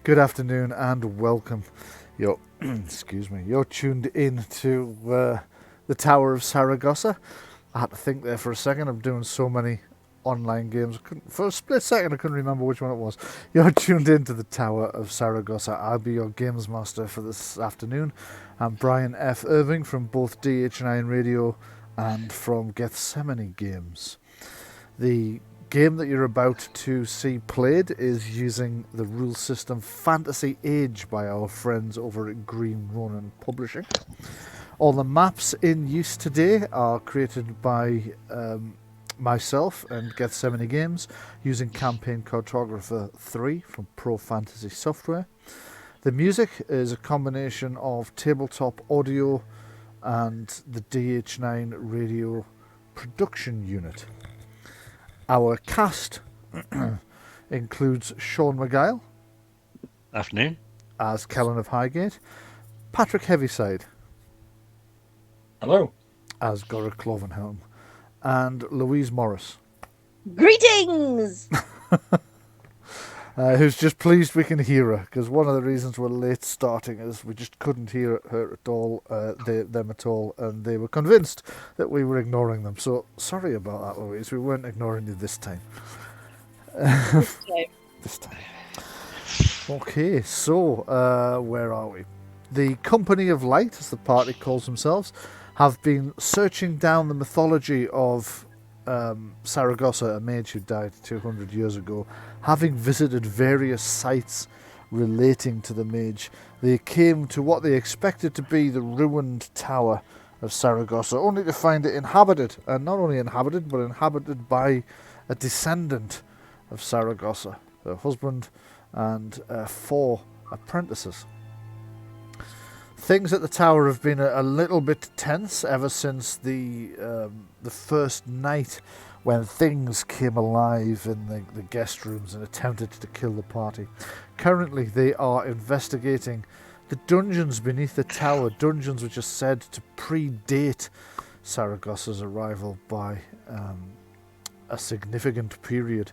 Good afternoon and welcome. You're, you're tuned in to the Tower of Saragosa. I had to think there for a second. I'm doing so many online games. For a split second, I couldn't remember which one it was. You're tuned into the Tower of Saragosa. I'll be your games master for this afternoon. I'm Brian F. Irving from both DH9 Radio and from Gethsemane Games. The game that you're about to see played is using the rule system Fantasy Age by our friends over at Green Ronin Publishing. All the maps in use today are created by myself and Gethsemane Games using Campaign Cartography 3 from Pro Fantasy Software. The music is a combination of tabletop audio and the DH9 radio production unit. Our cast includes Shaun McGuile. Afternoon. As Kellen of Highgate. Patrick Heaviside. Hello. As Gora Clovenhelm. And Louise Morris. Greetings! Who's just pleased we can hear her, because one of the reasons we're late starting is we just couldn't hear her at all, them at all, and they were convinced that we were ignoring them. So sorry about that, Louise. We weren't ignoring you this time. This time. Okay, so where are we? The Company of Light, as the party calls themselves, have been searching down the mythology of Saragosa, a mage who died 200 years ago. Having visited various sites relating to the mage, they came to what they expected to be the ruined tower of Saragosa, only to find it inhabited, and not only inhabited, but inhabited by a descendant of Saragosa, her husband and 4 apprentices. Things at the tower have been a little bit tense ever since the first night when things came alive in the guest rooms and attempted to kill the party. Currently, they are investigating the dungeons beneath the tower, dungeons which are said to predate Saragosa's arrival by a significant period.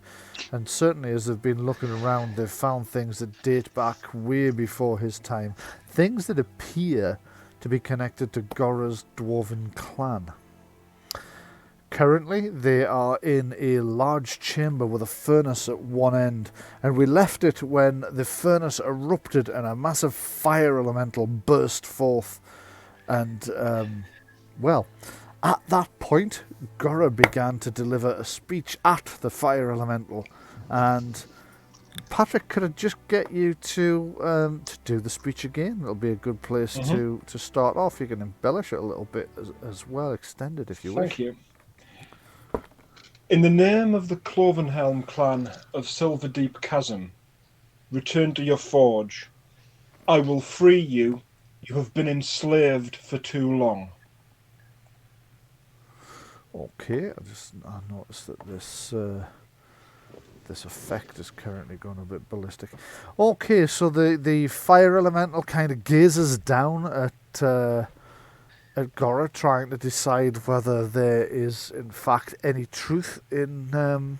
And certainly as they've been looking around, they've found things that date back way before his time. Things that appear to be connected to Gora's dwarven clan. Currently, they are in a large chamber with a furnace at one end, and we left it when the furnace erupted and a massive fire elemental burst forth. And, at that point, Gora began to deliver a speech at the fire elemental, and Patrick, could I just get you to do the speech again? It'll be a good place to start off. You can embellish it a little bit as well, extend it if you wish. Thank you. In the name of the Clovenhelm clan of Silverdeep Chasm, return to your forge. I will free you. You have been enslaved for too long. Okay, I noticed that this effect is currently going a bit ballistic. Okay, so the fire elemental kind of gazes down at Gora, trying to decide whether there is in fact any truth in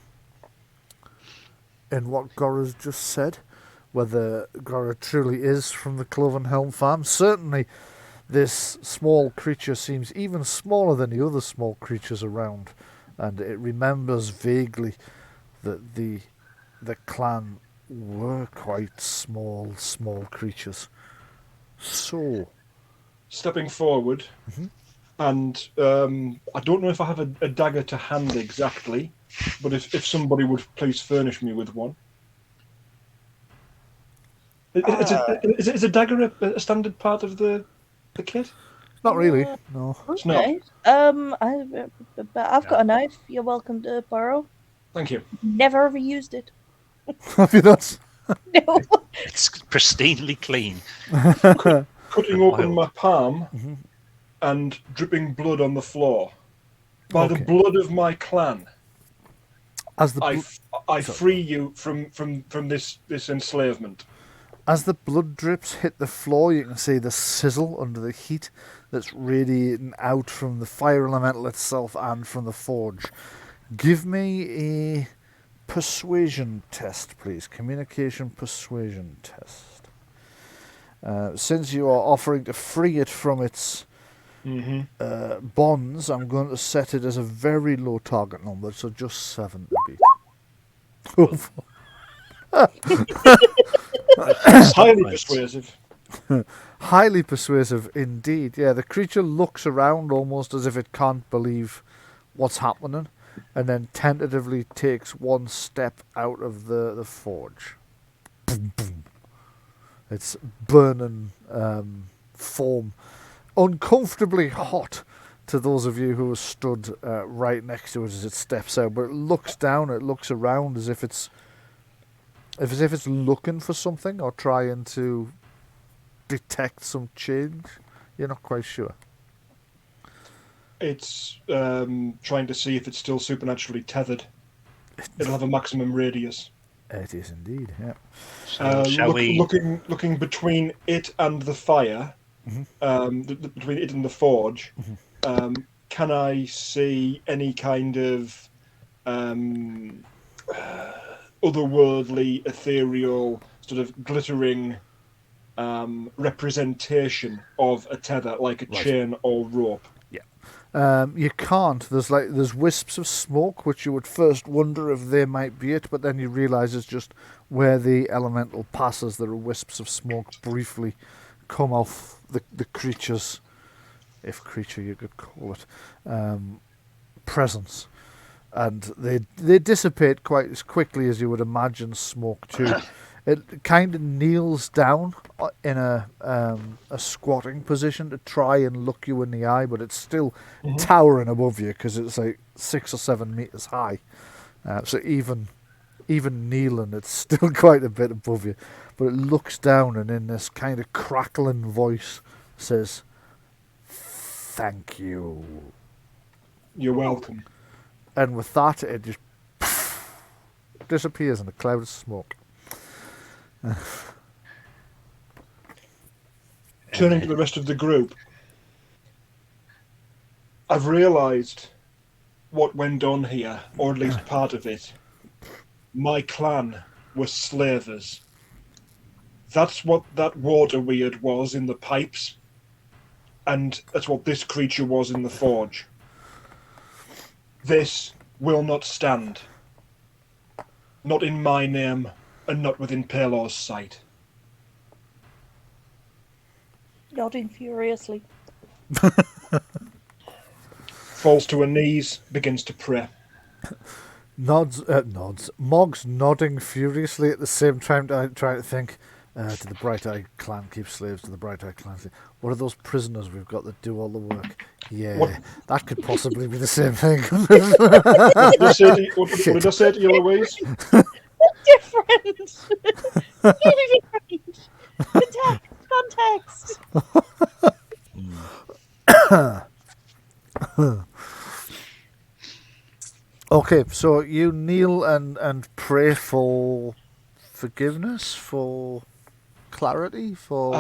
what Gora's just said, whether Gora truly is from the Clovenhelm farm. Certainly this small creature seems even smaller than the other small creatures around, and it remembers vaguely that the clan were quite small creatures. So, stepping forward, and I don't know if I have a dagger to hand exactly, but if somebody would please furnish me with one. Is a dagger a standard part of the kit? Not really, no. It's not. I've got a knife. You're welcome to borrow. Thank you. Never ever used it. Have you not? No. It's pristinely clean. Cutting open my palm and dripping blood on the floor. By the blood of my clan, As the I free you from this enslavement. As the blood drips hit the floor, you can see the sizzle under the heat that's radiating out from the fire elemental itself and from the forge. Give me a persuasion test, please. Communication persuasion test. Since you are offering to free it from its bonds, I'm going to set it as a very low target number, so just 7 to beat. It's highly persuasive. Highly persuasive indeed. Yeah, the creature looks around almost as if it can't believe what's happening, and then tentatively takes one step out of the forge. Boom, boom. It's burning foam, uncomfortably hot to those of you who are stood right next to it as it steps out. But it looks down, it looks around as if it's looking for something or trying to detect some change. You're not quite sure. It's trying to see if it's still supernaturally tethered. It'll have a maximum radius. It is indeed, yeah. Shall we? Looking between it and the fire, between it and the forge, can I see any kind of otherworldly, ethereal, sort of glittering representation of a tether, like a chain or rope? You can't. There's wisps of smoke, which you would first wonder if they might be it, but then you realise it's just where the elemental passes. There are wisps of smoke briefly come off the creature's, if creature you could call it, presence, and they dissipate quite as quickly as you would imagine smoke to. It kind of kneels down in a squatting position to try and look you in the eye, but it's still towering above you because it's like 6 or 7 meters high. So even kneeling, it's still quite a bit above you. But it looks down and in this kind of crackling voice says, "Thank you." You're welcome. And with that, it just disappears in a cloud of smoke. Turning to the rest of the group, I've realised what went on here, or at least part of it. My clan were slavers. That's what that water weird was in the pipes, and that's what this creature was in the forge. This will not stand. Not in my name, and not within Pelor's sight. Nodding furiously. Falls to her knees, begins to pray. Nods. Mog's nodding furiously at the same time, trying to think. Do the Bright Eye clan keep slaves? Do the Bright Eye clan? What are those prisoners we've got that do all the work? Yeah, that could possibly be the same thing. What did I say to you, Louise? Different. Context. Okay, so you kneel and pray for forgiveness, for clarity, for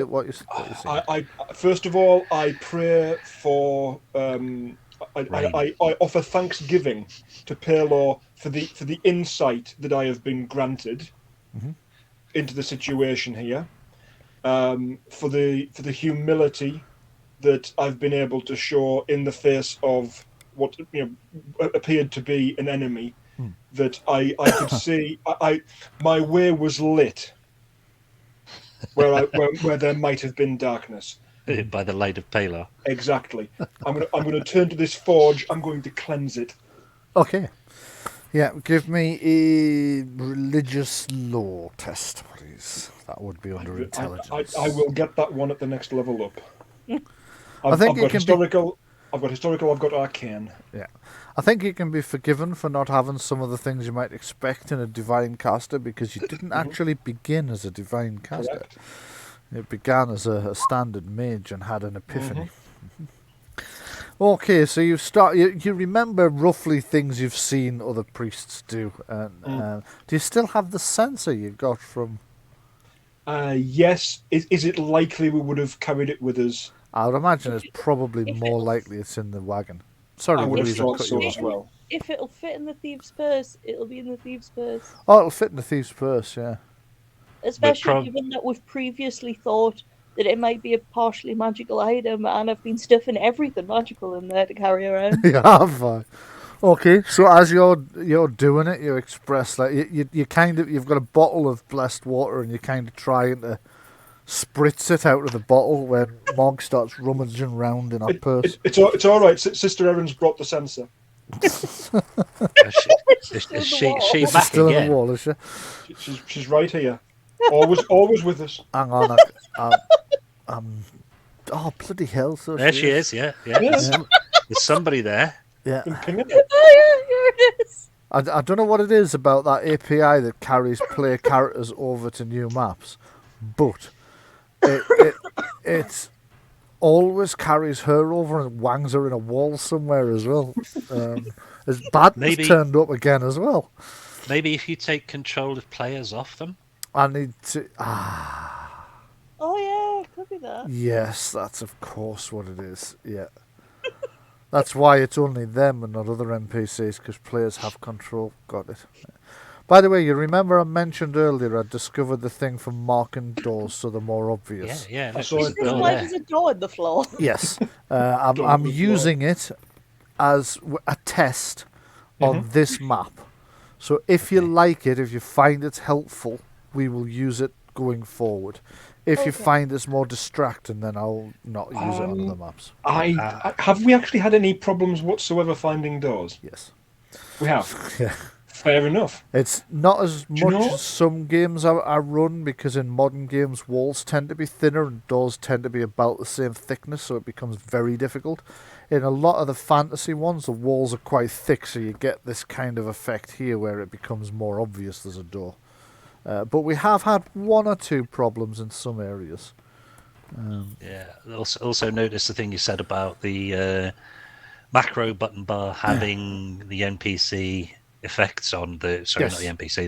what you're saying. I first of all, I pray for. I offer thanksgiving to Pelor for the insight that I have been granted into the situation here, for the humility that I've been able to show in the face of what appeared to be an enemy. That I could see. My way was lit where there might have been darkness. By the light of Pelor. Exactly. I'm gonna turn to this forge. I'm going to cleanse it. Okay. Yeah, give me a religious law test, please. That would be under intelligence. I will get that one at the next level up. I've got historical. I've got arcane. Yeah. I think you can be forgiven for not having some of the things you might expect in a divine caster because you didn't actually begin as a divine caster. Correct. It began as a standard mage and had an epiphany. Okay, so you remember roughly things you've seen other priests do. Do you still have the sensor you got from... Yes. Is it likely we would have carried it with us? I would imagine it's probably more likely it's in the wagon. Sorry, I would have Louise, I thought cut so you as off. well. if it'll fit in the thieves' purse, it'll be in the thieves' purse. Oh, it'll fit in the thieves' purse, yeah. Especially given that we've previously thought that it might be a partially magical item, and I've been stuffing everything magical in there to carry around. Yeah, fine. Okay, so as you're doing it, you express like you kind of, you've got a bottle of blessed water and you're kind of trying to spritz it out of the bottle when Mog starts rummaging around in her purse. It's all right. Sister Erin's brought the censer. Is she She's back still again? in the wall, is she? She's right here. Always with us. Hang on, oh bloody hell! So There she is. Yeah. There's somebody there. Yeah. Oh yeah, here it is. I don't know what it is about that API that carries player characters over to new maps, but it always carries her over and wangs her in a wall somewhere as well. As Badman's turned up again as well. Maybe if you take control of players off them. I need to. Oh yeah, it could be that. Yes, that's of course what it is. Yeah. That's why it's only them and not other NPCs, because players have control. Got it. By the way, you remember I mentioned earlier I discovered the thing for marking doors so they're more obvious. Yeah. I saw it. Why there's a door in the floor? Yes. I'm using it as a test on this map. So if you like it, if you find it's helpful, we will use it going forward. If you find it's more distracting, then I'll not use it on other maps. Have we actually had any problems whatsoever finding doors? Yes. We have. Yeah. Fair enough. It's not as much as some games I run, because in modern games walls tend to be thinner and doors tend to be about the same thickness, so it becomes very difficult. In a lot of the fantasy ones, the walls are quite thick, so you get this kind of effect here where it becomes more obvious there's a door. But we have had one or two problems in some areas. Yeah. Also notice the thing you said about the macro button bar having the NPC effects on the. Sorry, Yes. not the NPC.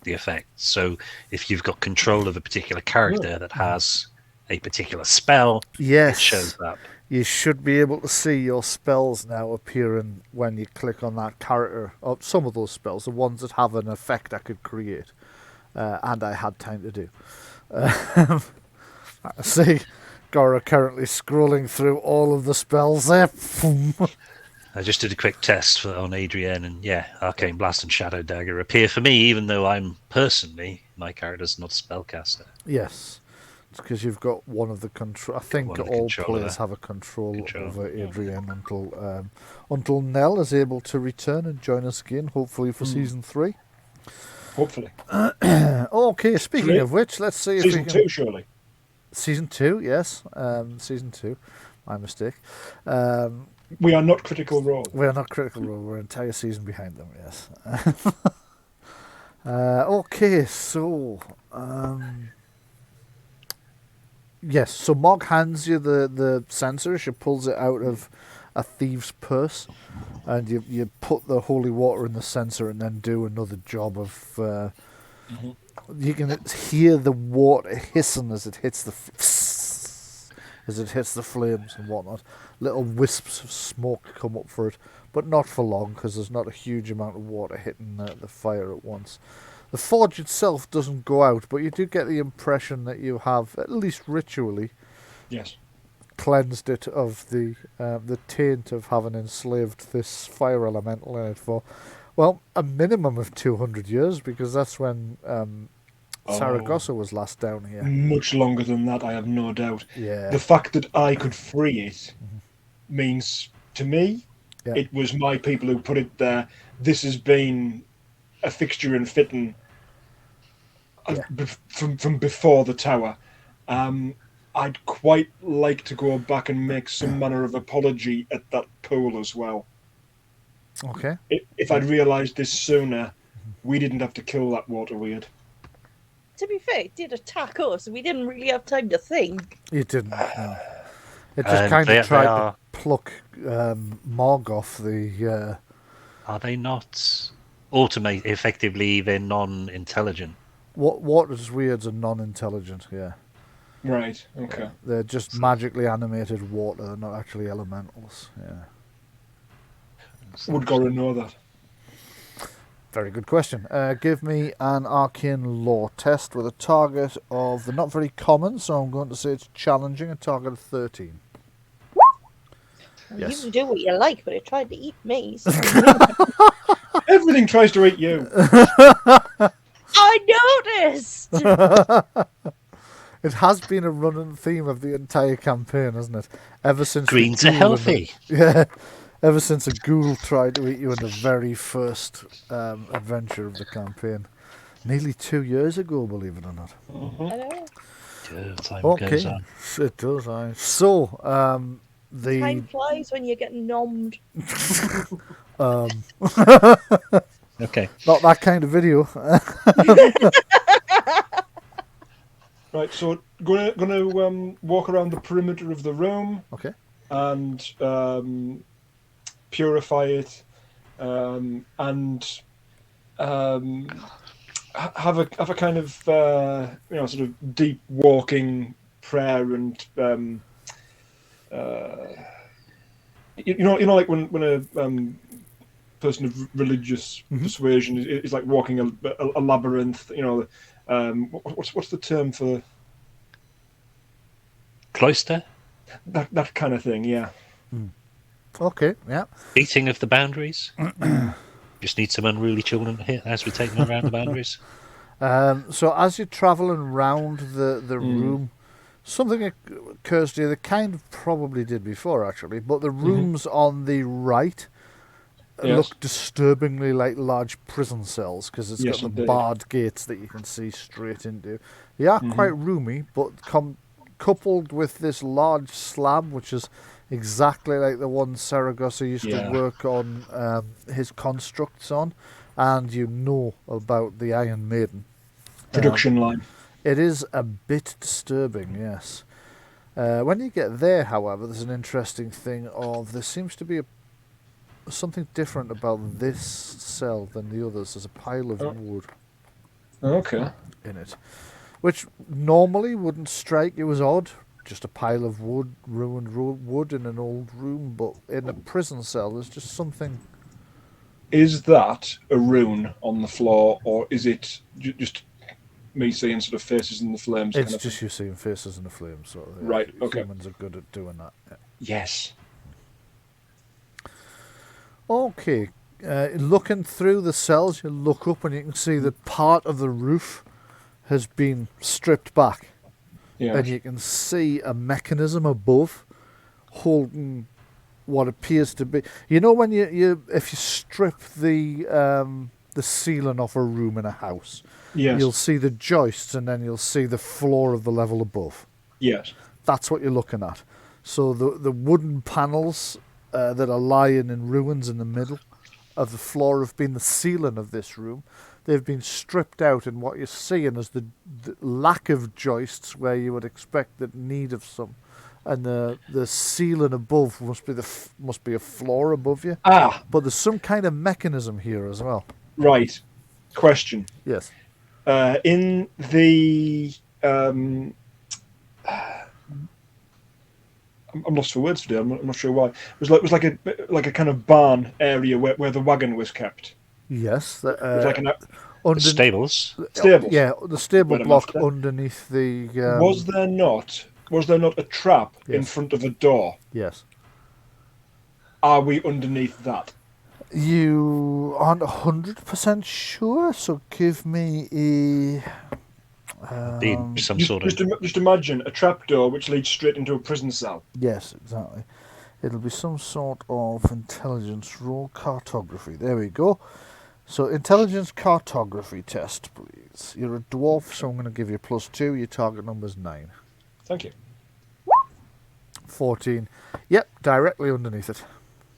The effects. So if you've got control of a particular character that has a particular spell, Yes. it shows up. You should be able to see your spells now appearing when you click on that character. Or some of those spells, the ones that have an effect I could create. And I had time to do. I see Gora currently scrolling through all of the spells there. I just did a quick test on Adrienne, and yeah, Arcane Blast and Shadow Dagger appear for me, even though my character's not a spellcaster. Yes. It's because you've got one of the control. I think all players have a control over Adrienne until Nell is able to return and join us again, hopefully for season 3. Hopefully. Okay, speaking of which, let's see if we Season can... 2, surely. Season 2, yes. Season 2. My mistake. We are not Critical Role. We are not Critical Role. We're an entire season behind them, yes. Okay, so... yes, so Mog hands you the censer. She pulls it out of a thief's purse, and you put the holy water in the censer and then do another job of... You can hear the water hissing as it hits the flames and whatnot. Little wisps of smoke come up for it, but not for long, because there's not a huge amount of water hitting the fire at once. The forge itself doesn't go out, but you do get the impression that you have, at least ritually, cleansed it of the taint of having enslaved this fire elemental in it for, well, a minimum of 200 years, because that's when Saragosa was last down here. Much longer than that, I have no doubt. Yeah. The fact that I could free it means, to me, it was my people who put it there. This has been a fixture and fitting from before the tower. I'd quite like to go back and make some manner of apology at that pool as well. Okay. If I'd realised this sooner, we didn't have to kill that water weird. To be fair, it did attack us, and we didn't really have time to think. You didn't. No. It just kind of tried to pluck Mog off the... Are they not effectively, they're non-intelligent? Water's weirds are non-intelligent, yeah. Right, okay. They're just magically animated water, they're not actually elementals, yeah. Would Gora know that? Very good question. Give me an arcane lore test with a target of... They're not very common, so I'm going to say it's challenging. A target of 13. Well, Yes. you can do what you like, but it tried to eat me. So Everything tries to eat you. I noticed! It has been a running theme of the entire campaign, hasn't it? Ever since Greens are healthy. Yeah. Ever since a ghoul tried to eat you in the very first adventure of the campaign. Nearly 2 years ago, believe it or not. I know. Yeah, time Okay. goes on. It does, aye. So, the... Time flies when you get nommed. Okay. Not that kind of video. Right, so gonna walk around the perimeter of the room. Okay. And purify it, and have a kind of sort of deep walking prayer and like when a person of religious persuasion is like walking a labyrinth. What's the term for Cloister? that kind of thing? Yeah. Okay, yeah. Beating of the boundaries. Just need some unruly children here as we take them around the boundaries. So as you're travelling around the room, something occurs to you that kind of probably did before, actually, but the rooms on the right look disturbingly like large prison cells because it's got the barred gates that you can see straight into. They are quite roomy, but coupled with this large slab, which is exactly like the one Saragosa used to work on his constructs on, and you know about the Iron Maiden. Production line. It is a bit disturbing, yes. When you get there, however, there's an interesting thing of there seems to be something different about this cell than the others. There's a pile of wood in it, which normally wouldn't strike you as odd. Just a pile of wood, ruined wood in an old room, but in a prison cell, there's just something. Is that a rune on the floor, or is it just me seeing sort of faces in the flames? It's just you seeing faces in the flames. Sort of, right. Okay. Humans are good at doing that. Yeah. Yes. Okay. Looking through the cells, you look up and you can see that part of the roof has been stripped back. Yes. And you can see a mechanism above holding what appears to be... You know when you if you strip the ceiling off a room in a house, you'll see the joists and then you'll see the floor of the level above. Yes. That's what you're looking at. So the wooden panels that are lying in ruins in the middle of the floor have been the ceiling of this room. They've been stripped out, and what you're seeing is the lack of joists where you would expect the need of some, and the ceiling above must be a floor above you. But there's some kind of mechanism here as well. Right. Question. Yes. In the I'm lost for words today. I'm not sure why. It was like a kind of barn area where the wagon was kept. Yes. It was like stables. Stables. Yeah, the stable block underneath the. Was there not a trap in front of a door? Yes. Are we underneath that? You aren't 100% sure, so give me a. Some sort of. Just imagine a trapdoor which leads straight into a prison cell. Yes, exactly. It'll be some sort of intelligence roll, cartography. There we go. So, intelligence cartography test, please. You're a dwarf, so I'm going to give you +2. Your target number's 9. Thank you. 14. Yep, directly underneath it.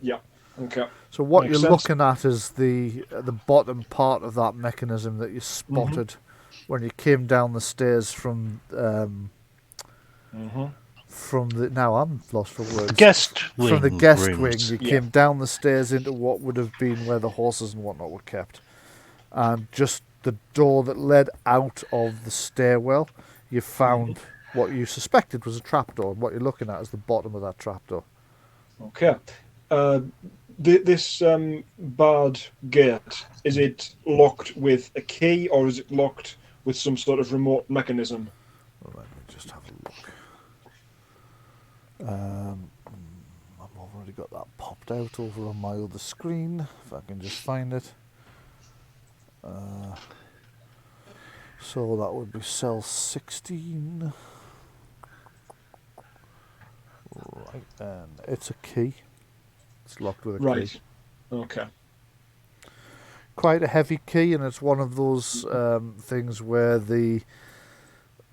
Yeah. Okay. So what you're looking at is the bottom part of that mechanism that you spotted when you came down the stairs from the. Now I'm lost for words. Guest wing. From the guest rooms. wing, you came down the stairs into what would have been where the horses and whatnot were kept, and just the door that led out of the stairwell, you found what you suspected was a trapdoor. What you're looking at is the bottom of that trapdoor. Okay. this barred gate, is it locked with a key or is it locked with some sort of remote mechanism? Well, let me just have a look. I've already got that popped out over on my other screen. If I can just find it. So that would be cell 16. Right, and it's a key. It's locked with a Right. key. Okay. Quite a heavy key, and it's one of those things where the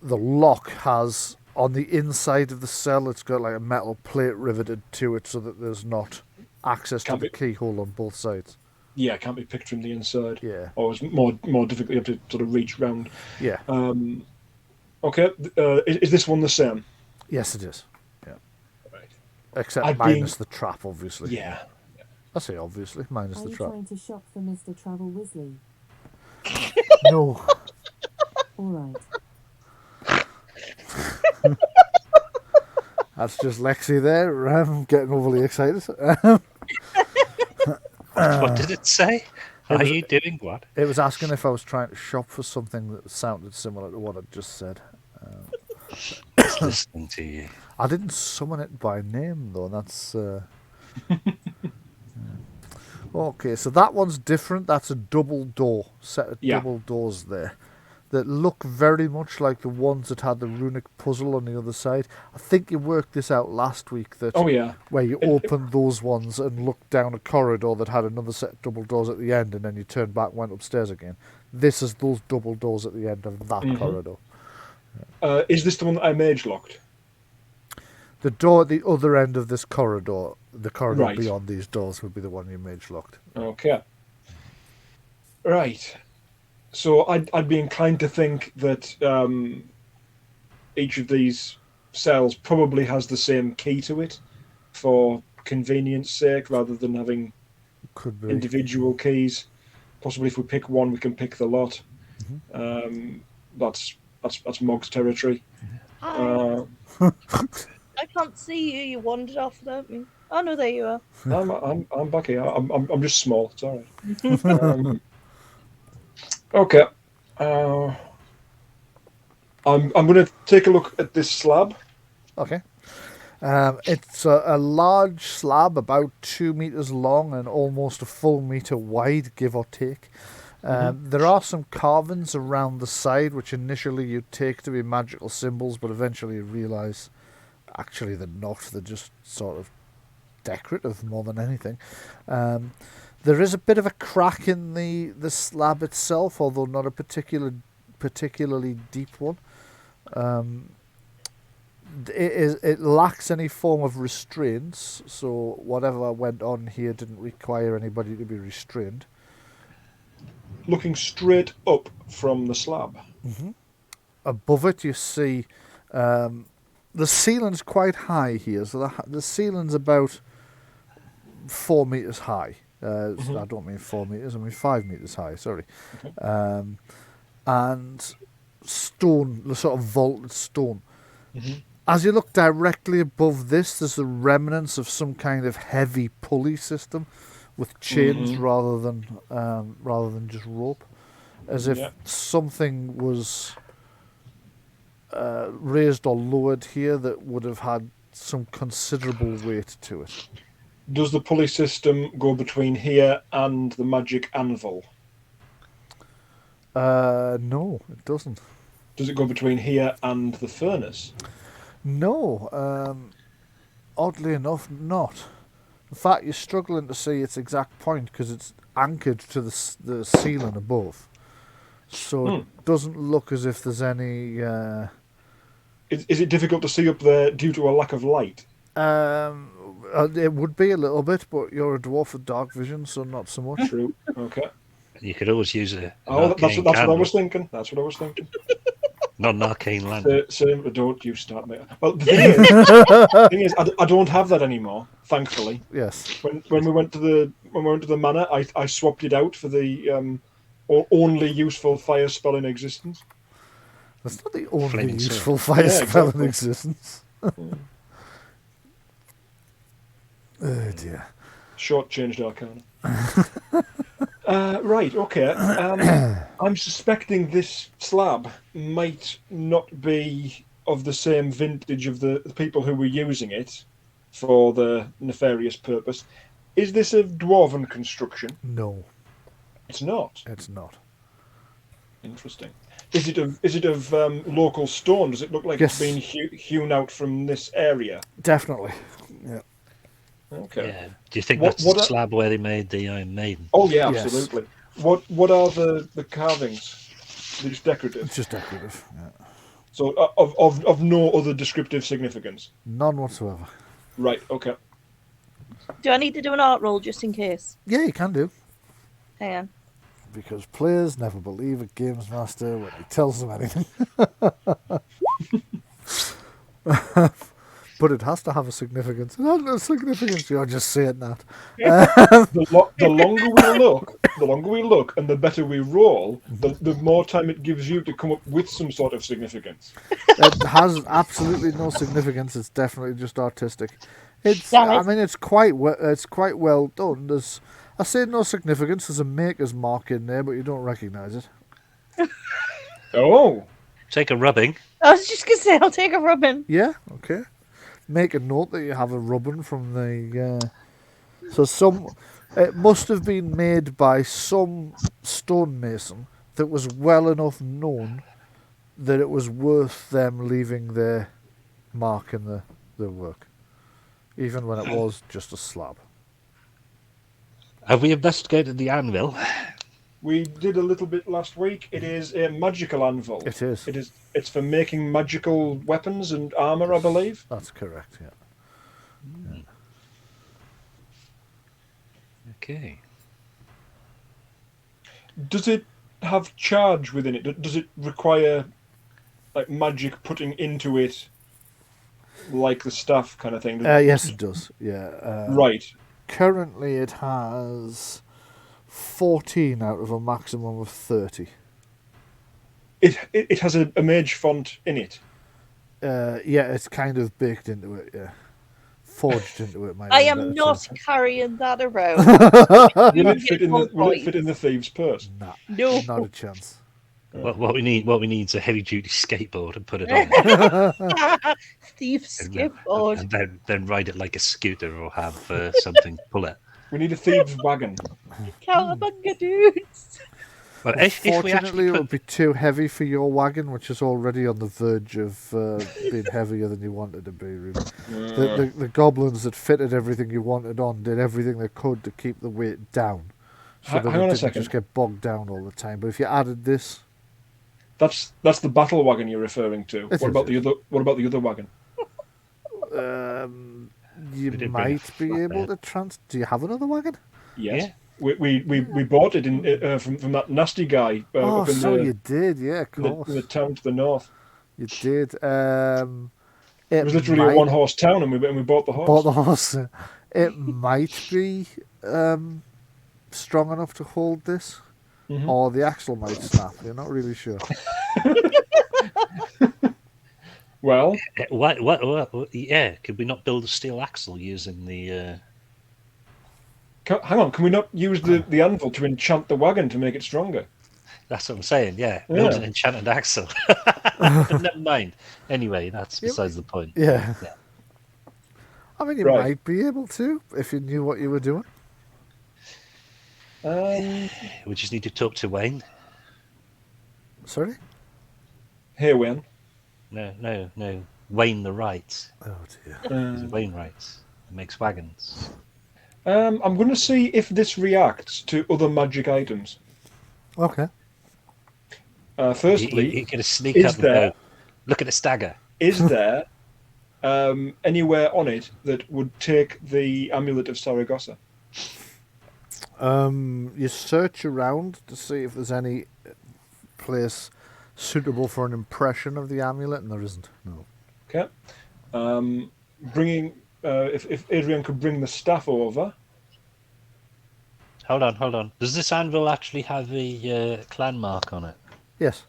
lock has, on the inside of the cell, it's got like a metal plate riveted to it so that there's not access to the keyhole on both sides. Yeah, it can't be picked from the inside. Yeah. Or it's more difficult. You have to sort of reach round. Yeah. Okay. Is this one the same? Yes, it is. Yeah. Right. Except minus the trap, obviously. Yeah. I say obviously, minus the trap. Are you trying to shop for Mr. Travel Weasley? No. All right. That's just Lexi there, getting overly excited. What did it say? Are you doing what? It was asking if I was trying to shop for something that sounded similar to what I just said. It's listening to you. I didn't summon it by name, though. That's... Okay, so that one's different. That's a double door, set of double doors there, that look very much like the ones that had the runic puzzle on the other side. I think you worked this out last week, that where you opened those ones and looked down a corridor that had another set of double doors at the end, and then you turned back and went upstairs again. This is those double doors at the end of that corridor. Is this the one that I mage locked? The door at the other end of this corridor, the corridor beyond these doors, would be the one you mage locked. Okay. Right. So I'd be inclined to think that each of these cells probably has the same key to it for convenience sake, rather than having individual keys. Possibly if we pick one, we can pick the lot. That's Mog's territory. I can't see you. You wandered off without me. Oh no, there you are. I'm back here. I'm just small. It's all right. Okay. I'm going to take a look at this slab. Okay. It's a large slab, about 2 meters long and almost a full meter wide, give or take. There are some carvings around the side, which initially you take to be magical symbols, but eventually you realise actually they're not. They're just sort of decorative more than anything. There is a bit of a crack in the slab itself, although not a particularly deep one. It lacks any form of restraints, so whatever went on here didn't require anybody to be restrained. Looking straight up from the slab. Above it you see the ceiling's quite high here, so the ceiling's about 4 meters high. I don't mean 4 meters, I mean 5 meters high, sorry. And stone, the sort of vaulted stone. As you look directly above this, there's the remnants of some kind of heavy pulley system with chains rather than just rope, as if something was raised or lowered here that would have had some considerable weight to it. Does the pulley system go between here and the magic anvil? No, it doesn't. Does it go between here and the furnace? No, oddly enough, not. In fact, you're struggling to see its exact point because it's anchored to the ceiling above. So it doesn't look as if there's any... Is it difficult to see up there due to a lack of light? It would be a little bit, but you're a dwarf with dark vision, so not so much. True. Okay. You could always use a. That's what I was thinking. Not an arcane lamp. Don't you start me. Well, the thing is, I don't have that anymore. Thankfully. Yes. When we went to the manor, I swapped it out for the only useful fire spell in existence. That's not the only useful fire spell in existence. Oh dear. Short-changed Arcana. Right, okay. I'm suspecting this slab might not be of the same vintage of the people who were using it for the nefarious purpose. Is this a dwarven construction? No, It's not. it's not. Interesting. Is it of local stone? Does it look like Yes. it's been hewn out from this area? Definitely. Yeah. Okay. Yeah. Do you think What- that's what the are- slab where they made the Iron Maiden? Oh yeah, Yes. absolutely. What are the carvings? They're just decorative. It's just decorative. Yeah. So of no other descriptive significance. None whatsoever. Right. Okay. Do I need to do an art roll just in case? Yeah, you can do. Hang on. Because players never believe a games master when he tells them anything. But it has to have a significance. It has no significance. You're just saying that. The longer we look, and the better we roll, the more time it gives you to come up with some sort of significance. It has absolutely no significance. It's definitely just artistic. It's. Damn it. I mean, it's quite. It's quite well done. There's. I say no significance. There's a maker's mark in there, but you don't recognise it. Oh. Take a rubbing. I was just going to say, I'll take a rubbing. Yeah. Okay. Make a note that you have a rubbing from the. So some. It must have been made by some stonemason that was well enough known that it was worth them leaving their mark in the work, even when it was just a slab. Have we investigated the anvil? We did a little bit last week. It is a magical anvil. It is. It's for making magical weapons and armor, I believe. That's correct. Yeah. Okay. Does it have charge within it? Does it require like magic putting into it, like the staff kind of thing? Yes, it does. Yeah. Right. Currently, it has 14 out of a maximum of 30. It has a mage font in it. Yeah, it's kind of baked into it. Yeah, forged into it. I am not carrying that around. Will it fit in the thieves' purse? Nah, No. not a chance. What we need is a heavy duty skateboard and put it on, Thief skateboard. and then ride it like a scooter or have something pull it. We need a thieves' wagon. Cowabunga dudes. Well, if we Unfortunately, actually it put, would be too heavy for your wagon, which is already on the verge of being heavier than you wanted to be. Really. The goblins that fitted everything you wanted on did everything they could to keep the weight down, so that Hang it on a didn't second. just get bogged down all the time. But if you added this, That's the battle wagon you're referring to. It What about is. the other wagon? you We did bring a might be able flatbed. to Do you have another wagon? Yes. Yeah. We bought it from that nasty guy Oh, up in so the, you did, yeah, of in the, course. in the town to the north. You did. It was literally a one-horse town, and we bought the horse. Bought the horse. It might be strong enough to hold this, Mhm. or the axle might snap. You're not really sure. Well, what? Yeah, could we not build a steel axle using the? hang on. Can we not use the anvil to enchant the wagon to make it stronger? That's what I'm saying. Yeah, build Yeah. an enchanted axle. But never mind. Anyway, that's besides the point. Yeah. I mean, you Right. might be able to if you knew what you were doing. We just need to talk to Wayne. Sorry? Here, Wayne. No. Wayne the Right. Oh dear. Wayne Wright. He makes wagons. I'm going to see if this reacts to other magic items. Okay. Firstly, He could sneak is up and there- go, look at the stagger. is there anywhere on it that would take the amulet of Saragosa? You search around to see if there's any place suitable for an impression of the amulet, and there isn't. No. Okay. Bringing if Adrian could bring the staff over. Hold on. Does this anvil actually have a clan mark on it? Yes.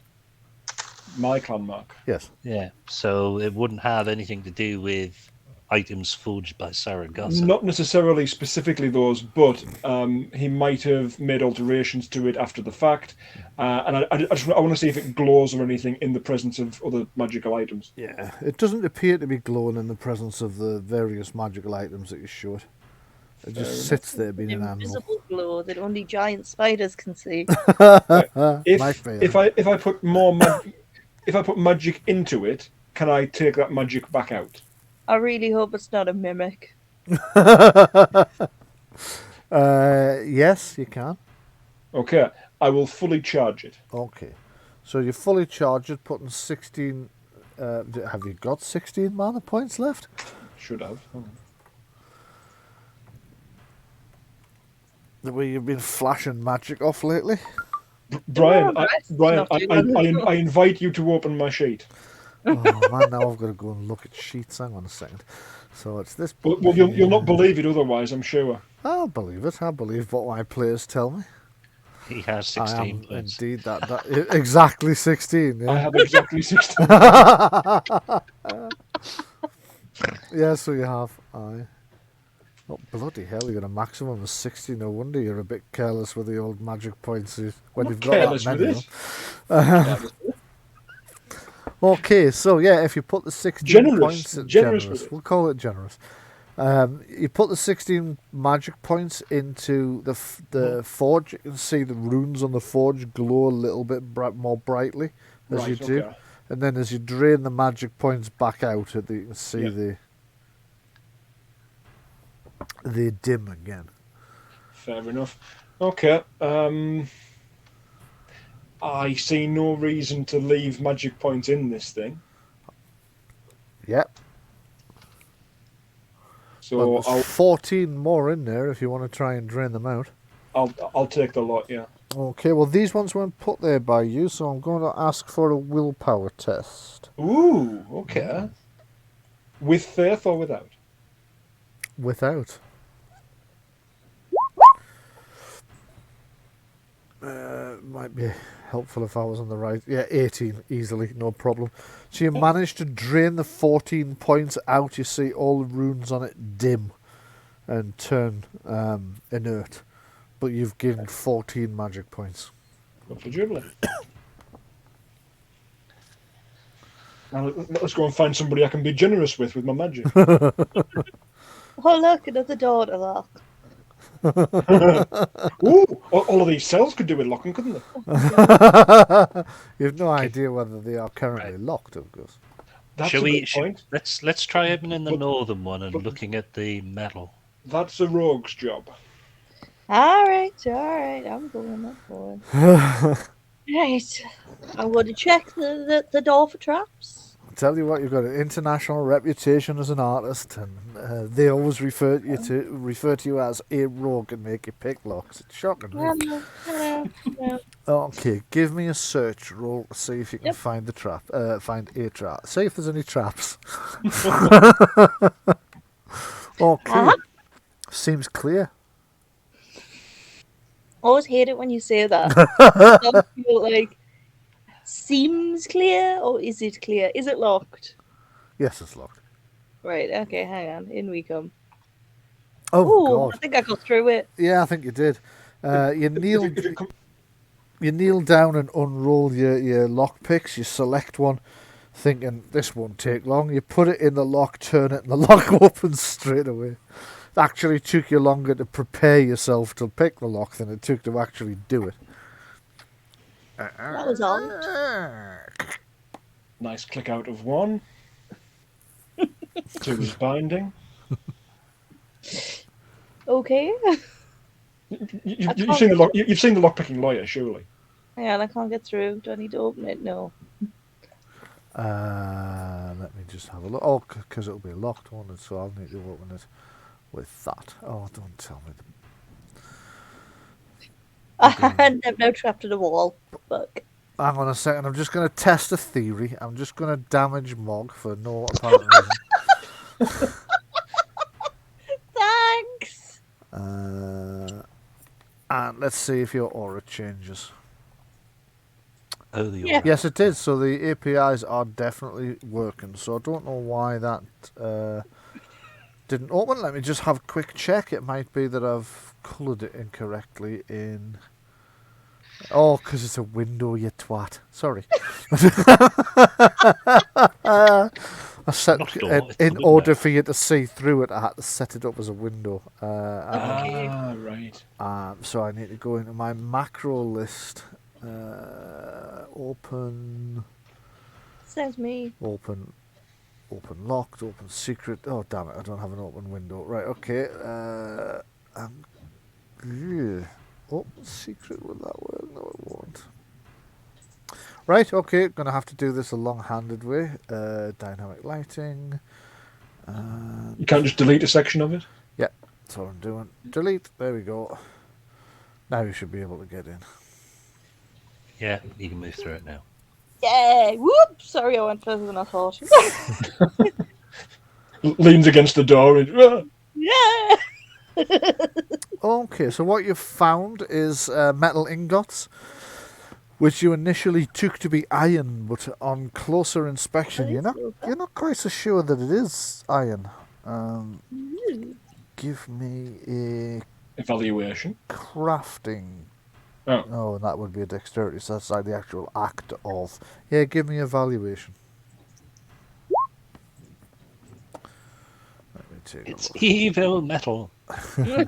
My clan mark. Yes. Yeah. So it wouldn't have anything to do with items forged by Saragosa. Not necessarily specifically those, but he might have made alterations to it after the fact. And I want to see if it glows or anything in the presence of other magical items. Yeah, it doesn't appear to be glowing in the presence of the various magical items that you showed. It just sits there being an animal. Invisible glow that only giant spiders can see. If I put if I put magic into it, can I take that magic back out? I really hope it's not a mimic. Yes, you can. Okay, I will fully charge it. Okay, so you fully charge it, putting 16. Have you got 16 mana points left? Should have. The way you've been flashing magic off lately. Brian, I invite you to open my sheet. Oh man, now I've got to go and look at sheets. Hang on a second. So it's this. Well, you'll not believe it otherwise, I'm sure. I'll believe it. I believe what my players tell me. He has 16 points. Indeed, that exactly 16. Yeah. I have exactly 16. Yeah, so you have. Aye. Oh, bloody hell, you got a maximum of 60. No wonder you're a bit careless with the old magic points when you've got that many of them. Okay, so yeah, if you put the 16 points... Generous. We'll call it generous. You put the 16 magic points into the forge. You can see the runes on the forge glow a little bit more brightly as you do. Okay. And then as you drain the magic points back out, you can see they dim again. Fair enough. Okay. I see no reason to leave magic points in this thing. Yep. So there's 14 more in there if you want to try and drain them out. I'll take the lot, yeah. Okay, well these ones weren't put there by you, so I'm going to ask for a willpower test. Ooh, okay. With faith or without? Without. Might be helpful if I was on the right. Yeah, 18 easily, no problem. So you managed to drain the 14 points out. You see all the runes on it dim and turn inert, but you've gained 14 magic points. Not for dribbling. Now let's go and find somebody I can be generous with my magic. Oh look, another door to lock. Ooh, all of these cells could do with locking, couldn't they? You've no idea whether they are currently locked, of course. Let's try him in the northern one and looking at the metal. That's a rogue's job. All right, I'm going. Right, I'm going to check the door for traps. Tell you what, you've got an international reputation as an artist, and they always refer to you as a rogue and make you pick locks. It's shocking. Yeah. Okay, give me a search roll to see if you can find the trap. Find a trap. See if there's any traps. Okay, seems clear. Always hate it when you say that. Don't feel like. Seems clear, or is it clear? Is it locked? Yes, it's locked. Right, okay, hang on. In we come. Oh, God. I think I got through it. Yeah, I think you did. You kneel down and unroll your lock picks. You select one, thinking this won't take long. You put it in the lock, turn it, and the lock opens straight away. It actually took you longer to prepare yourself to pick the lock than it took to actually do it. That was odd. Nice click out of one. Two is binding. Okay. You've seen the lock. You've seen the lockpicking lawyer, surely. Yeah, I can't get through. Do I need to open it? No. Let me just have a look. Oh, because it'll be locked, won't it? So I'll need to open it with that. Oh, don't tell me. I'm now trapped in a wall. Fuck. Hang on a second. I'm just going to test a theory. I'm just going to damage Mog for no apparent reason. Thanks. And let's see if your aura changes. Oh, the aura. Yes, it did. So the APIs are definitely working. So I don't know why that didn't open. Let me just have a quick check. It might be that I've coloured it incorrectly in... Oh, because it's a window, you twat. Sorry. I set Not a door, it's a in window. order for you to see through it, I had to set it up as a window. Right. So I need to go into my macro list. Open, Says me. open locked, open secret. Oh, damn it, I don't have an open window. Right, okay. Open secret, will that work? No, it won't. Right, okay, gonna have to do this a long-handed way. Dynamic lighting. You can't just delete a section of it? Yeah, that's what I'm doing. Delete, there we go. Now you should be able to get in. Yeah, you can move through it now. Yeah! Whoop! Sorry, I went further than I thought. Leans against the door and... Yeah! Okay, so what you've found is metal ingots, which you initially took to be iron, but on closer inspection, you're not quite so sure that it is iron. Give me a Evaluation. crafting. Oh. And that would be a dexterity, so that's like the actual act of. Yeah, give me a valuation. Let me take a It's look. evil metal. If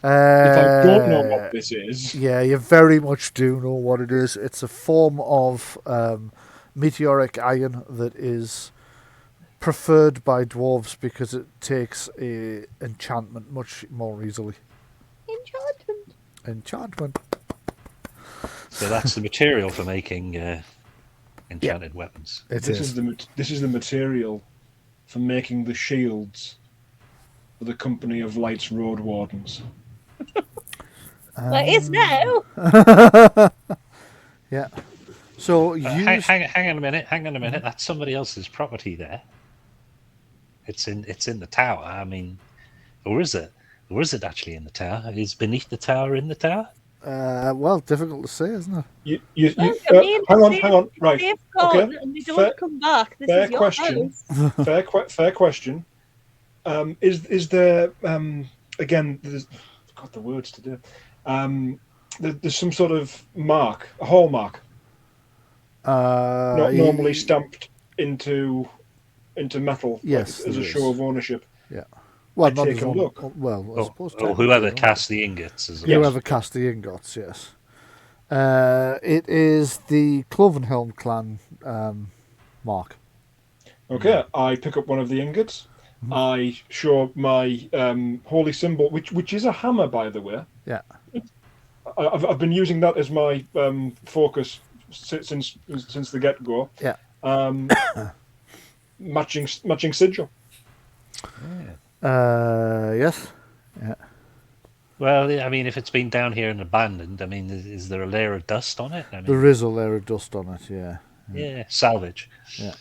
I don't know what this is... Yeah, you very much do know what it is. It's a form of meteoric iron that is preferred by dwarves because it takes a enchantment much more easily. Enchantment. So that's the material for making enchanted weapons. This is the material for making the shields for the Company of Light's Road Wardens. Well, it is now. Yeah. So hang on a minute. That's somebody else's property there. It's in the tower. I mean, or is it? Or is it actually in the tower? Is beneath the tower in the tower? Well, difficult to say, isn't it? Hang on. Right. They've got, Okay. and they don't come back. This Fair is your question. house. Fair question. Is there again? I've got the words to do. There's some sort of mark, a hallmark, not normally stamped into metal. Yes, like, as a there show is. of ownership. Yeah. Well, not take as a long. look. Well, I suppose. Or whoever cast the ingots. Whoever cast the ingots, yes. It is the Clovenhelm clan mark. Okay, I pick up one of the ingots. I show my holy symbol, which is a hammer, by the way. Yeah. I've been using that as my focus since the get-go. Yeah. Matching sigil. Yes. Yeah. Well, I mean, if it's been down here and abandoned, I mean, is there a layer of dust on it? I mean, There is a layer of dust on it. Yeah. yeah, salvage. Yeah.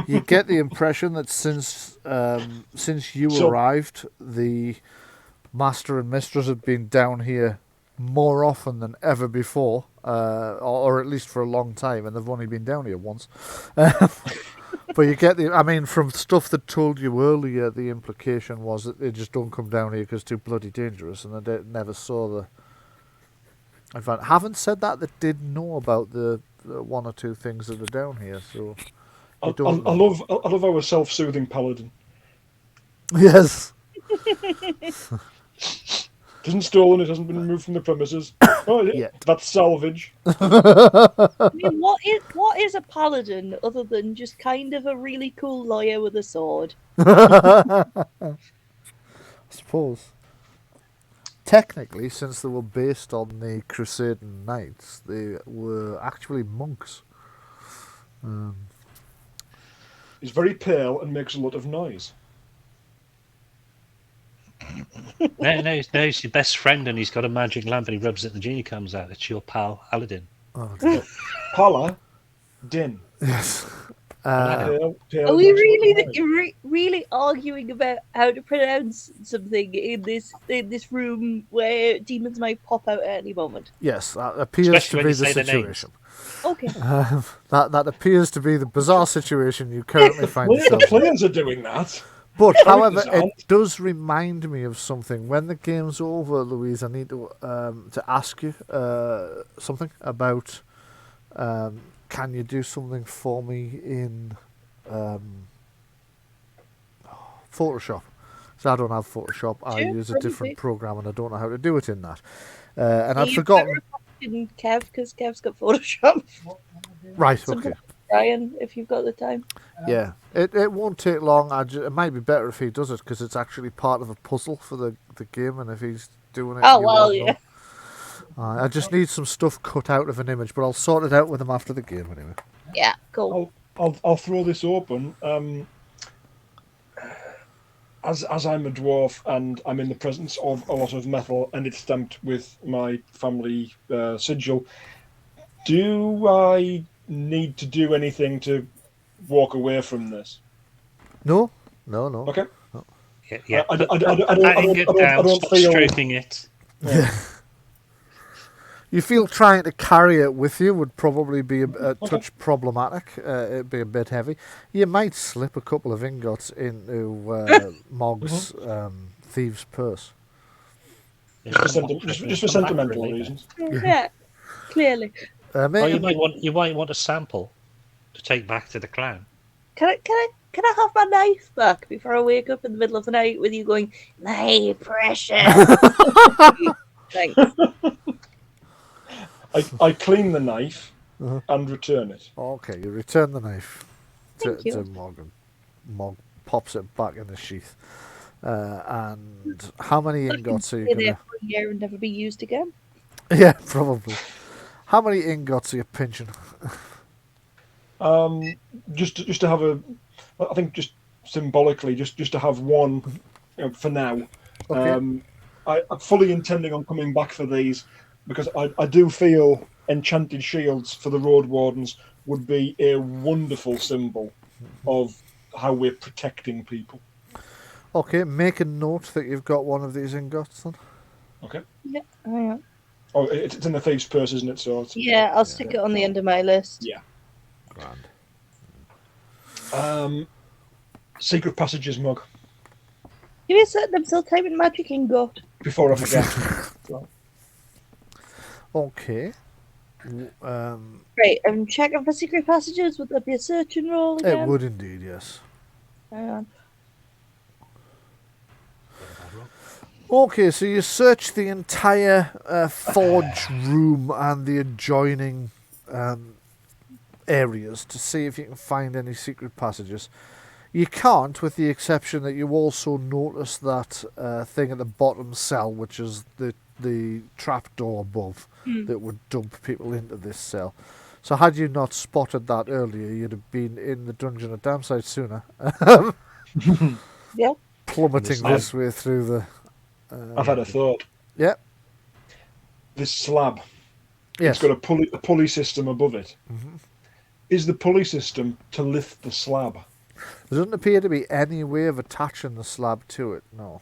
You get the impression that since you arrived, the master and mistress have been down here more often than ever before, or at least for a long time, and they've only been down here once. But you get from stuff that told you earlier, the implication was that they just don't come down here because it's too bloody dangerous, and they never saw the. In fact, haven't said that they did know about the one or two things that are down here, so. I love our self-soothing paladin. Yes. Hasn't stolen, it hasn't been removed from the premises. Oh, yeah, that's salvage. I mean, what is a paladin other than just kind of a really cool lawyer with a sword? I suppose. Technically, since they were based on the Crusading Knights, they were actually monks. He's very pale and makes a lot of noise. No, he's your best friend, and he's got a magic lamp, and he rubs it, and the genie comes out. It's your pal, Paladin. Oh, dear. Paladin. Yes. Pale Are we really arguing about how to pronounce something in this room where demons might pop out at any moment? Yes, that appears Especially to when be you the say the situation. Okay. That appears to be the bizarre situation you currently find The yourself in. players are doing that. But, Sorry, however, Zal. it does remind me of something. When the game's over, Louise, I need to ask you something about can you do something for me in Photoshop? So I don't have Photoshop. I Sure, use a probably. different program and I don't know how to do it in that. And I'd You forgotten. better in Kev, because Kev's got Photoshop. Right, Something okay. Bryan, if you've got the time. Yeah, it won't take long. It might be better if he does it because it's actually part of a puzzle for the game, and if he's doing it, Oh, you well, won't yeah. know. I just need some stuff cut out of an image, but I'll sort it out with him after the game anyway. Yeah, cool. I'll throw this open. As I'm a dwarf and I'm in the presence of a lot of metal and it's stamped with my family sigil, do I need to do anything to walk away from this? No. Okay. Yeah. I Patting don't it down, feel. stroking it. Yeah. You feel trying to carry it with you would probably be a touch problematic. It'd be a bit heavy. You might slip a couple of ingots into Mog's thieves' purse. Just for sentimental reasons. Yeah, clearly. Or you might want a sample to take back to the clan. Can I have my knife back before I wake up in the middle of the night with you going, my precious? Thanks. I clean the knife and return it. Okay, you return the knife Thank you. to Mog, and Mog pops it back in the sheath. And how many ingots are you Stay going there to... for a year and never be used again. Yeah, probably. How many ingots are you pinching? Just to have I think just symbolically, just to have one, for now. Okay. I'm fully intending on coming back for these because I do feel enchanted shields for the road wardens would be a wonderful symbol of how we're protecting people. Okay, make a note that you've got one of these ingots then. Okay. Yeah, hang on. Oh, it's in the thieves' purse, isn't it? So Yeah, I'll stick it on the end of my list. Yeah. Grand. Secret passages, Mug. Give me a second, I'm still typing magic ingot. Before I forget. Okay. Right, I'm checking for secret passages. Would that be a search and roll again? It would indeed, yes. Hang on. Okay, so you search the entire forge room and the adjoining areas to see if you can find any secret passages. You can't, with the exception that you also notice that thing at the bottom cell, which is the trapdoor above that would dump people into this cell. So had you not spotted that earlier, you'd have been in the dungeon a damn sight sooner. Yeah. Plummeting this way through the... I've had a thought. Yep. This slab, Yes. it's got a pulley system above it. Mm-hmm. Is the pulley system to lift the slab? There doesn't appear to be any way of attaching the slab to it, no.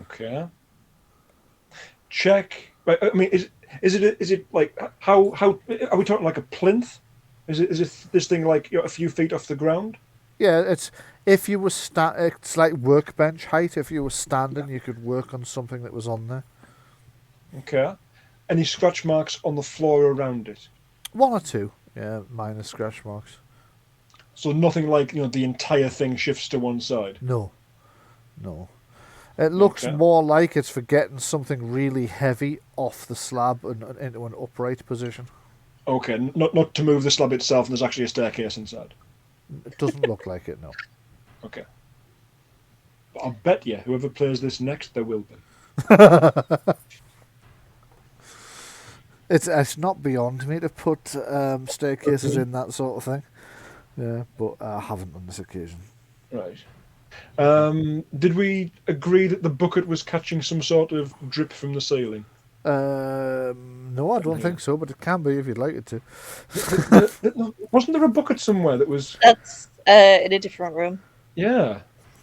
Okay. Check. I mean, is it like how are we talking like a plinth? Is it this thing like a few feet off the ground? Yeah, it's if you were it's like workbench height. If you were standing, you could work on something that was on there. Okay. Any scratch marks on the floor around it? One or two, yeah, minor scratch marks. So nothing like the entire thing shifts to one side. No. It looks Okay. more like it's for getting something really heavy off the slab and into an upright position. Okay, not to move the slab itself, and there's actually a staircase inside. It doesn't look like it, no. Okay. But I'll bet you, whoever plays this next, there will be. It's not beyond me to put staircases in that sort of thing. Yeah, but I haven't on this occasion. Right. Did we agree that the bucket was catching some sort of drip from the ceiling? No, I don't think so, but it can be if you'd like it to. Wasn't there a bucket somewhere that was... That's in a different room. Yeah.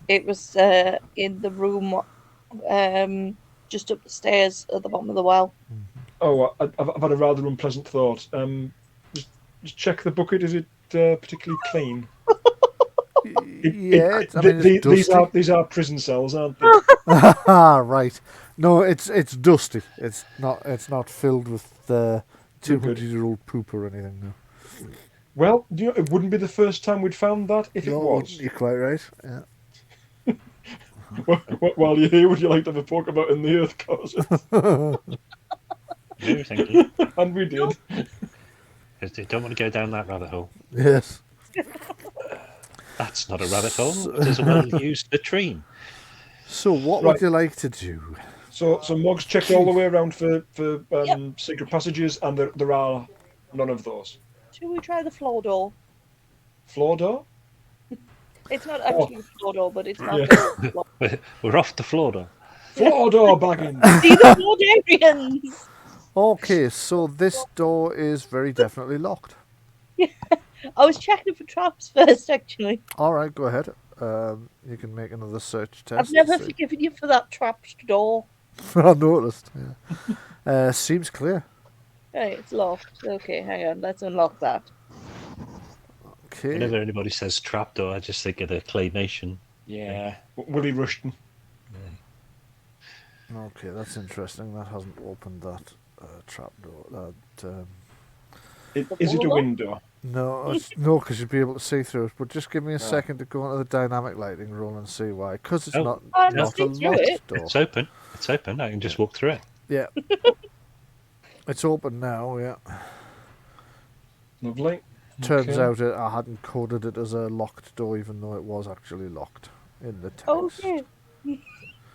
It was in the room just up the stairs at the bottom of the well. Oh, I've had a rather unpleasant thought. Just check the bucket. Is it particularly clean? it's these are prison cells, aren't they? Right. No, it's dusty. It's not filled with 200-year-old poop or anything. No. Well, it wouldn't be the first time we'd found that if it was. You're quite right. Yeah. While you're here, would you like to have a poke about in the earth closet? No, thank you. And we did. I don't want to go down that rabbit hole. Yes. That's not a rabbit hole. It is a well-used latrine. So, what would you like to do? So Mog's checked all the way around for secret passages, and there are none of those. Shall we try the floor door? Floor door? It's not actually a floor door, but it's not. Yeah. We're off the floor door. Floor door bagging. See the Flordarians! Okay, so this door is very definitely locked. I was checking for traps first, actually. All right, go ahead. You can make another search test. I've never forgiven you for that trapped door. I noticed. Yeah. Seems clear. Right, it's locked. Okay, hang on. Let's unlock that. Okay. Whenever anybody says trapdoor, I just think of the claymation. Yeah. Willie Rushton. Yeah. Okay, that's interesting. That hasn't opened that trapdoor. Is it a window? No, because you'd be able to see through it. But just give me a second to go into the dynamic lighting roll and see why. Because it's not a locked door. It's open. It's open. I can just walk through it. Yeah. It's open now, yeah. Lovely. Turns out I hadn't coded it as a locked door, even though it was actually locked in the text. Okay.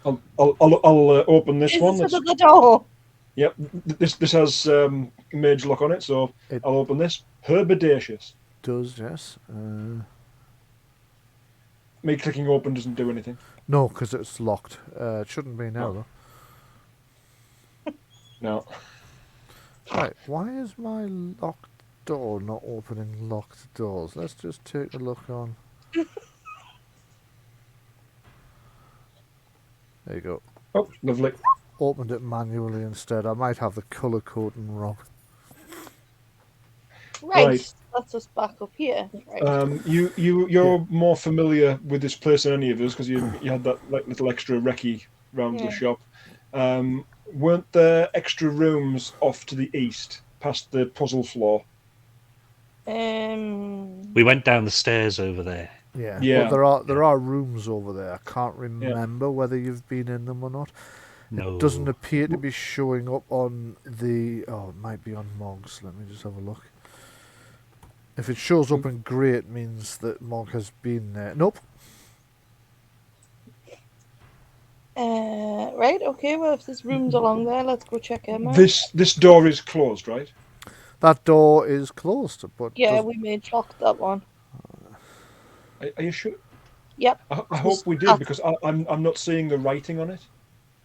I'll open this one. This is the door. Yep. This has mage lock on it, so I'll open this. Herbidaceous. Does, yes. Me clicking open doesn't do anything. No, because it's locked. It shouldn't be now, though. No. Right, why is my locked door not opening locked doors? Let's just take a look on. There you go. Oh, lovely. Opened it manually instead. I might have the colour coding wrong. Right. That's us back up here. Right. You're more familiar with this place than any of us because you had that little extra recce round the shop. Weren't there extra rooms off to the east, past the puzzle floor? We went down the stairs over there. Yeah. But there are rooms over there. I can't remember whether you've been in them or not. No. It doesn't appear to be showing up on the... Oh, it might be on Mog's. Let me just have a look. If it shows up in grey, it means that Mog has been there. Nope. Right, okay, well, if there's rooms along there, let's go check them out. This door is closed, right? That door is closed, but... Yeah, we made lock that one. Are you sure? Yep. I hope we did, because I'm not seeing the writing on it.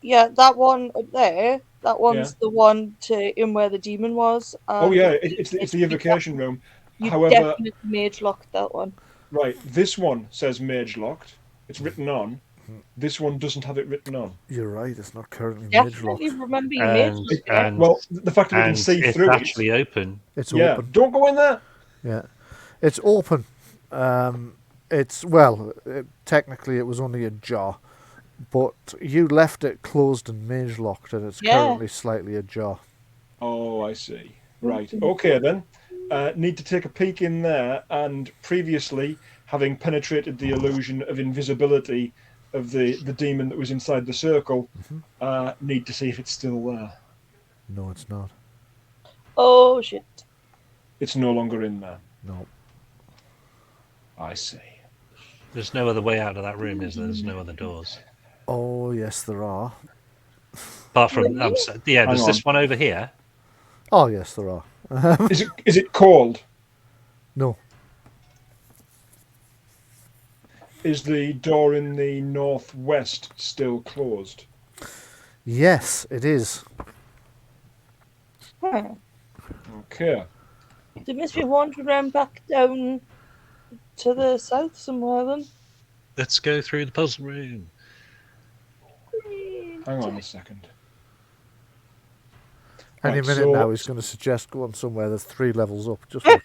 Yeah, that one up there, that one's the one in where the demon was. It's the evocation room. You However, definitely mage locked that one. Right, this one says mage locked. It's written on. This one doesn't have it written on. You're right, it's not currently mage locked. Definitely remember you mage locked. Well, the fact that we can see through it's actually open. It's open. Don't go in there. Yeah, it's open. Technically it was only ajar, but you left it closed and mage locked, and it's currently slightly ajar. Oh, I see. Right. Okay then. Need to take a peek in there, and previously, having penetrated the illusion of invisibility of the demon that was inside the circle, need to see if it's still there. No, it's not. Oh shit! It's no longer in there. No. I see. There's no other way out of that room, is there? There's no other doors. Oh yes, there are. Apart from there's this one over here. Oh yes, there are. Is it called? No. Is the door in the northwest still closed? Yes, it is. Okay. They must be wandering around back down to the south somewhere then. Let's go through the puzzle room. Hang on a second. Any minute now, he's going to suggest go on somewhere that's 3 levels up. Just watch.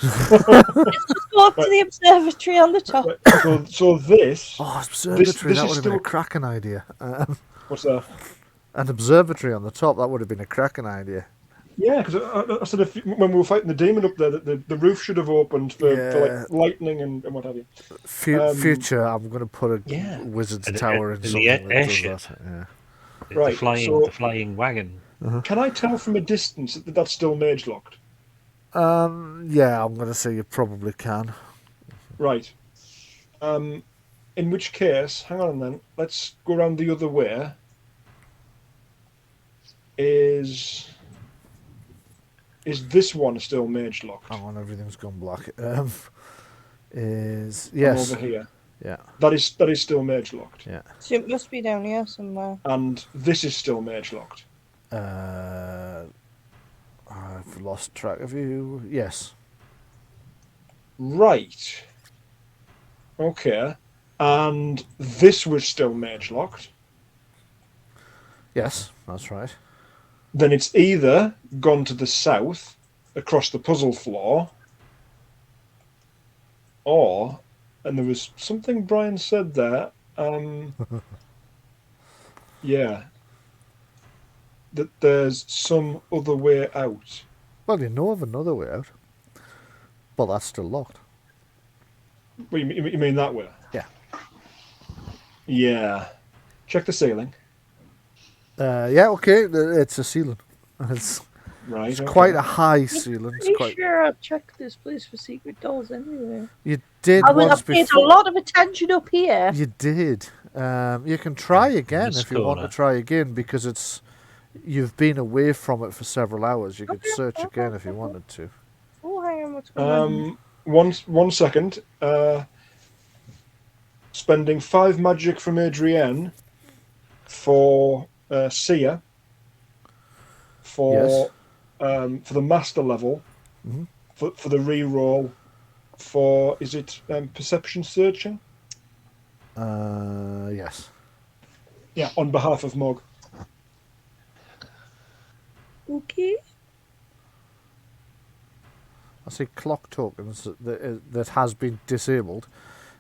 Let's just go Go up to the observatory on the top. Right. So this. Oh, observatory, this that is would have been a still- cracking idea. What's that? An observatory on the top, that would have been a cracking idea. Yeah, because I said when we were fighting the demon up there, the roof should have opened for like lightning and what have you. Future, I'm going to put a wizard's tower in something that airship. does that. Yeah. Right, The flying wagon. Can I tell from a distance that that's still mage locked? Yeah, I'm going to say you probably can. Right. In which case, hang on then. Let's go around the other way. Is this one still mage locked? Hang on, everything's gone black. Yes. Over here. Yeah. That is still mage locked. Yeah. So it must be down here somewhere. And this is still mage locked. I've lost track of you. Yes. Right. Okay. And this was still mage locked. Yes, that's right. Then it's either gone to the south across the puzzle floor, or, and there was something Bryan said there, yeah, that there's some other way out. Well, you know of another way out. But that's still locked. Well, you mean that way? Yeah. Yeah. Check the ceiling. Yeah, okay, it's a ceiling. It's Right. quite a high ceiling. It's Pretty quite... sure I checked this place for secret doors anyway. You did I once paid before. a lot of attention up here. You did. You can try again This if you want to corner. try again, because you've been away from it for several hours. You could Okay, search okay, again if you okay. wanted to. Oh, hang on, what's going on? One second. Spending 5 magic from Adrienne for Sia for the master level, Mhm. for the re-roll for, is it perception searching? Yes. Yeah, on behalf of Mog. Okay. I see clock tokens that has been disabled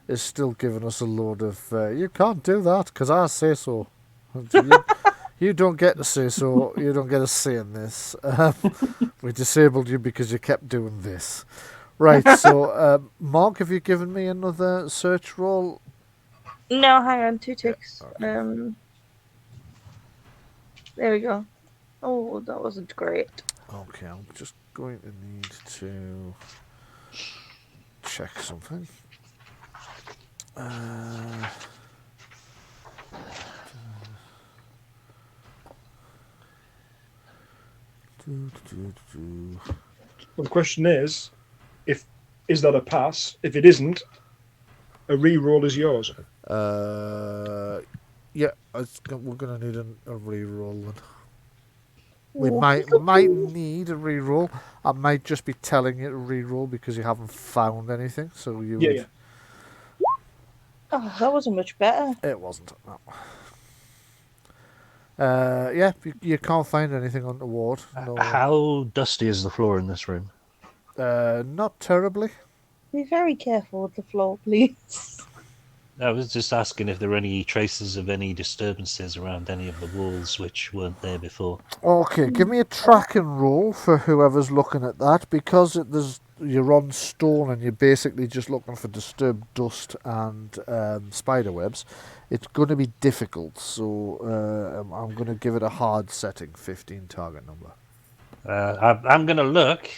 is still giving us a load of you can't do that because I say so. You don't get to say so. You don't get a say in this. We disabled you because you kept doing this. Right, so Mark, have you given me another search roll? No, hang on, 2 ticks. okay. There we go. Oh, that wasn't great. Okay, I'm just going to need to check something. Well, the question is that a pass? If it isn't, a re-roll is yours. Yeah, we're going to need a re-roll then. We might need a re-roll. I might just be telling you to re-roll because you haven't found anything. So you Yeah, would... yeah. Oh, that wasn't much better. It wasn't. No. Yeah, you can't find anything on the ward. No. How dusty is the floor in this room? Not terribly. Be very careful with the floor, please. I was just asking if there were any traces of any disturbances around any of the walls which weren't there before. Okay, give me a track and roll for whoever's looking at that, because you're on stone and you're basically just looking for disturbed dust and spider webs. It's going to be difficult, so I'm going to give it a hard setting, 15 target number. I'm going to look.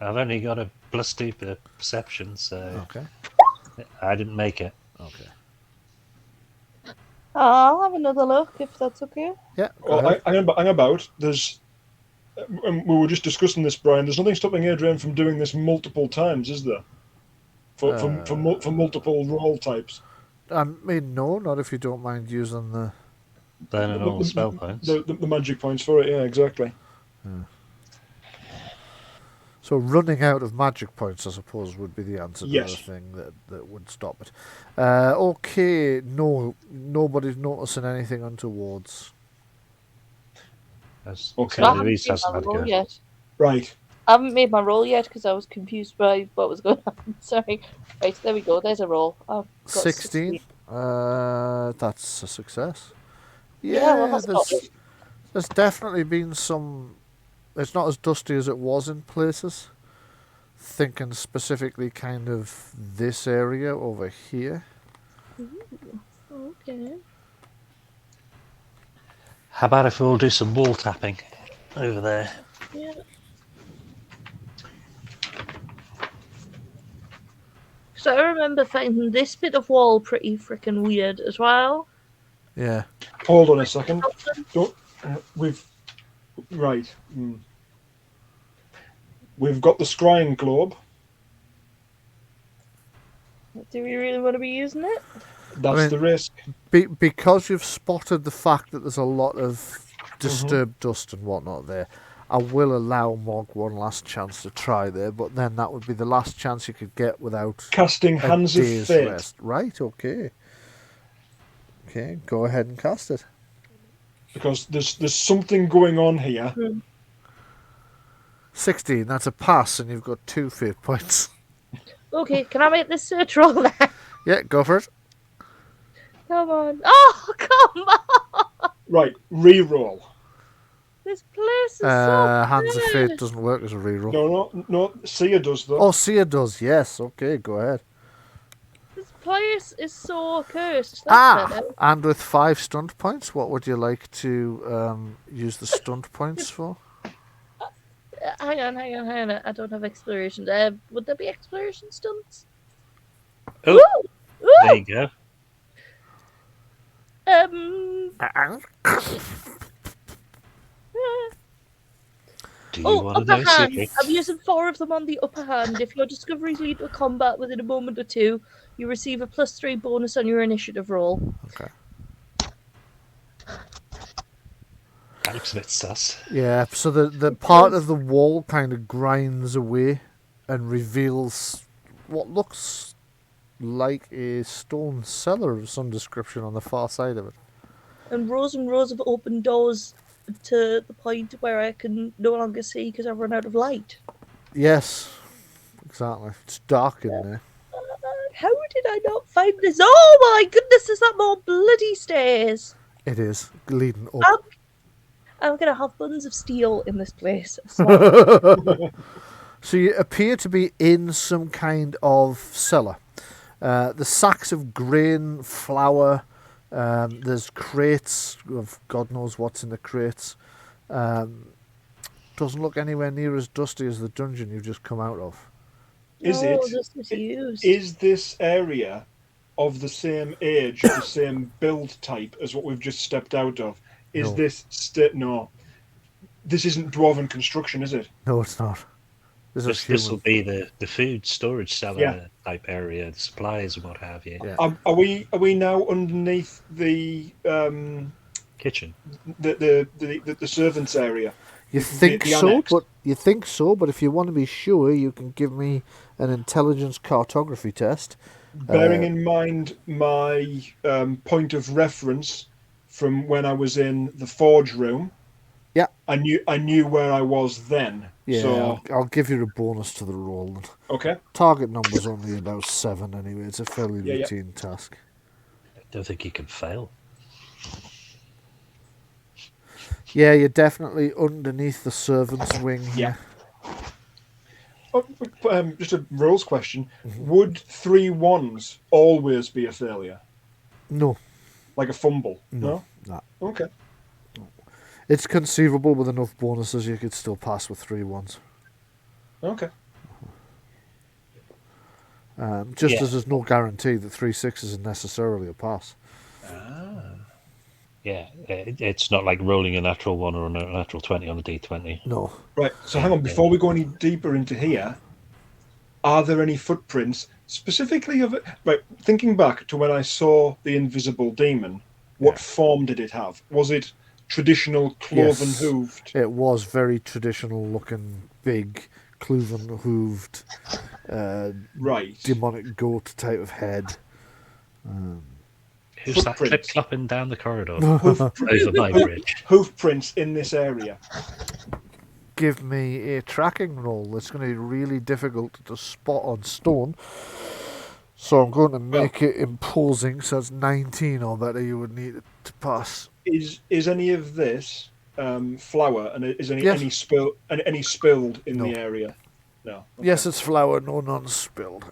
I've only got a +2 for perception, so Okay. I didn't make it. Okay. I'll have another look if that's okay. Yeah. Well, hang about. There's, we were just discussing this, Bryan. There's nothing stopping Adrian from doing this multiple times, is there? For multiple role types. I mean, no, not if you don't mind using the... Burning all the spell points. The magic points for it, yeah, exactly. So running out of magic points, I suppose, would be the answer to Yes. the thing that would stop it. Okay, no, nobody's noticing anything untowards. That's, Okay. so I haven't Louise seen hasn't that had a roll go. yet. Right. I haven't made my roll yet because I was confused by what was going on. Sorry. Right, there we go. There's a roll. I've got 16. That's a success. Yeah, well, Yeah, that's not it. there's definitely been some. It's not as dusty as it was in places. Thinking specifically kind of this area over here. Okay. How about if we all do some wall tapping over there? Yeah. So I remember finding this bit of wall pretty freaking weird as well. Yeah. Hold on a second. Don't. Right. We've got the scrying globe. Do we really want to be using it? That's the risk. Because you've spotted the fact that there's a lot of disturbed dust and whatnot there, I will allow Mog one last chance to try there, but then that would be the last chance you could get without casting Hands of day's Fate. rest. Right, okay. Okay, go ahead and cast it. Because there's something going on here. 16, that's a pass, and you've got 2 fate points. Okay, can I make this search roll then? Yeah, go for it. Come on. Oh, come on! Right, re-roll. This place is so Hands of bad. Fate doesn't work as a reroll. No. Sia does though. Oh, Sia does, yes. Okay, go ahead. This place is so cursed. That's better. And with 5 stunt points, what would you like to use the stunt points for? Hang on. I don't have exploration. Would there be exploration stunts? Oh, Woo! there you go. Do you want to upper know hand. secrets? I'm using 4 of them on the upper hand. If your discoveries lead to combat within a moment or two, you receive a +3 bonus on your initiative roll. Okay. That looks a bit sus. Yeah, so the part of the wall kind of grinds away and reveals what looks like a stone cellar of some description on the far side of it. And rows of open doors to the point where I can no longer see because I've run out of light. Yes, exactly. It's dark in there. How did I not find this? Oh my goodness, is that more bloody stairs? It is, leading up. I'm going to have buns of steel in this place. I swear. So you appear to be in some kind of cellar. The sacks of grain, flour, there's crates of God knows what's in the crates. Doesn't look anywhere near as dusty as the dungeon you've just come out of. Is this area of the same age, the same build type as what we've just stepped out of? Is No. No. This isn't dwarven construction, is it? No, it's not. This will be the food storage cellar Yeah. type area, the supplies and what have you. Yeah. Are we now underneath the Kitchen. the servants area? You think the so, annex? but if you want to be sure, you can give me an intelligence cartography test. Bearing in mind my point of reference from when I was in the forge room. Yeah. I knew where I was then. Yeah, So I'll give you a bonus to the roll. okay. Target number's only about 7 anyway. It's a fairly Yeah. routine task. I don't think you can fail. Yeah, you're definitely underneath the servants' wing here. Just a rules question. Would 3 1s always be a failure? No. Like a fumble? No. Okay. It's conceivable with enough bonuses you could still pass with 3 1s. Okay. Just as there's no guarantee that 3 6s are necessarily a pass. Yeah, it's not like rolling a natural 1 or a natural 20 on a d20. No. Right, so hang on, before we go any deeper into here, are there any footprints specifically of it? Right, thinking back to when I saw the invisible demon, what form did it have? Was it traditional cloven hooved? It was very traditional looking, big, cloven hooved, right. demonic goat type of head. Who's that Footprints. clip-clopping down the corridor over my bridge? Hoof prints in this area. give me a tracking roll. It's going to be really difficult to spot on stone. So I'm going to make it imposing. So it's 19 or better. You would need it to pass. Is any of this flour, and is any Yes. any spilled in No. the area? No. Okay. Yes, it's flour. No, none spilled.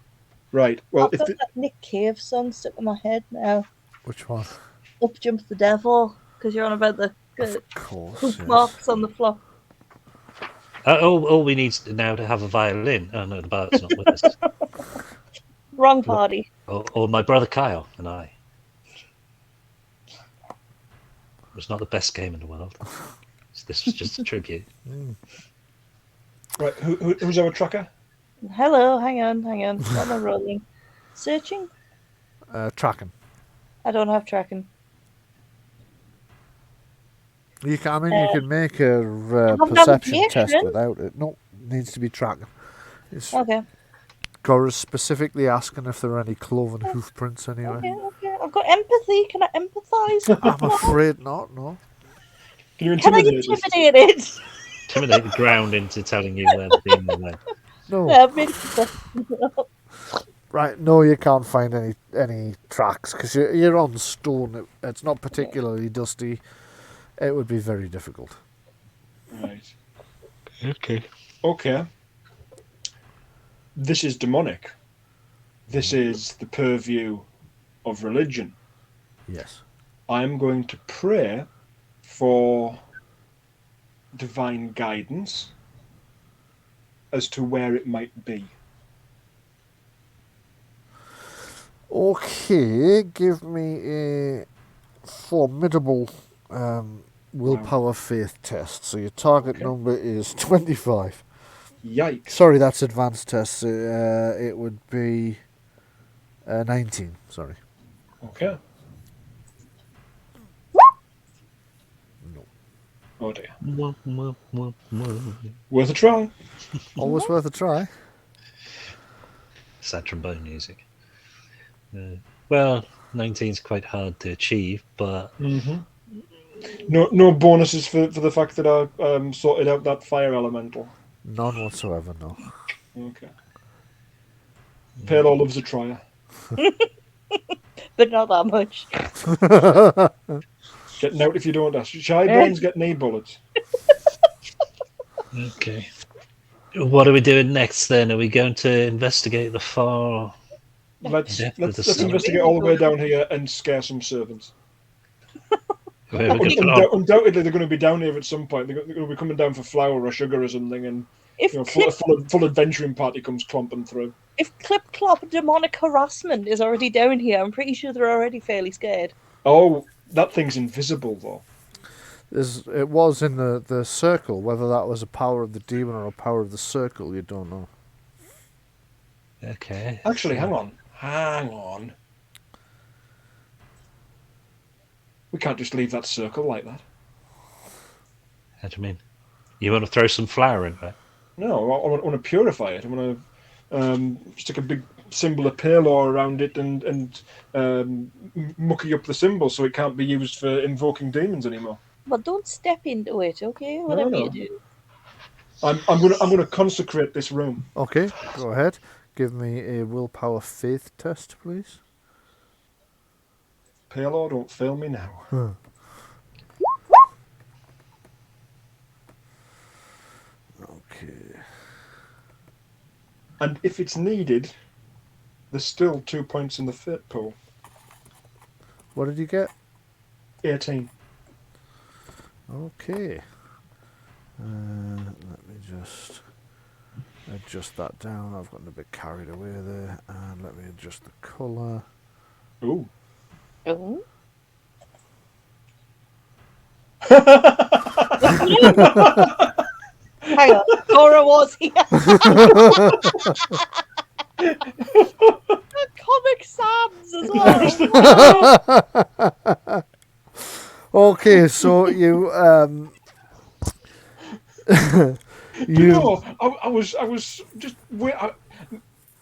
Right. Well, I've got that Nick Cave song stuck in my head now. Which one? Up jumps the devil, because you're on about the Of course. Yes. marks on the floor. All we need now to have a violin. Oh no, the Bard's not with us. Wrong party. Or my brother Kyle and I. It was not the best game in the world. This was just a tribute. Right. Who's our tracker? Hello, hang on. What am I rolling? Searching? Tracking. I don't have tracking. You can make a have perception test navigation. without it. No, it needs to be tracking. It's Okay. Gora's specifically asking if there are any cloven hoof prints anywhere. Okay. I've got empathy. Can I empathise? with I'm the afraid not. No. Can you Can I intimidate us? intimidate it? Intimidate the ground into telling you where the demon went. No. Yeah, really. Right. No, you can't find any tracks because you're on stone. It's not particularly dusty. It would be very difficult. Right. Okay. Okay. This is demonic. This is the purview of religion. Yes. I'm going to pray for divine guidance as to where it might be. Okay, give me a formidable willpower faith test. So your target number is 25. Yikes. Sorry, that's advanced test. It would be 19. Sorry. Okay. No. Oh dear. Worth a try. Always worth a try. Sad trombone music. Well, 19's quite hard to achieve, but No bonuses for the fact that I sorted out that fire elemental. None whatsoever, no. Okay. Palo loves a trier. But not that much. Getting out if you don't ask. Shy brains get knee bullets. okay. What are we doing next then? Are we going to investigate the far? Let's Depth of the sun. investigate all the way down here and scare some servants. Where we're going to put on? Undoubtedly, they're going to be down here at some point. They're going to be coming down for flour or sugar or something, and If full adventuring party comes clomping through. if Clip Clop demonic harassment is already down here, I'm pretty sure they're already fairly scared. Oh, that thing's invisible though. It was in the circle. Whether that was a power of the demon or a power of the circle, you don't know. Okay. Actually, hang on. We can't just leave that circle like that. How do you mean? You want to throw some flour in there? No, I want to purify it. I want to stick a big symbol of Palo around it and mucky up the symbol so it can't be used for invoking demons anymore. But don't step into it, okay? Whatever No. you do. I'm going to consecrate this room. Okay, go ahead. Give me a willpower faith test, please. Palo, don't fail me now. Okay. And if it's needed, there's still 2 points in the fate pool. What did you get? 18. Okay. Let me just adjust that down. I've gotten a bit carried away there. And let me adjust the colour. Ooh. Oh. Hang on, Gora was here. The Comic Sans as well. Okay, so you No, I was just wait.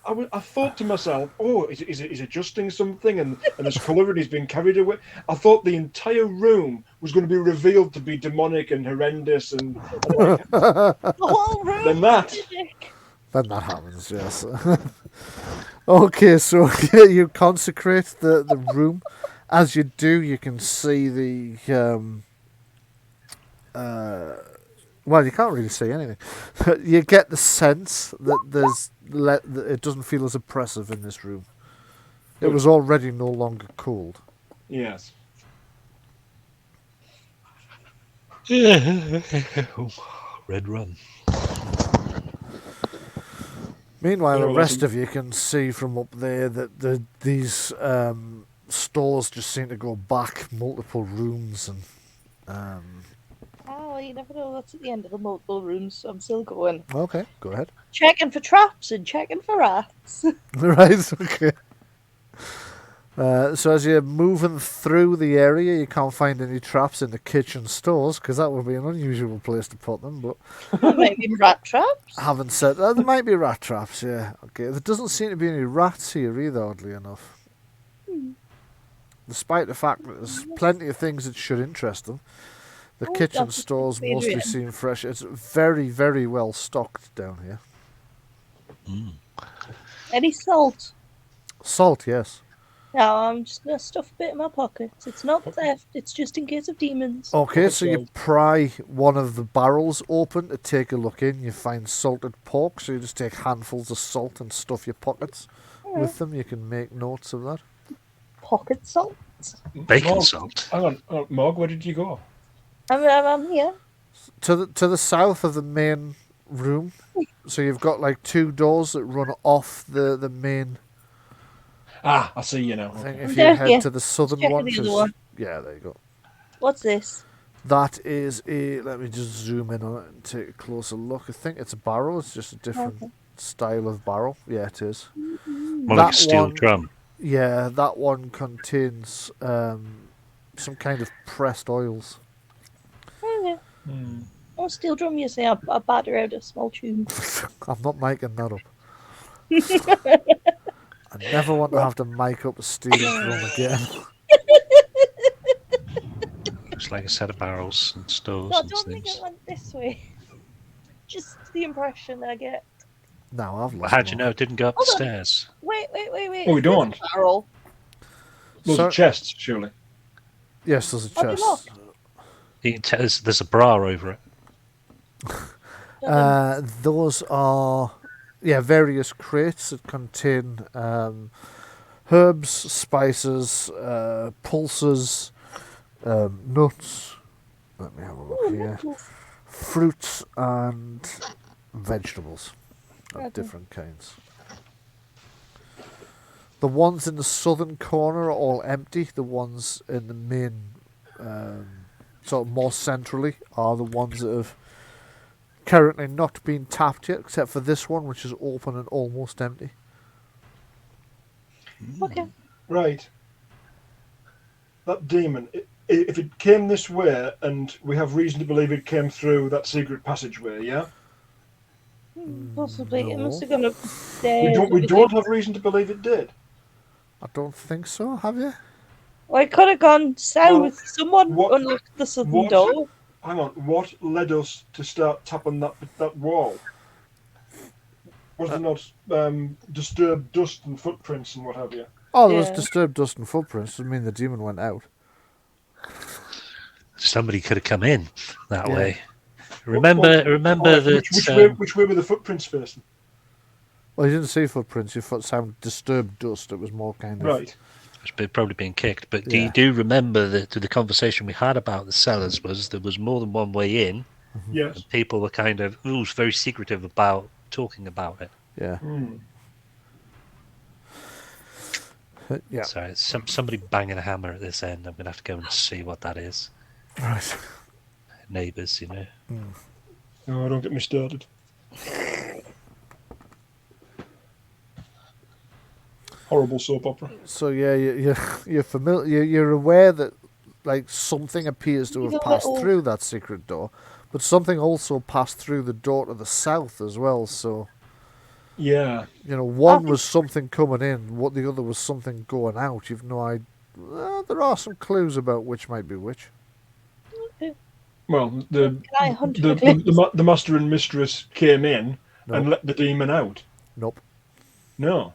I thought to myself, oh, he's adjusting something and there's colour and he's been carried away. I thought the entire room was going to be revealed to be demonic and horrendous and like, The whole room. then that. Then that happens, yes. Okay, so you consecrate the room. As you do, you can see the... well, you can't really see anything. You get the sense that that it doesn't feel as oppressive in this room. It was already no longer cold. Yes. Red Run. Meanwhile, the rest of you can see from up there that these stores just seem to go back multiple rooms and... Oh, you never know what's at the end of the multiple rooms, so I'm still going. Okay, go ahead. Checking for traps and checking for rats. Right, okay. So as you're moving through the area, you can't find any traps in the kitchen stores, because that would be an unusual place to put them, but... Maybe rat traps? Haven't said... there might be rat traps, yeah. Okay, there doesn't seem to be any rats here either, oddly enough. Despite the fact that there's plenty of things that should interest them. The kitchen stores mostly seem fresh. It's very, very well stocked down here. Any salt? Salt, yes. No, I'm just going to stuff a bit in my pockets. It's not theft, it's just in case of demons. Okay, so you pry one of the barrels open to take a look in. You find salted pork, so you just take handfuls of salt and stuff your pockets with them. You can make notes of that. Pocket salt? Bacon salt. Hang on, Morg, where did you go? I'm here. To the south of the main room. So you've got like two doors that run off the main... Ah, I see you now. I think if you head to the southern one, the other one. yeah, there you go. What's this? That is a... Let me just zoom in on it and take a closer look. I think it's a barrel. It's just a different style of barrel. Yeah, it is. More like a steel drum. Yeah, that one contains some kind of pressed oils. Oh, steel drum, you say. I batter out a small tune. I'm not making that up. I never want to have to make up a steel drum again. Looks like a set of barrels and stores No, I and don't think things. it went this way. Just the impression I get. No, I've lost How'd you them all. know it didn't go up the stairs? Wait. Oh, we don't. Barrel. Those are chests, surely. Yes, there's a Have you chest. looked? You can tell there's a bra over it. Those are various crates that contain herbs, spices, pulses, nuts. Let me have a look here. Fruits and vegetables of different kinds. The ones in the southern corner are all empty. The ones in the main, sort of more centrally, are the ones that have currently not been tapped yet, except for this one, which is open and almost empty. Okay. Right. That demon, if it came this way, and we have reason to believe it came through that secret passageway, yeah? Possibly. It No. must have gone upstairs. We don't have reason to believe it did. I don't think so, have you? Well, it could have gone south. Well, Someone what- unlocked the southern what- door. Hang on, what led us to start tapping that wall? Was there not disturbed dust and footprints and what have you? Oh, there was Yeah. disturbed dust and footprints. Doesn't mean the demon went out. Somebody could have come in that Yeah. way. Remember Alright, that. which way were the footprints facing? Well, you didn't see footprints. You found disturbed dust. It was more kind of... Right. It's probably being kicked, but Yeah. you do remember that the conversation we had about the cellars was there was more than one way in, Yes. and people were kind of very secretive about talking about it. Yeah. Mm. Yeah. Sorry, it's somebody banging a hammer at this end. I'm gonna have to go and see what that is. Right. Neighbours, you know. No, don't get me started. Horrible soap opera. So yeah, you're familiar. You're aware that like something appears to have passed through that secret door, but something also passed through the door to the south as well. So Yeah. You know, one was something coming in, what the other was something going out. You've no idea. There are some clues about which might be which. Well, Can I hunt for clues? the master and mistress came in Nope. and let the demon out. Nope. No.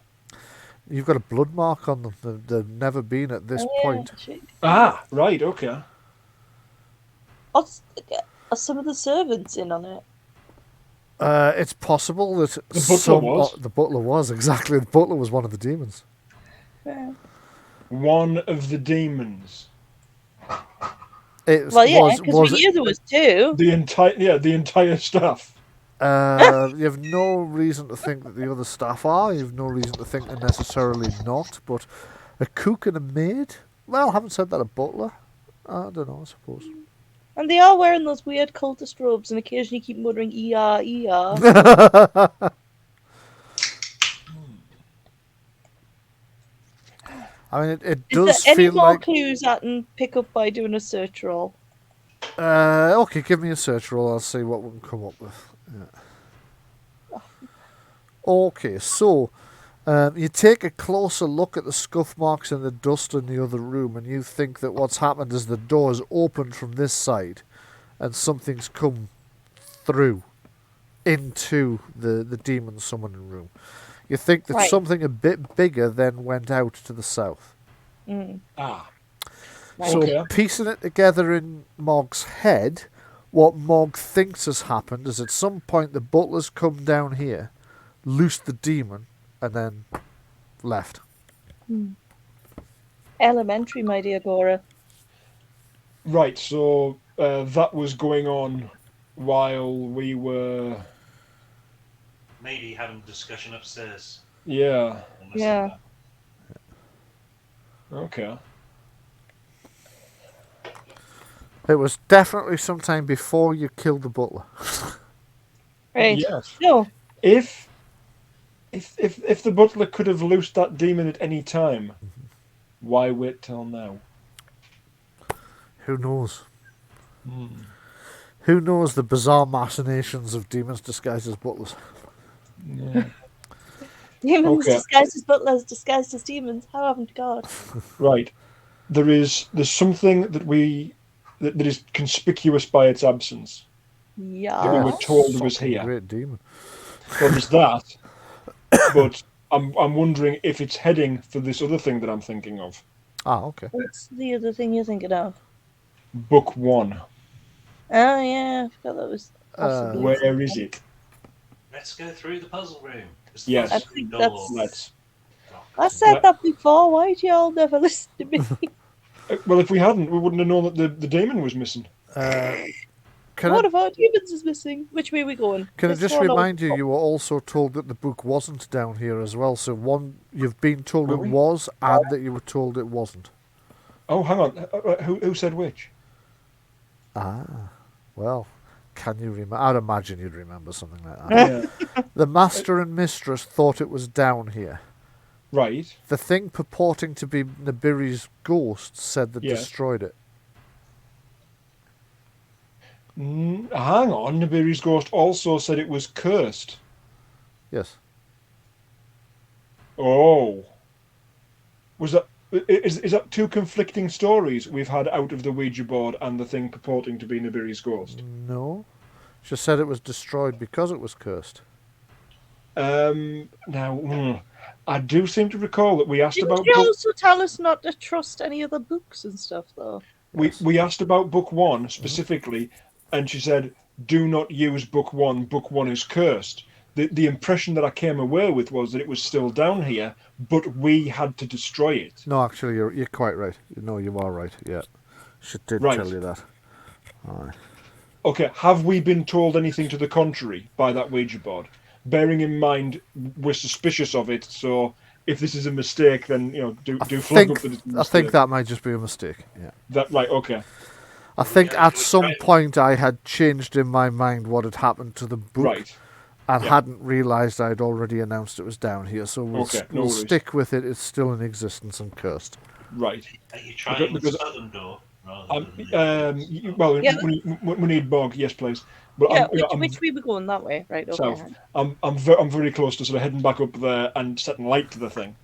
You've got a blood mark on them. They've never been at this point. Shit. Ah, right, okay. Are some of the servants in on it? It's possible that The butler was. The butler was, exactly. The butler was one of the demons. Yeah. One of the demons. Well, yeah, because we knew there was two. The entire staff. You have no reason to think that the other staff are. You have no reason to think they're necessarily not. But a cook and a maid? Well, I haven't said that a butler. I don't know, I suppose. And they are wearing those weird cultist robes and occasionally keep muttering ER, ER. I mean, it Is does there any feel more like... clues I can pick up by doing a search roll? Okay, give me a search roll. I'll see what we can come up with. Yeah. Okay, so you take a closer look at the scuff marks and the dust in the other room, and you think that what's happened is the door is opened from this side, and something's come through into the demon summoning room. You think that something a bit bigger then went out to the south. Mm. Ah. So piecing it together in Mog's head, what Mog thinks has happened is at some point the butler's come down here, loosed the demon, and then left. Elementary, my dear Gora. Right, so that was going on while we were... Maybe having a discussion upstairs. Yeah. Yeah. Okay. It was definitely sometime before you killed the butler. Right. Yes. No. If the butler could have loosed that demon at any time, why wait till now? Who knows? Who knows the bizarre machinations of demons disguised as butlers? Yeah. Demons disguised as butlers, disguised as demons. How avant-garde. Right. There's something that is conspicuous by its absence. Yeah. That we were told was here. Great demon. Well, there's that. But I'm wondering if it's heading for this other thing that I'm thinking of. Ah, okay. What's the other thing you're thinking of? Book 1. Oh, yeah. I forgot that was possibly. Where is it? Let's go through the puzzle room. Yes. I think Door. Let's. I said that before. Why do y'all never listen to me? Well, if we hadn't, we wouldn't have known that the demon was missing. One of our demons is missing. Which way are we going? Can I This just one or- remind you were also told that the book wasn't down here as well. So one, you've been told it was, and that you were told it wasn't. Oh, hang on. Who said which? Ah, well, can you remember? I'd imagine you'd remember something like that. Yeah. The master and mistress thought it was down here. Right. The thing purporting to be Nabiri's ghost said that destroyed it. Hang on. Nabiri's ghost also said it was cursed. Yes. Oh. Was that... Is that two conflicting stories we've had out of the Ouija board and the thing purporting to be Nabiri's ghost? No. She said it was destroyed because it was cursed. Now, I do seem to recall that we asked Didn't about... you also tell us not to trust any other books and stuff, though? We asked about book 1 specifically, and she said, do not use book 1. Book 1 is cursed. The impression that I came away with was that it was still down here, but we had to destroy it. No, actually, you're quite right. No, you are right. Yeah, she did tell you that. Aye. Okay, have we been told anything to the contrary by that Ouija board? Bearing in mind we're suspicious of it, so if this is a mistake, then do flag up that it's a mistake. I think that might just be a mistake. Yeah. Right. Okay. I think at some point I had changed in my mind what had happened to the book. Right. And hadn't realised I'd already announced it was down here, so we'll stick with it. It's still in existence and cursed. Right. Are you trying the southern door? rather than Well, Yeah. we need bog. Yes, please. But Yeah, I'm which we were going that way, right? Okay. south. I'm very close to sort of heading back up there and setting light to the thing.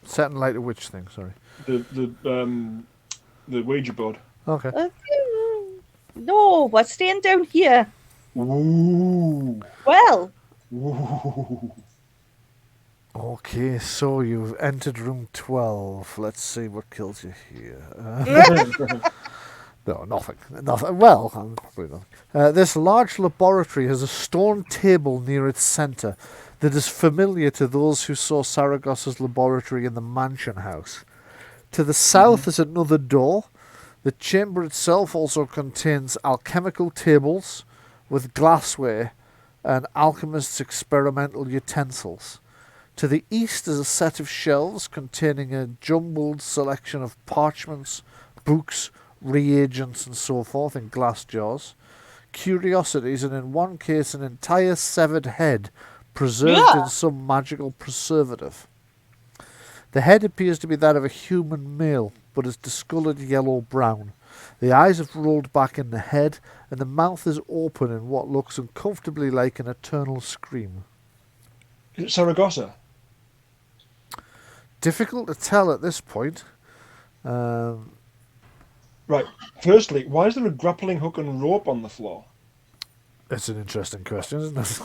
Setting light to which thing? Sorry. The Ouija board. Okay. No, we're staying down here. Ooh. Well, Ooh. Okay, so you've entered room 12. Let's see what kills you here. No, nothing. Nothing. Well, probably nothing. This large laboratory has a stone table near its centre that is familiar to those who saw Saragosa's laboratory in the mansion house. To the south is another door. The chamber itself also contains alchemical tables with glassware and alchemists' experimental utensils. To the east is a set of shelves containing a jumbled selection of parchments, books, reagents and so forth in glass jars, curiosities, and in one case an entire severed head preserved in some magical preservative. The head appears to be that of a human male, but is discoloured yellow-brown. The eyes have rolled back in the head, and the mouth is open in what looks uncomfortably like an eternal scream. Is it Saragosa? Difficult to tell at this point. Right. Firstly, why is there a grappling hook and rope on the floor? It's an interesting question, isn't it?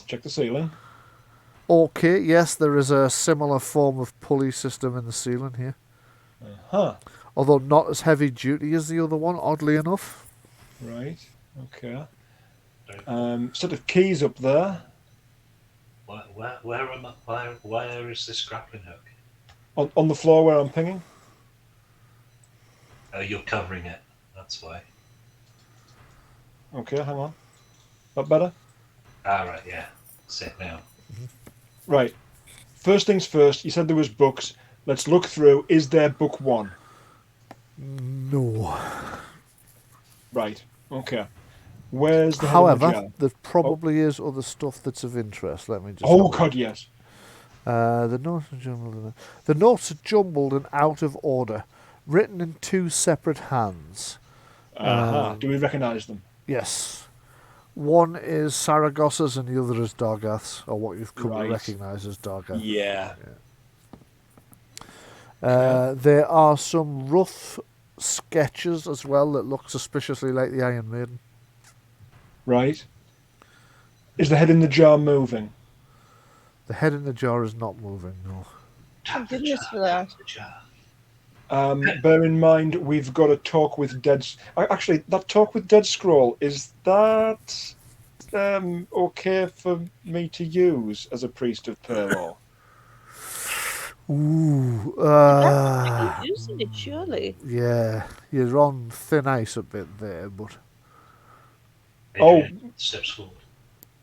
Check the ceiling. Okay, yes, there is a similar form of pulley system in the ceiling here. Huh. Although not as heavy duty as the other one, oddly enough. Right. Okay. Set of keys up there. Where is this grappling hook? On the floor where I'm pinging. Oh, you're covering it. That's why. Okay, hang on. That better? Right, yeah. Sit now. Right. First things first, you said there was books. Let's look through. Is there book 1? No. Right. Okay. Where's the However, there probably is other stuff that's of interest. Let me just... Oh, God, yes. The notes are jumbled and out of order, written in 2 separate hands. Do we recognise them? Yes. One is Saragosa's and the other is Dargath's, or what you've come to recognise as Dargath. Yeah. There are some rough sketches as well that look suspiciously like the Iron Maiden. Right. Is the head in the jar moving? The head in the jar is not moving, no. thank goodness for that. Bear in mind, we've got a talk with dead... Actually, that talk with dead scroll, is that okay for me to use as a priest of Perlaw? Ooh. You're using it, surely. Yeah, you're on thin ice a bit there, but... Adrian steps forward.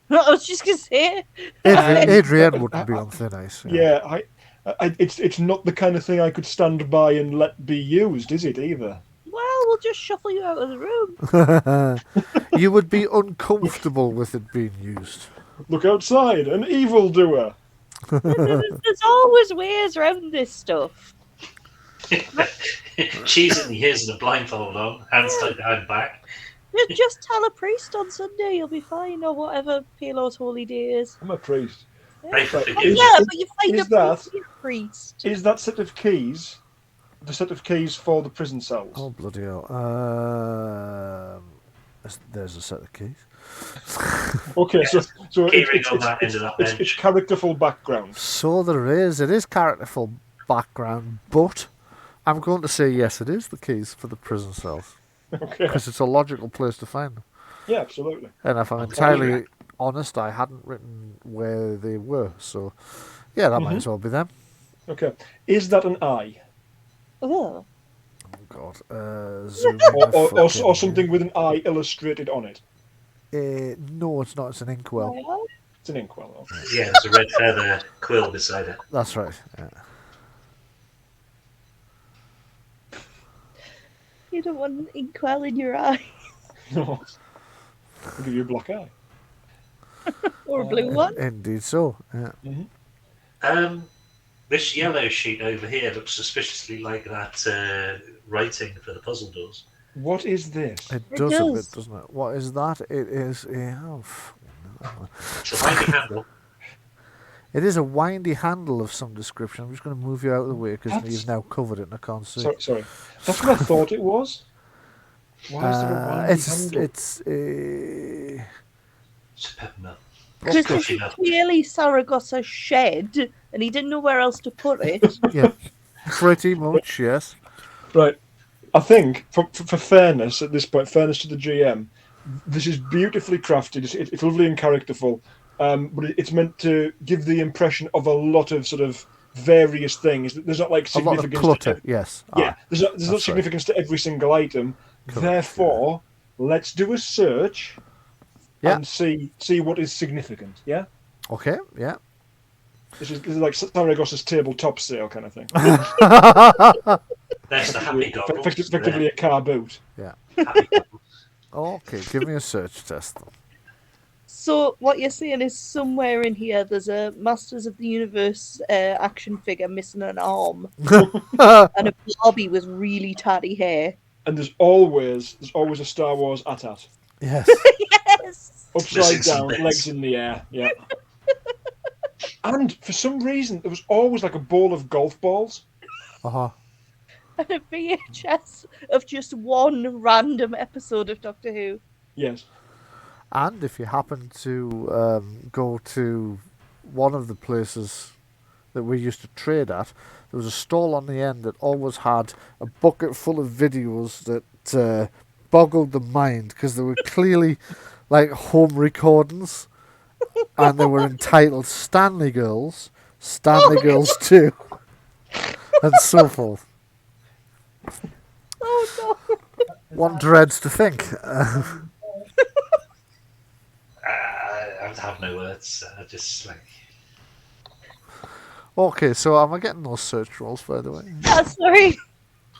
I was just going to say. Adrian wouldn't be on thin ice. Yeah, it's not the kind of thing I could stand by and let be used, is it, either? Well, we'll just shuffle you out of the room. You would be uncomfortable with it being used. Look outside, an evildoer. There's always ways around this stuff. She's in the ears with a blindfold on, hands tied behind back. Just tell a priest on Sunday, you'll be fine, or whatever Palow's holy day is. I'm a priest. Pray for Right. forgiveness. Yeah, but you find is a priest. Is that set of keys the set of keys for the prison cells? Oh, bloody hell. There's a set of keys. Okay, so it's it's characterful background. So there is. It is characterful background, but I'm going to say yes, it is the keys for the prison cells. Okay. Because it's a logical place to find them. Yeah, absolutely. And if I'm entirely honest, I hadn't written where they were. So, yeah, that might as well be them. Okay. Is that an eye? Oh. Oh, God. Zoom Or something with an eye illustrated on it? No, it's not. It's an inkwell. It's an inkwell. Okay. Yeah, there's a red feather quill beside it. That's right. Yeah. You don't want an inkwell in your eye. No. I'll give you a black eye. Or a blue one. Indeed so. Yeah. Mm-hmm. This yellow sheet over here looks suspiciously like that writing for the puzzle doors. What is this? It It does a bit, does. doesn't it? What is that? It is a... Oh, It's a windy handle. it is a windy handle of some description. I'm just going to move you out of the way because That's- you've now covered it and I can't see. Sorry. That's what I thought it was. Why is there a windy handle? It's a... It's a peppermint. Because Coffee this nut. is clearly Saragosa's shed, and he didn't know where else to put it. Yeah, pretty much, yes. Right. I think, for fairness at this point, fairness to the GM, this is beautifully crafted. It's lovely and characterful, but it's meant to give the impression of a lot of sort of various things. There's not like A lot of significance. clutter, yes. Yeah, there's not right. significance to every single item. Correct, Therefore, let's do a search Yeah. and see what is significant. Yeah. Okay, yeah. This is like Saragosa's tabletop sale kind of thing. There's the happy goggles. Effectively a car boot. Happy goggles. Okay, give me a search test. Then. So what you're saying is somewhere in here there's a Masters of the Universe action figure missing an arm and a Barbie with really tatty hair. And there's always a Star Wars AT-AT. Yes. Yes. Upside Missing some down, bits. legs in the air. Yeah. And for some reason, there was always like a ball of golf balls. Uh-huh. And a VHS of just one random episode of Doctor Who. Yes. And if you happen to go to one of the places that we used to trade at, there was a stall on the end that always had a bucket full of videos that boggled the mind because they were clearly like home recordings and they were entitled Stanley Girls, Stanley Girls 2, and so forth. Oh no. One dreads to think. I have no words. I just like. Okay, so am I getting those search rolls, by the way? Ah, sorry.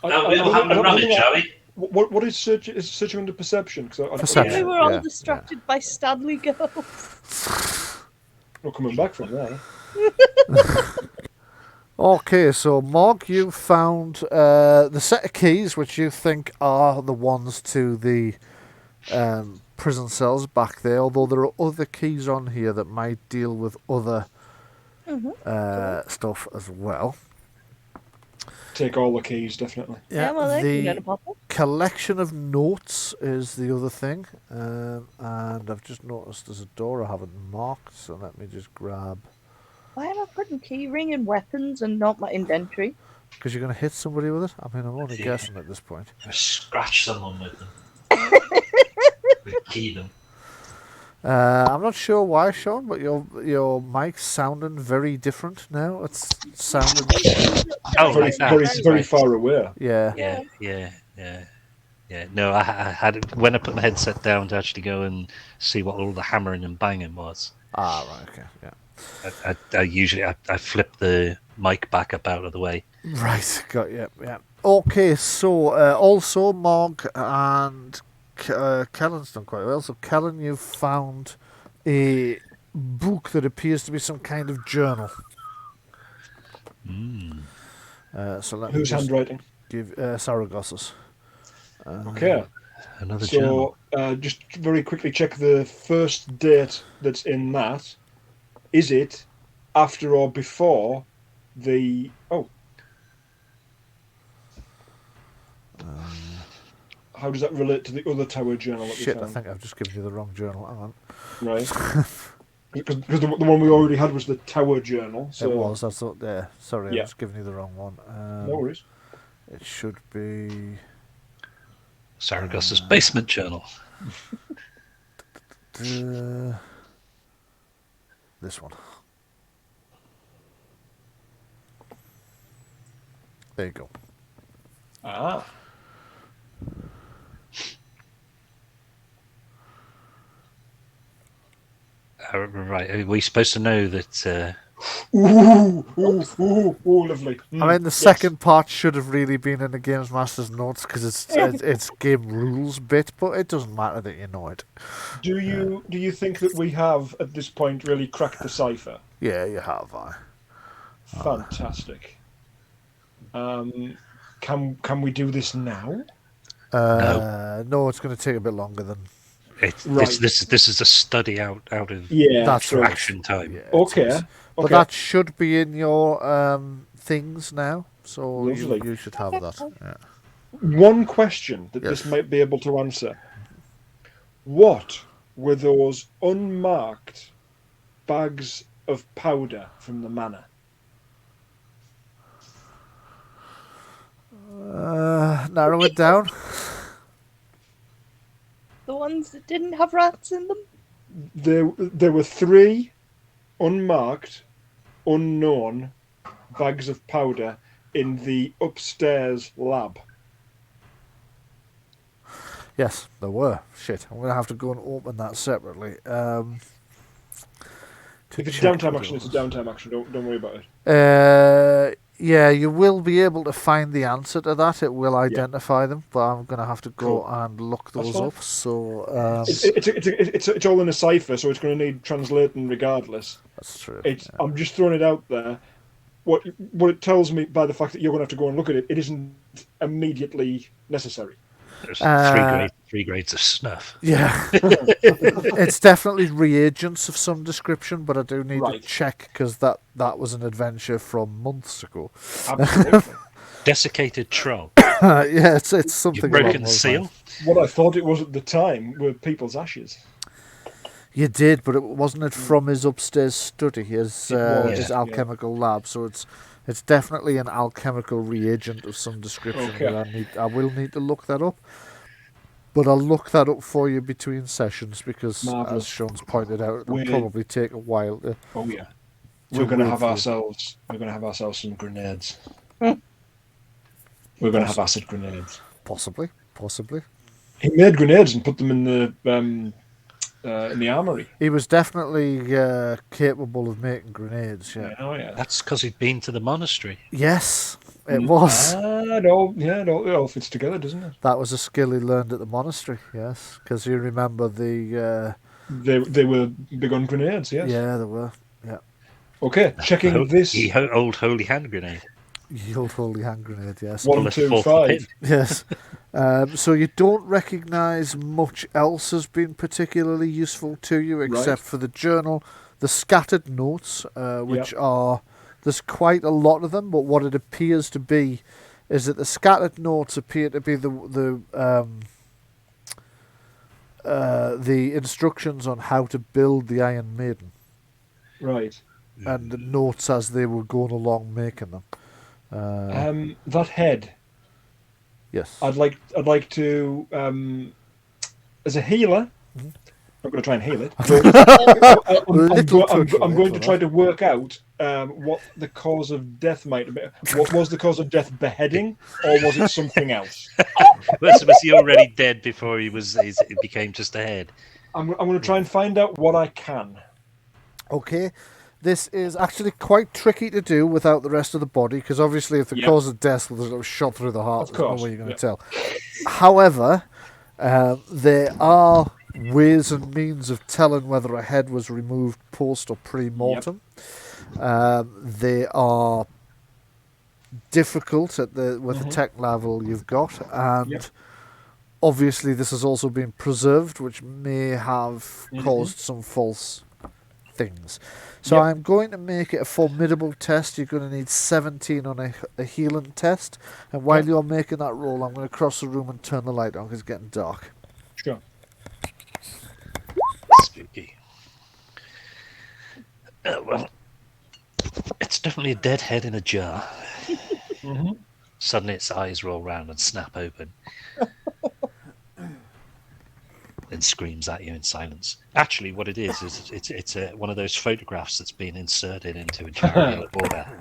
No, we'll have a rummage, shall we? What is search? Is searching under perception? Perception. We were all Yeah, distracted by Stanley Girls. We're coming back from there. Okay, so Mog, you found the set of keys which you think are the ones to the prison cells back there, although there are other keys on here that might deal with other stuff as well. Take all the keys, definitely. Yeah, well, they can get the a bottle. collection of notes is the other thing, and I've just noticed there's a door I haven't marked, so let me just grab... Why am I putting key ring in weapons and not my inventory? Because you're going to hit somebody with it? I mean, I'm only Yeah. guessing at this point. Or scratch someone with them. We key them. I'm not sure why, Sean, but your mic's sounding very different now. It's sounding... Oh, Very, like that. very far away. Yeah. Yeah. No, I had when I put my headset down to actually go and see what all the hammering and banging was. Ah, right, okay, yeah. I usually flip the mic back up out of the way. Right, got you, yeah. Okay, so also Mog and Kellen's done quite well. So Kellen, you've found a book that appears to be some kind of journal. So let me Whose just handwriting? give Saragosa's. Okay. Another journal. So, just very quickly check the first date that's in that. Is it after or before the... Oh. How does that relate to the other tower journal that we Shit, I found? think I've just given you the wrong journal. Hang on. Right. Because the one we already had was the tower journal. So It was, I thought there. Sorry, Yeah. I was giving you the wrong one. No worries. It should be... Saragosa's basement journal. This one. There you go. Ah. Right. Are we supposed to know that? Ooh, lovely. I mean, the second part should have really been in the Games Master's notes because it's game rules bit, but it doesn't matter that you know it. Do you think that we have at this point really cracked the cipher? Yeah, you have. Fantastic. Can we do this now? No, it's going to take a bit longer than. Right. This is a study out of Yeah, That's true. right. action time. Yeah, it Okay. is. But Okay. that should be in your things now, so Lovely. you should have that. Yeah. One question that Yes. this might be able to answer. What were those unmarked bags of powder from the manor? Narrow it down. The ones that didn't have rats in them? There were 3 unmarked, unknown bags of powder in the upstairs lab. Yes, there were. Shit, I'm going to have to go and open that separately. If it's downtime action, it's a downtime action. Don't worry about it. Yeah, you will be able to find the answer to that. It will identify them, but I'm going to have to go and look those up. So it's all in a cipher, so it's going to need translating regardless. That's true. I'm just throwing it out there. What it tells me by the fact that you're going to have to go and look at it, it isn't immediately necessary. There's 3 grades of snuff. Yeah. It's definitely reagents of some description, but I do need to check because that was an adventure from months ago. Absolutely. Desiccated troll. Yeah, it's something. You've broken the seal. What I thought it was at the time were people's ashes. You did, but wasn't it from his upstairs study, his alchemical lab? So it's definitely an alchemical reagent of some description. Okay. But I will need to look that up. But I'll look that up for you between sessions because, Marvelous. as Sean's pointed out, it'll probably take a while to. Oh yeah, we're going to have ourselves some grenades. We're going to have acid grenades. Possibly. He made grenades and put them in the armory. He was definitely capable of making grenades. Yeah. Oh yeah. That's because he'd been to the monastery. Yes, it was. It all fits together, doesn't it? That was a skill he learned at the monastery. Yes, because you remember the. They were big on grenades. Yes. Yeah, they were. Yeah. Okay, checking this. The old holy hand grenade. The old holy hand grenade. Yes. 1, 2, 5. Yes. So you don't recognise much else as being particularly useful to you except for the journal, the scattered notes, which are, there's quite a lot of them, but what it appears to be is that the scattered notes appear to be the instructions on how to build the Iron Maiden. Right. And the notes as they were going along making them. That head. Yes. I'd like to, as a healer, I'm going to try and heal it. I'm going to try to work out what the cause of death might be. What was the cause of death? Beheading, or was it something else? Was he already dead before it became just a head? I'm going to try and find out what I can. Okay. This is actually quite tricky to do without the rest of the body, because obviously if the cause of death was a shot through the heart, there's no way you're going to tell. However, there are ways and means of telling whether a head was removed post or pre-mortem. They are difficult with the tech level you've got, and obviously this has also been preserved, which may have caused some false things. So I'm going to make it a formidable test. You're going to need 17 on a healing test. And while you're making that roll, I'm going to cross the room and turn the light on because it's getting dark. Sure. Spooky. Well, it's definitely a dead head in a jar. Suddenly its eyes roll round and snap open. And screams at you in silence. Actually, what it is it's one of those photographs that's been inserted into a jar of water.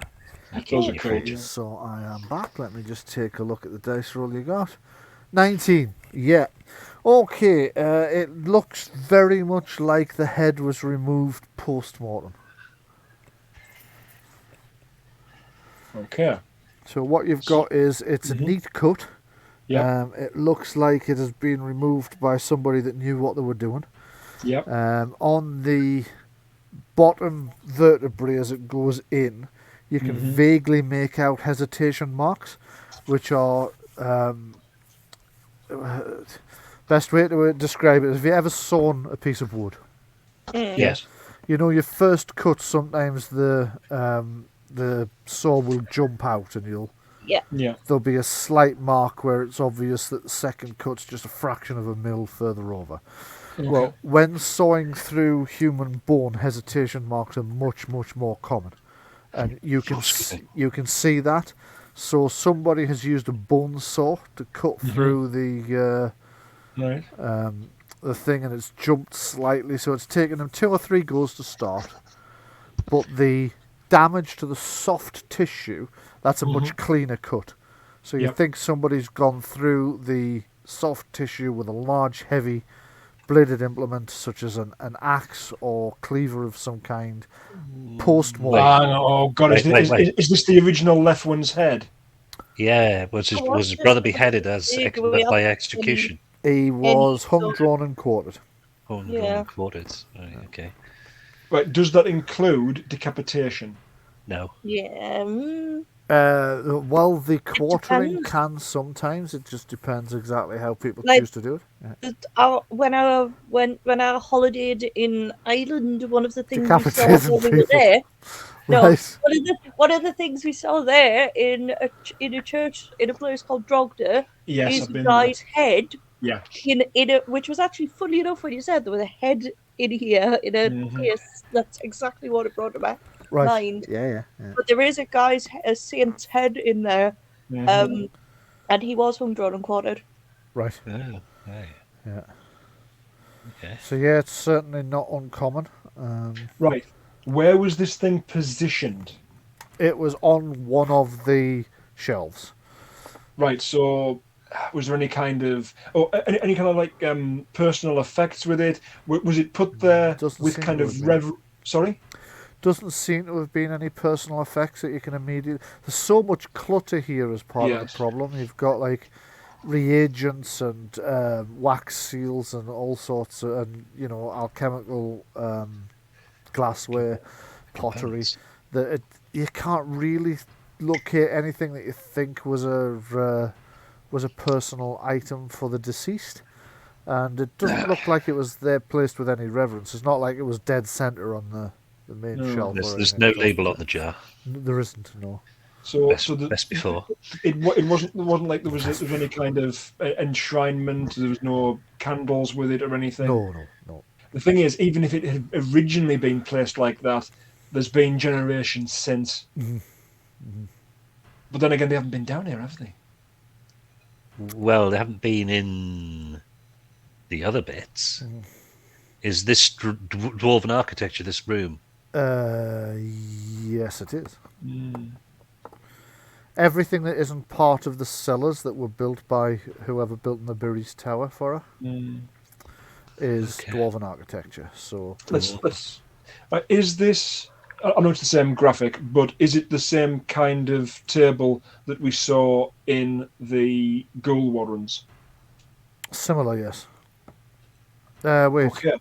So I am back. Let me just take a look at the dice roll you got. 19. Yeah. Okay. It looks very much like the head was removed post-mortem. Okay. So what you've got is it's a neat cut. Yeah. It looks like it has been removed by somebody that knew what they were doing. Yep. On the bottom vertebrae as it goes in, You can vaguely make out hesitation marks, which are best way to describe it is, have you ever sawn a piece of wood? Yes. You know, your first cut, sometimes the saw will jump out and Yeah. there'll be a slight mark where it's obvious that the second cut's just a fraction of a mil further over. Okay. Well, when sawing through human bone, hesitation marks are much, much more common. And you can see that. So somebody has used a bone saw to cut through the Right. the thing, and it's jumped slightly. So it's taken them 2 or 3 goes to start. But the damage to the soft tissue, that's a much cleaner cut. So you think somebody's gone through the soft tissue with a large, heavy bladed implement, such as an axe or cleaver of some kind, post-mortem. Oh God! Wait. Is this the original left one's head? Yeah, was his brother beheaded as by execution? He was hung, drawn, and quartered. Hung, drawn, and quartered. Right, okay. Right. Does that include decapitation? No. Yeah. Well, the quartering depends. can sometimes. It just depends exactly how people Like- choose to do it. Yeah. When I holidayed in Ireland, one of the things we saw Decapitating when we were people. there. No, Right. one of the things we saw there in a church in a place called Drogda Yes, is I've a been guy's head Yeah. which was actually funny enough when you said there was a head in here in a place. That's exactly what it brought to my Right. mind. Yeah. But there is a saint's head in there, and he was hung, drawn, and quartered. Right. Oh, right. Yeah. Okay. So yeah, it's certainly not uncommon. Right. Where was this thing positioned? It was on one of the shelves. Right. So, was there any kind of any kind of like personal effects with it? Was it put there Doesn't with seem kind to of have been. Sorry. Doesn't seem to have been any personal effects that you can immediately. There's so much clutter here as part of Yes. the problem. You've got like reagents and wax seals and all sorts of, and alchemical glassware, pottery. Components. You can't really locate anything that you think was a personal item for the deceased, and it doesn't look like it was there placed with any reverence. It's not like it was dead center on the main shelf. There's no label on the jar. There isn't, no. So, Best before. it wasn't like there was any kind of enshrinement. There was no candles with it or anything. No. The thing is, even if it had originally been placed like that, there's been generations since. But then again, they haven't been down here, have they? Well, they haven't been in the other bits. Is this dwarven architecture, this room? Yes, it is. Everything that isn't part of the cellars that were built by whoever built Nabiri's tower for her is dwarven architecture. So Let's. Is this? I know it's the same graphic, but is it the same kind of table that we saw in the Ghoul Warrens? similar, yes. Wait. Okay.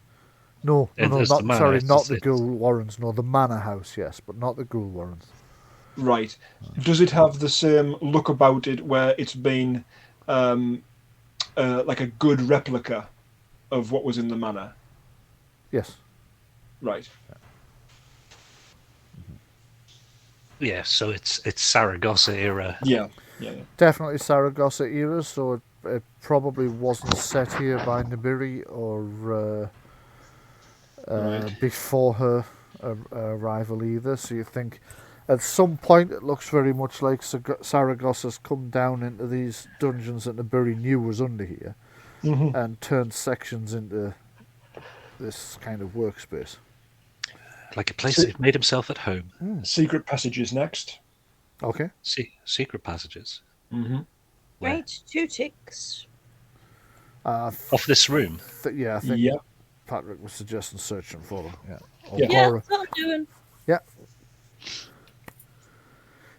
No, And not there's the manor, sorry, it's not just- the Ghoul Warrens. No, the Manor House, yes, but not the Ghoul Warrens. Right. Does it have the same look about it where it's been like a good replica of what was in the manor? Yes. Right. Yeah, so it's Saragosa era. Yeah. Definitely Saragosa era, so it probably wasn't set here by Nabiri or Right. before her arrival either. So you think at some point it looks very much like Saragosa's come down into these dungeons that Nabiri knew was under here and turned sections into this kind of workspace. Like a place that made himself at home. Secret passages next. Okay. Secret passages. Mm-hmm. Where? Right, 2 ticks. Off this room. Yeah, I think Yeah. Patrick was suggesting searching for them. Yeah. Or Yeah. Yeah, Gora. that's what I'm doing. Yeah.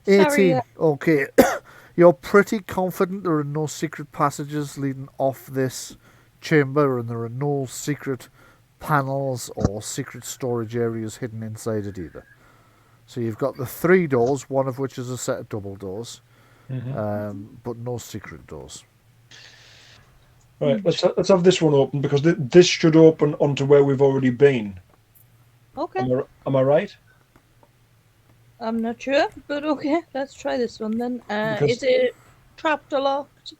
Sorry, 18. Okay. You're pretty confident there are no secret passages leading off this chamber, and there are no secret panels or secret storage areas hidden inside it either. So you've got the 3 doors, one of which is a set of double doors, Mhm. but no secret doors. Right, let's have this one open because this should open onto where we've already been. Okay. Am I right? I'm not sure, but okay. Let's try this one then. Because- Is it trapped or locked?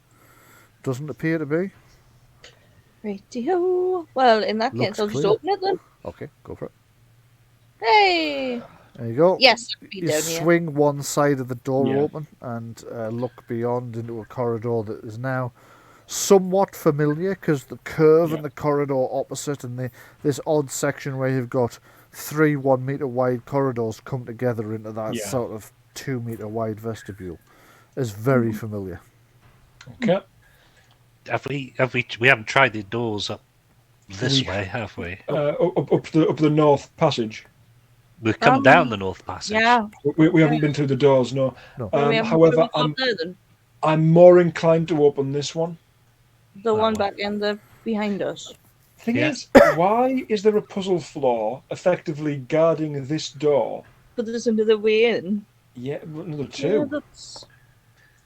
Doesn't appear to be. Righty-ho. Well, in that Looks case, I'll just clear. open it then. Okay, go for it. Hey! There you go. Yes, I'll be You down here. swing one side of the door Yeah. open and look beyond into a corridor that is now somewhat familiar because the curve Yeah. in the corridor opposite and this odd section where you've got 3 1 meter wide corridors come together into that Yeah. sort of 2 meter wide vestibule is very familiar. Okay. We haven't tried the doors up this We- way, have we? Up the north passage. We've come down the north passage. Yeah. We haven't been through the doors, no. No. Well, we haven't However, put it up there then. I'm more inclined to open this one. The one one. back in the behind us. Thing Yeah. is, why is there a puzzle floor effectively guarding this door? But there's another way in. Yeah, another Yeah, two. that's...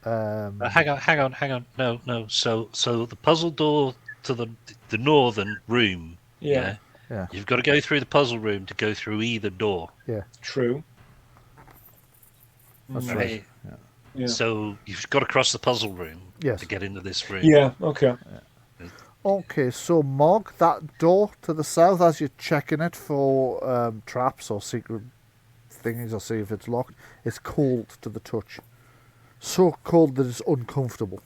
Hang on. No. So the puzzle door to the northern room. Yeah. Yeah. You've got to go through the puzzle room to go through either door. True. That's Mm, right. Yeah. So you've got to cross the puzzle room Yes. to get into this room. Yeah. Okay. Okay, so Mog, that door to the south, as you're checking it for traps or secret thingies or see if it's locked, it's cold to the touch. So cold that it's uncomfortable.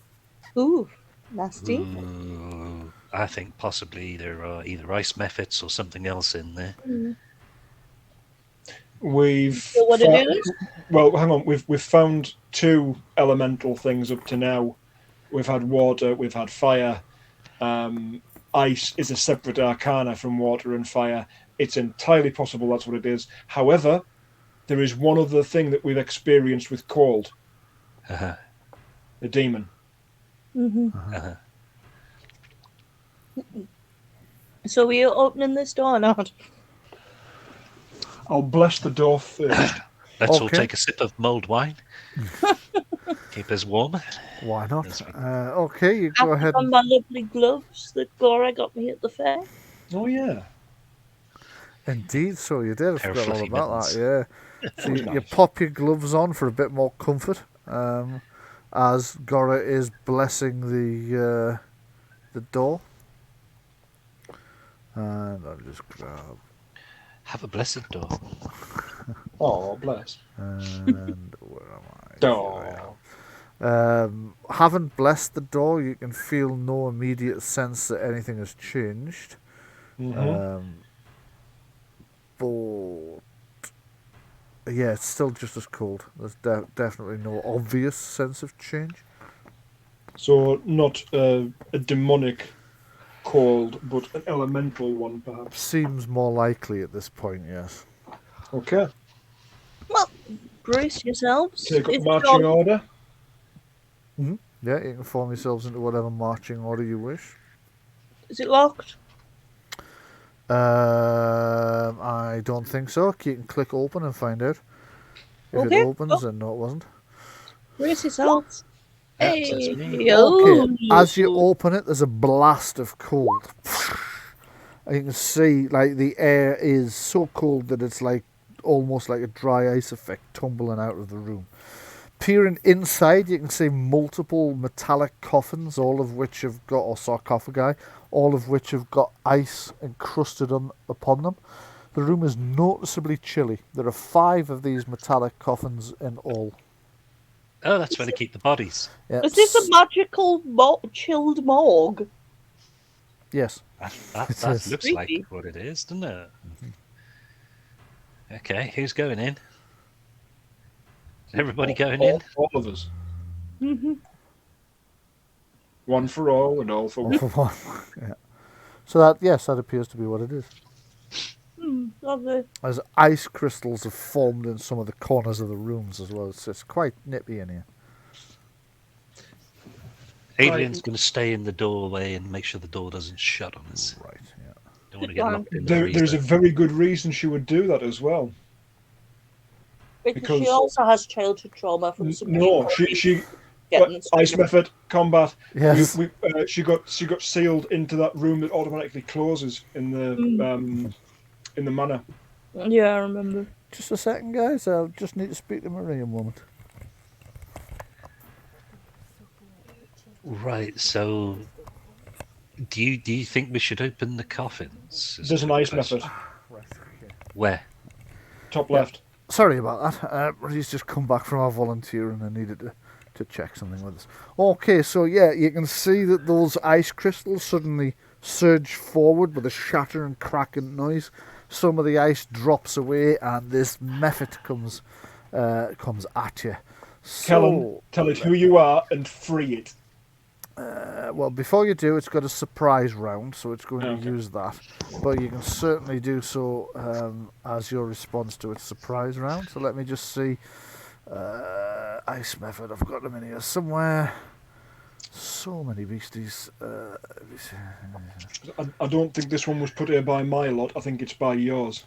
Ooh, nasty. Ooh, I think possibly there are either ice methods or something else in there. We've So what it is? well, hang on. We've found 2 elemental things up to now. We've had water. We've had fire. Ice is a separate arcana from water and fire. It's entirely possible that's what it is. However, there is one other thing that we've experienced with cold. Uh-huh. The demon. Uh-huh. So we are opening this door or not? I'll bless the door first. Let's all Okay. take a sip of mulled wine. Keep us warm. Why not? That's right. Okay, you go ahead. On my lovely gloves that Gora got me at the fair. Oh yeah. Indeed, so you did. I Pair of forgot all fluffy about mittens. that. Yeah. So you Nice. pop your gloves on for a bit more comfort, as Gora is blessing the door. And I'll just grab Have a blessed door. Oh bless. and where am I? Oh. Here I am. Haven't blessed the door. You can feel no immediate sense that anything has changed. Mhm. But yeah, it's still just as cold. There's definitely no obvious sense of change. So not a demonic cold, but an elemental one, perhaps. Seems more likely at this point, yes. Okay. Well, brace yourselves. Take up It's marching your- order. Yeah, you can form yourselves into whatever marching order you wish. Is it locked? I don't think so. You can click open and find out. If Okay, it opens, then no, it wasn't. Brace yourselves. Yeah, Hey, says me. Okay, as you oh. open it, there's a blast of cold. And you can see, like, the air is so cold that it's like almost like a dry ice effect tumbling out of the room. Peering inside, you can see multiple metallic coffins, all of which have got, or sarcophagi, all of which have got ice encrusted upon them. The room is noticeably chilly. There are 5 of these metallic coffins in all. Oh, that's where they keep the bodies. Yeah, Is this a magical chilled morgue? Yes. That It is. looks like Creepy. what it is, doesn't it? Okay, who's going in? Everybody going in? All of us. Mm-hmm. One for all and all for All one. for one. Yeah. So that, yes, that appears to be what it is. Lovely. As ice crystals have formed in some of the corners of the rooms as well. It's quite nippy in here. Adrian's going to stay in the doorway and make sure the door doesn't shut on us. Right, yeah. Don't want to get locked in the There's a freezer. very good reason she would do that as well. Because she also has childhood trauma from some No, she getting ice method combat. Yes. She got sealed into that room that automatically closes in the manor. Yeah, I remember. Just a second, guys. I'll just need to speak to Marie a moment. Right. So, do you think we should open the coffins? There's an ice method. Where? Top left. Sorry about that. Marie's just come back from our volunteer and I needed to check something with us. Okay, so yeah, you can see that those ice crystals suddenly surge forward with a shattering, cracking noise. Some of the ice drops away and this method comes at you. Callum, tell it who you are and free it. Well, before you do, it's got a surprise round, so it's going to use that. But you can certainly do so as your response to its surprise round. So let me just see. Ice method, I've got them in here somewhere. So many beasties. I don't think this one was put here by my lot. I think it's by yours.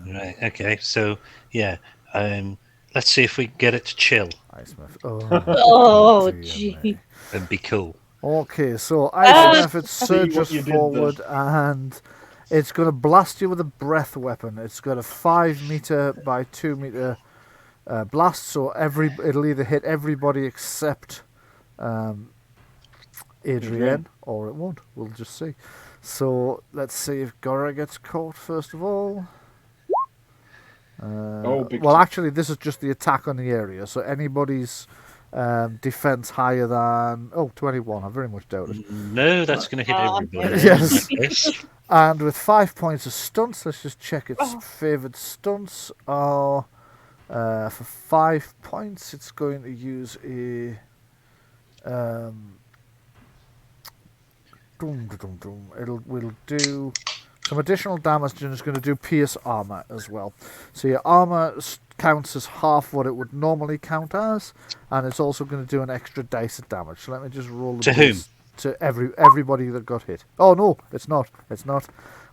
Right. Okay. So yeah. Let's see if we can get it to chill Ice method. Oh, dear gee. me. and be cool. Okay, so ice method surges you did forward and it's going to blast you with a breath weapon. It's got a 5 meter by 2 meter blast, so it'll either hit everybody except Adrienne, or it won't. We'll just see. So let's see if Gora gets caught first of all. Well, actually, this is just the attack on the area, so anybody's defense higher than 21. I very much doubt it. No, that's going to hit everybody. Yes. In that case. And with 5 points of stunts, let's just check its favoured stunts are for 5 points. It's going to use a we'll do some additional damage, and it's going to do pierce armor as well. So your armor counts as half what it would normally count as, and it's also going to do an extra dice of damage. So let me just roll the To dice whom? to everybody that got hit. Oh no, it's not. It's not.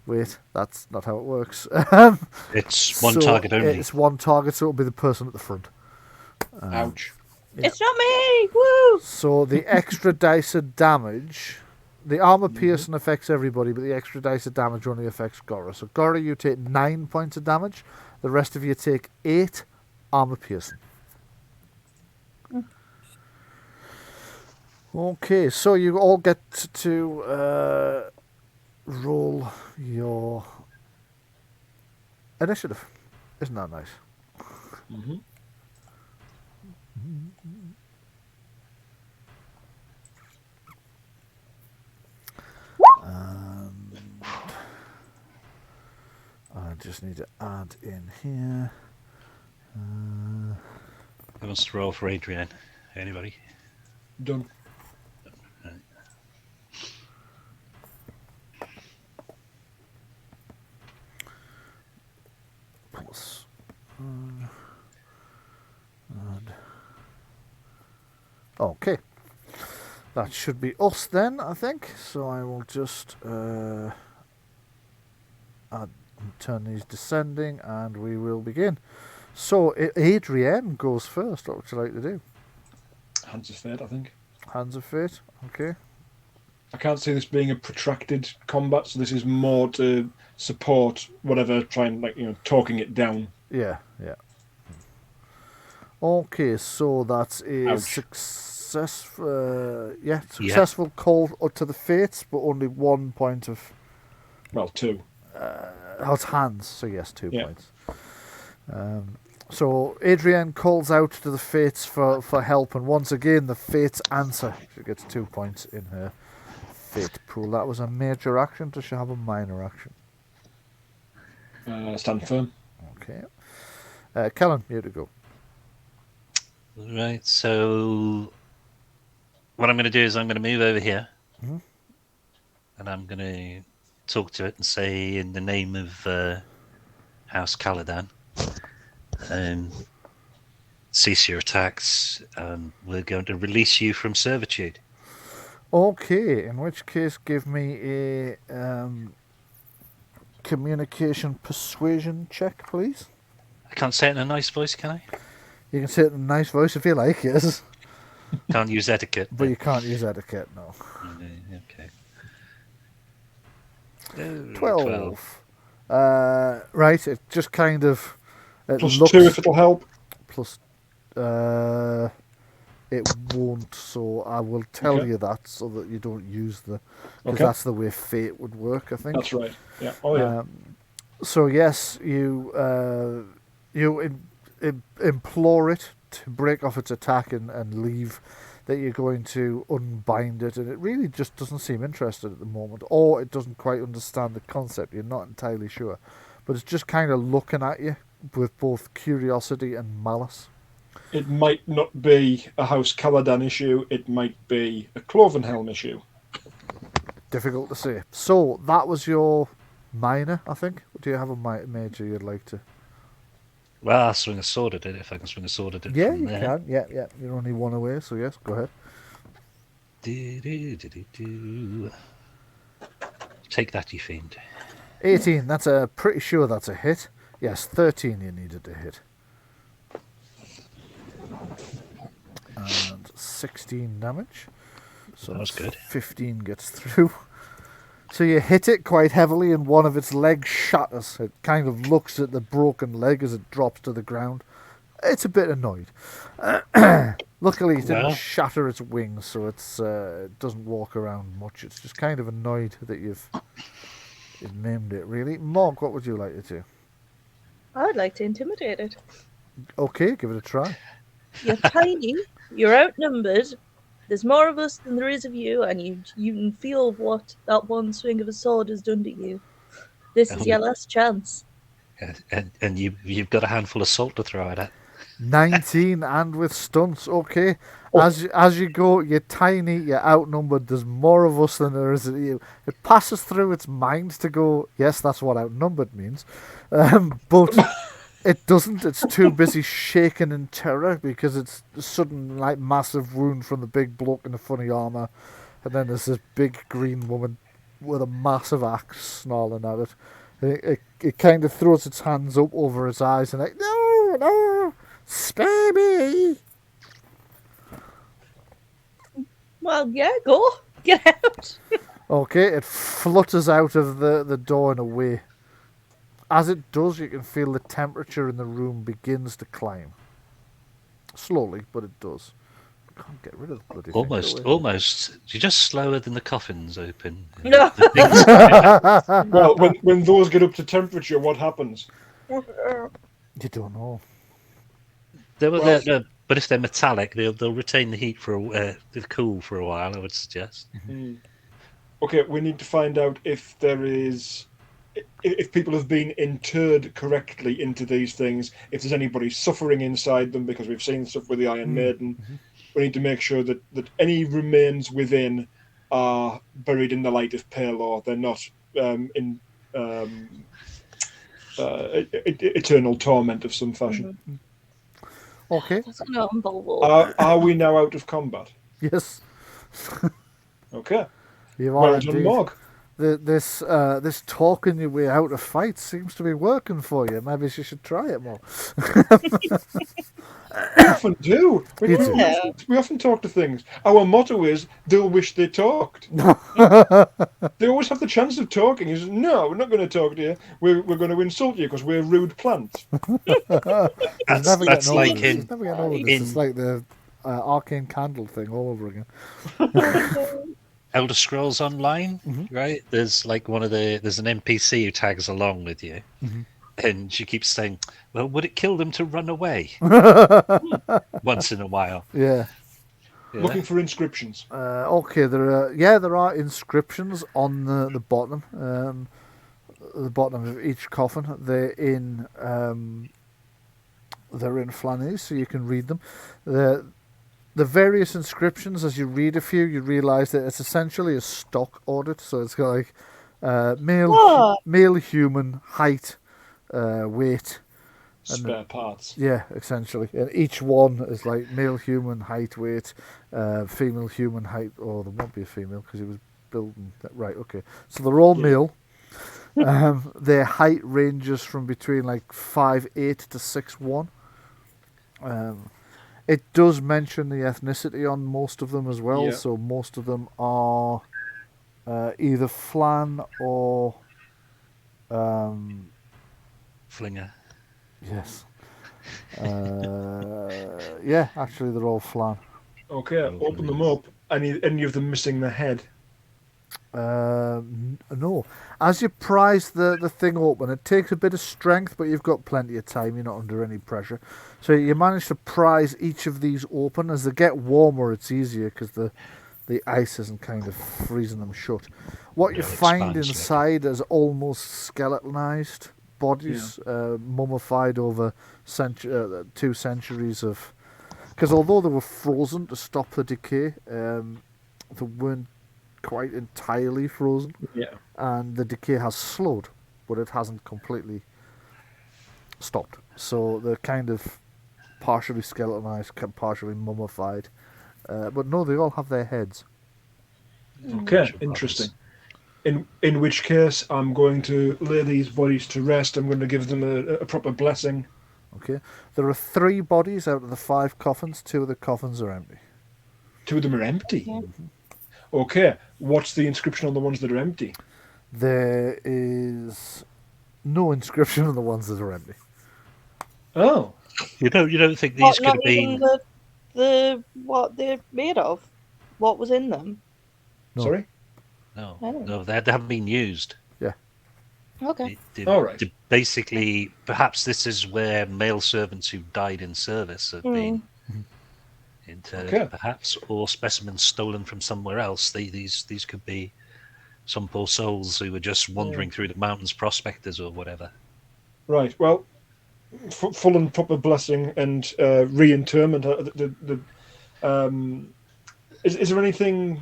Wait, that's not how it works. It's one target only. It's one target, so it'll be the person at the front. Ouch. Yeah. It's not me! Woo! So the extra dice of damage, the armor piercing affects everybody, but the extra dice of damage only affects Gora. So Gora, you take 9 points of damage. The rest of you take 8 armor piercing. Okay, so you all get to roll your initiative. Isn't that nice? Mm-hmm. I just need to add in here. Who wants to roll for Adrian? Anybody? Done. Right. Plus. And okay. That should be us then, I think. So I will just turn these descending and we will begin. So Adrienne goes first. What would you like to do? Hands of Fate, I think. Hands of Fate. Okay. I can't see this being a protracted combat, so this is more to support whatever, talking it down. Yeah. Okay, so that's a Ouch. successful call to the Fates, but only 1 point of... Well, 2. it's hands, so yes, 2 Yeah. points. So Adrienne calls out to the Fates for help, and once again the Fates answer. She gets 2 points in her Fate pool. That was a major action. Does she have a minor action? Stand firm. Okay. Kellen, you to go. Right, so what I'm going to do is I'm going to move over here, Mhm. and I'm going to talk to it and say, in the name of House Caladan, cease your attacks, and we're going to release you from servitude. Okay, in which case give me a communication persuasion check, please. I can't say it in a nice voice, can I? You can say it in a nice voice if you like, yes. Can't use etiquette. But you can't use etiquette, no. Okay. Oh, 12. Right, it just kind of... It Plus looks, 2 if it'll help. Plus... it won't, so I will tell Okay. you that so that you don't use the... Because Okay. that's the way fate would work, I think. That's right. Yeah. Oh, yeah. So yes, you implore it to break off its attack and leave, that you're going to unbind it, and it really just doesn't seem interested at the moment, or it doesn't quite understand the concept. You're not entirely sure, but it's just kind of looking at you with both curiosity and malice. It might not be a House Caladan issue. It might be a Clovenhelm issue. Difficult to say. So that was your minor, I think. Do you have a major you'd like to? Well, I'll swing a sword at it if I can swing a sword at it Yeah, from you there. can. Yeah. You're only one away, so yes, go ahead. Do. Take that, you fiend. 18. Pretty sure that's a hit. Yes, 13 you needed to hit. And 16 damage. So That was that's good. 15 gets through. So you hit it quite heavily and one of its legs shatters. It kind of looks at the broken leg as it drops to the ground. It's a bit annoyed. Luckily it didn't Well. shatter its wings, so it doesn't walk around much. It's just kind of annoyed that you've named it, really. Mog, what would you like to do? I'd like to intimidate it. Okay, give it a try. You're tiny, you're outnumbered, there's more of us than there is of you, and you can feel what that one swing of a sword has done to you. This is your last chance. And you've got a handful of salt to throw at it. 19 and with stunts. Okay, as you go, you're tiny, you're outnumbered. There's more of us than there is of you. It passes through its mind to go, yes, that's what outnumbered means, but it doesn't. It's too busy shaking in terror because it's a sudden, like, massive wound from the big bloke in the funny armor, and then there's this big green woman with a massive axe snarling at it. It kind of throws its hands up over its eyes and like, no, spare me. Well, yeah, go. Get out. Okay, it flutters out of the door and away. As it does, you can feel the temperature in the room begins to climb. Slowly, but it does. I can't get rid of the bloody thing. Almost. You're just slower than the coffins open. No. The things- Well, when those get up to temperature, what happens? You don't know. But if they're metallic, they'll retain the heat the cool for a while, I would suggest. Okay, we need to find out if people have been interred correctly into these things, if there's anybody suffering inside them, because we've seen stuff with the Iron Maiden. We need to make sure that any remains within are buried in the light of Palor. They're not in eternal torment of some fashion. Okay. That's not unbelievable. Are we now out of combat? Yes. Okay. You are Well done, indeed. Morg. This talking your way out of fight seems to be working for you. Maybe you should try it more. We often do. Yeah. We often talk to things. Our motto is, they'll wish they talked. They always have the chance of talking. Is no, we're not going to talk to you. We're going to insult you because we're rude plants. That's like in It's like the arcane candle thing all over again. Elder Scrolls Online, right? There's like there's an NPC who tags along with you, and she keeps saying, "Well, would it kill them to run away?" Once in a while. Yeah. Looking for inscriptions. Okay, there are inscriptions on the bottom. The bottom of each coffin. They're in Flanagan, so you can read them. The various inscriptions, as you read a few, you realise that it's essentially a stock audit. So it's got like male human, height, weight, Spare parts. Yeah, essentially. And each one is like male human, height, weight, female human, height. Oh, there won't be a female because he was building that. Right, okay. So they're all male. Their height ranges from between like 5'8" to 6'1". It does mention the ethnicity on most of them as well, Yeah. so most of them are either Flan or Flinger. yes. Yeah, actually they're all Flan. Okay, open them up. Any of them missing the head? No. As you prise the thing open, it takes a bit of strength, but you've got plenty of time. You're not under any pressure. So you manage to prise each of these open. As they get warmer, it's easier because the ice isn't kind of freezing them shut. What you They'll find expand inside is almost skeletonized bodies, mummified over 2 centuries of... Because although they were frozen to stop the decay, they weren't quite entirely frozen. Yeah. And the decay has slowed, but it hasn't completely stopped. So they're kind of partially skeletonized, partially mummified. But no, they all have their heads. Okay, interesting. In which case, I'm going to lay these bodies to rest. I'm going to give them a proper blessing. Okay. There are 3 bodies out of the 5 coffins. 2 of the coffins are empty. 2 of them are empty. Yeah. Okay, what's the inscription on the ones that are empty? There is no inscription on the ones that are empty. Oh, You don't think these What, could not have even been? the what they're made of? What was in them? No. sorry? No, they haven't been used. Okay. All right. Basically, perhaps this is where male servants who died in service have been interred, Okay. perhaps, or specimens stolen from somewhere else. These could be some poor souls who were just wandering through the mountains, prospectors or whatever. Right, well, full and proper blessing and reinterment. Is there anything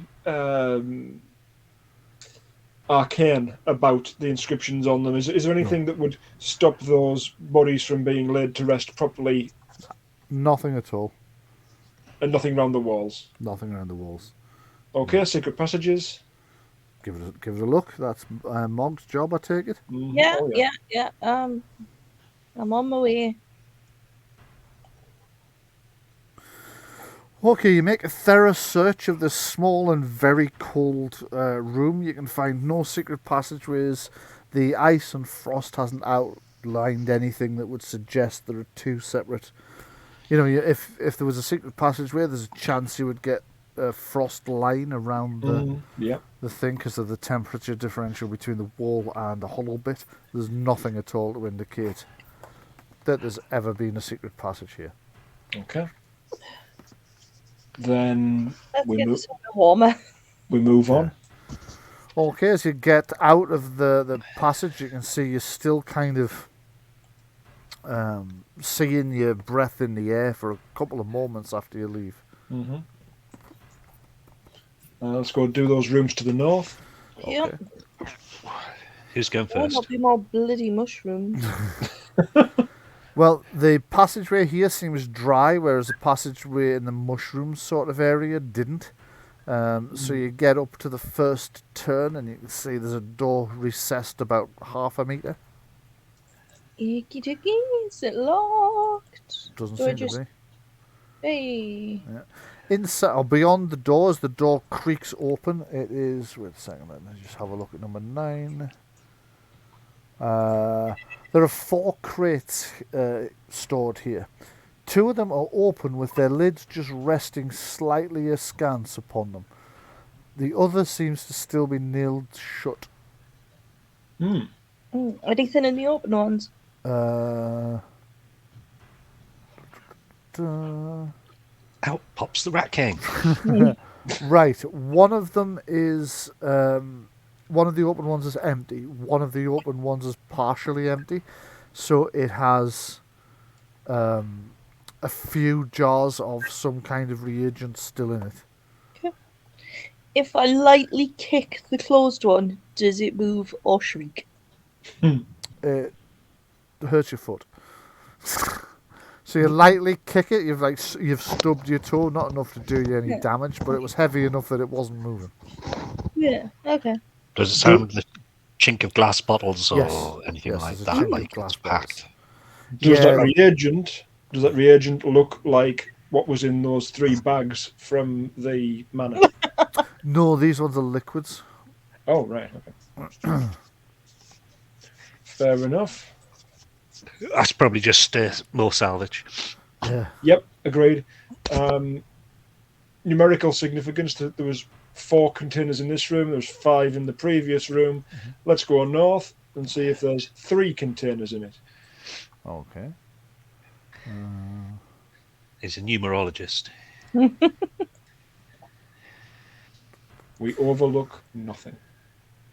arcane about the inscriptions on them? Is there anything that would stop those bodies from being laid to rest properly, Nothing at all. and nothing round the walls? Nothing around the walls. Okay, secret passages. Give it a look. That's Mog's job, I take it. Mhm. Yeah, Oh, yeah. I'm on my way. Okay, you make a thorough search of this small and very cold room. You can find no secret passageways. The ice and frost hasn't outlined anything that would suggest there are 2 separate... if there was a secret passageway, there's a chance you would get a frost line around Yeah. the thing because of the temperature differential between the wall and the hollow bit. There's nothing at all to indicate that there's ever been a secret passage here. Okay. Then Let's we get move. somewhere warmer. We move on. Okay, as you get out of the passage, you can see you're still kind of seeing your breath in the air for a couple of moments after you leave. Mm-hmm. Let's go do those rooms to the north. Yep. Who's going Oh, first? there'll be more bloody mushrooms. Well, the passageway here seems dry, whereas the passageway in the mushroom sort of area didn't. So you get up to the first turn and you can see there's a door recessed about half a metre. Icky dicky, is it locked? Doesn't Do I seem just- to be. Hey. Inside or beyond the doors, the door creaks open. It is. Wait a second. Let me just have a look at number 9. There are 4 crates stored here. 2 of them are open with their lids just resting slightly askance upon them. The other seems to still be nailed shut. Anything in the open ones? Out pops the Rat King. Right, one of them is one of the open ones is empty. One of the open ones is partially empty, so it has a few jars of some kind of reagent still in it. If I lightly kick the closed one, does it move or shriek? It hurts your foot. So you lightly kick it. You've stubbed your toe, not enough to do you any damage, but it was heavy enough that it wasn't moving. Yeah, okay. Does it sound chink of glass bottles or Yes. anything Yes, like there's a that. chink of Like glass it's packed. Does Yeah, that reagent look like what was in those 3 bags from the manor? no, these ones are liquids. Oh, right. Okay. Fair enough. That's probably just more salvage. Yeah. Yep, agreed. Numerical significance. There was 4 containers in this room. There was 5 in the previous room. Let's go north and see if there's 3 containers in it. Okay. He's a numerologist. We overlook nothing.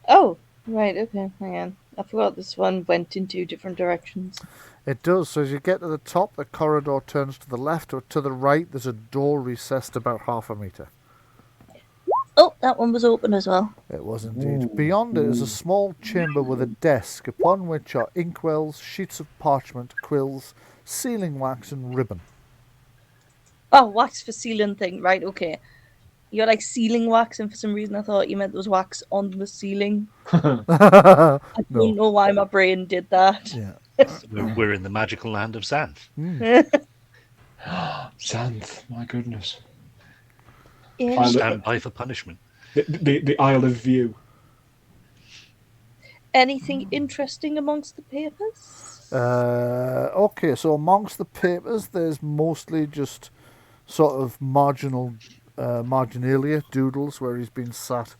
Oh, right, okay, hang on. I forgot this one went in 2 different directions. It does. So as you get to the top, the corridor turns to the left, or to the right, there's a door recessed about 1/2 meter. Oh, that one was open as well. It was indeed. Beyond it is a small chamber with a desk, upon which are inkwells, sheets of parchment, quills, sealing wax, and ribbon. Oh, wax for sealing thing. Right, okay. You're like sealing wax, and for some reason I thought you meant there was wax on the ceiling. I don't know why my brain did that. Yeah. We're in the magical land of Xanth. Xanth, my goodness. Yeah. Stand by for punishment. The Isle of View. Anything interesting amongst the papers? Okay, so amongst the papers, there's mostly just sort of marginalia, doodles, where he's been sat.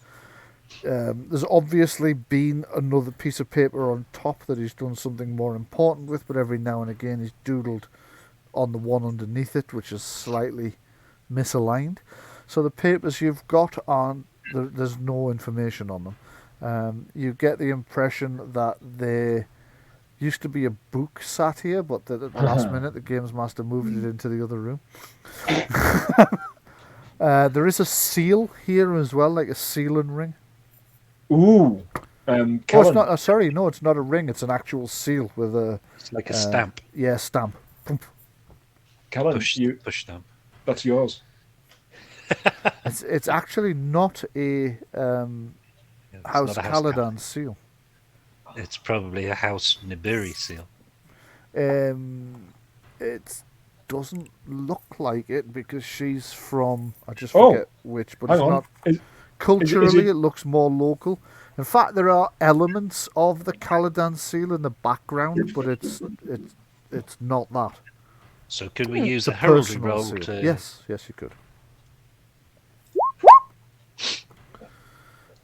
There's obviously been another piece of paper on top that he's done something more important with, but every now and again he's doodled on the one underneath it, which is slightly misaligned. So the papers you've got aren't, there's no information on them. You get the impression that there used to be a book sat here, but that at the last minute the games master moved it into the other room. There is a seal here as well, like a sealing ring. Ooh. Oh, it's Kellen, not. Sorry, no, it's not a ring. It's an actual seal with a. It's like a stamp. Yeah, stamp. Kellen, Push stamp. that's yours. It's actually not a Yeah, it's House not a House Caladan seal. It's probably a House Nibiri seal. It doesn't look like it because she's from. I just Oh, forget which, but hang it's on. not. Is Culturally, it- it looks more local. In fact, there are elements of the Caladan seal in the background, but it's not that. So could we use It's a a heraldry personal roll seal. to... Yes, you could.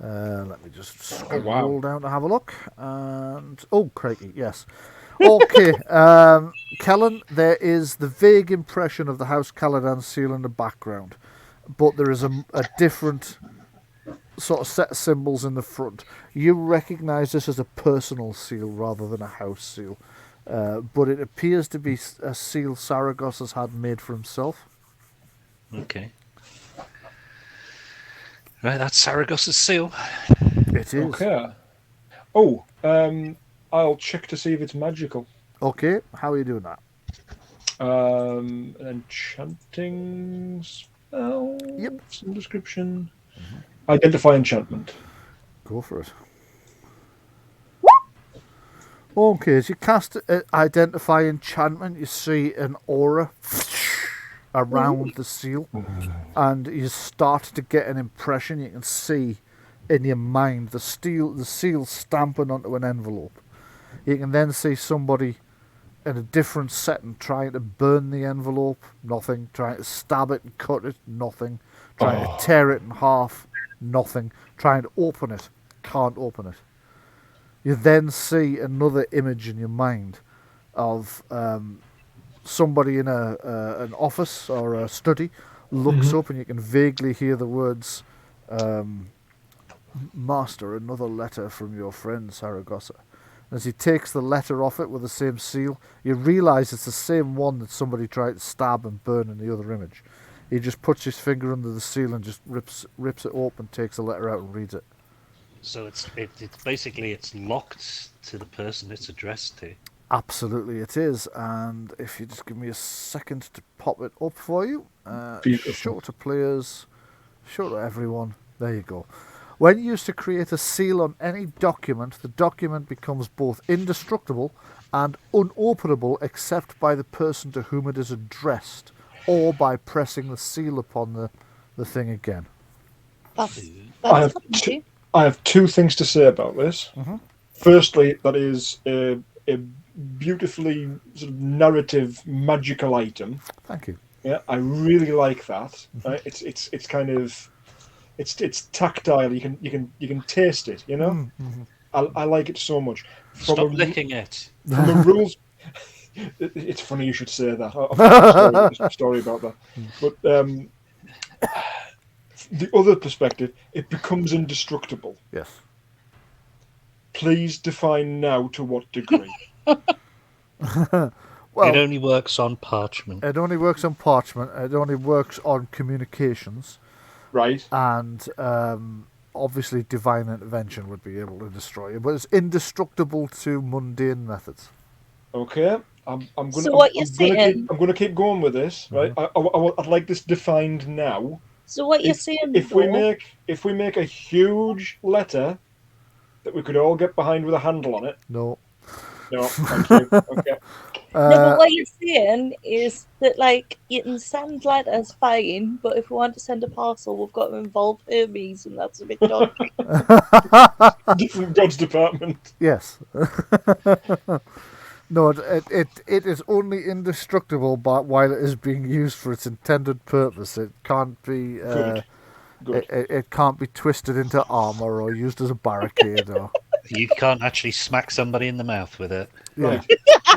Let me just scroll wow. down to have a look. And oh, crikey, yes. Okay, Kellen, there is the vague impression of the House Caladan seal in the background, but there is a different sort of set of symbols in the front. You recognise this as a personal seal rather than a house seal, but it appears to be a seal Saragosa has had made for himself. Okay. Right, that's Saragosa's seal. It is. Okay. Oh, I'll check to see if it's magical. Okay, how are you doing that? An enchanting spell. Yep. Some description. Identify enchantment. Go for it. Okay, as you cast Identify Enchantment, you see an aura around the seal, and you start to get an impression. You can see in your mind the seal stamping onto an envelope. You can then see somebody in a different setting trying to burn the envelope, nothing. Trying to stab it and cut it, nothing. Trying to tear it in half, nothing. Trying to open it, can't open it. You then see another image in your mind of somebody in an office or a study looks up, and you can vaguely hear the words, "Master, another letter from your friend Saragosa." As he takes the letter off it with the same seal, you realise it's the same one that somebody tried to stab and burn in the other image. He just puts his finger under the seal and just rips it open, takes the letter out and reads it. So it's basically it's locked to the person it's addressed to. Absolutely it is, and if you just give me a second to pop it up for you. Beautiful. Show to players, show to everyone. There you go. When used to create a seal on any document, the document becomes both indestructible and unopenable except by the person to whom it is addressed, or by pressing the seal upon the thing again. That's I have handy. I have two things to say about this. Firstly, that is a beautifully sort of narrative magical item. Thank you. Yeah, I really like that. Right? It's kind of it's tactile. You can taste it. You know, I like it so much. Stop licking it. From a rules, it's funny you should say that. I've got a story about that. But the other perspective, it becomes indestructible. Yes. Please define now to what degree. Well, it only works on parchment. It only works on parchment. It only works on communications. Right. And obviously divine intervention would be able to destroy it. But it's indestructible to mundane methods. Okay. I'm going So what you're saying? I'm going to keep going with this, right? I'd like this defined now. So what you're saying? If we make a huge letter that we could all get behind with a handle on it. No. No, thank you. Okay. No, but what you're saying is that, like, you can send letters fine, but if we want to send a parcel, we've got to involve Hermes, and that's a bit dodgy. Different God's department. Yes. No, it is only indestructible, but while it is being used for its intended purpose, it can't be. Good. It can't be twisted into armor or used as a barricade. Or You can't actually smack somebody in the mouth with it. yeah.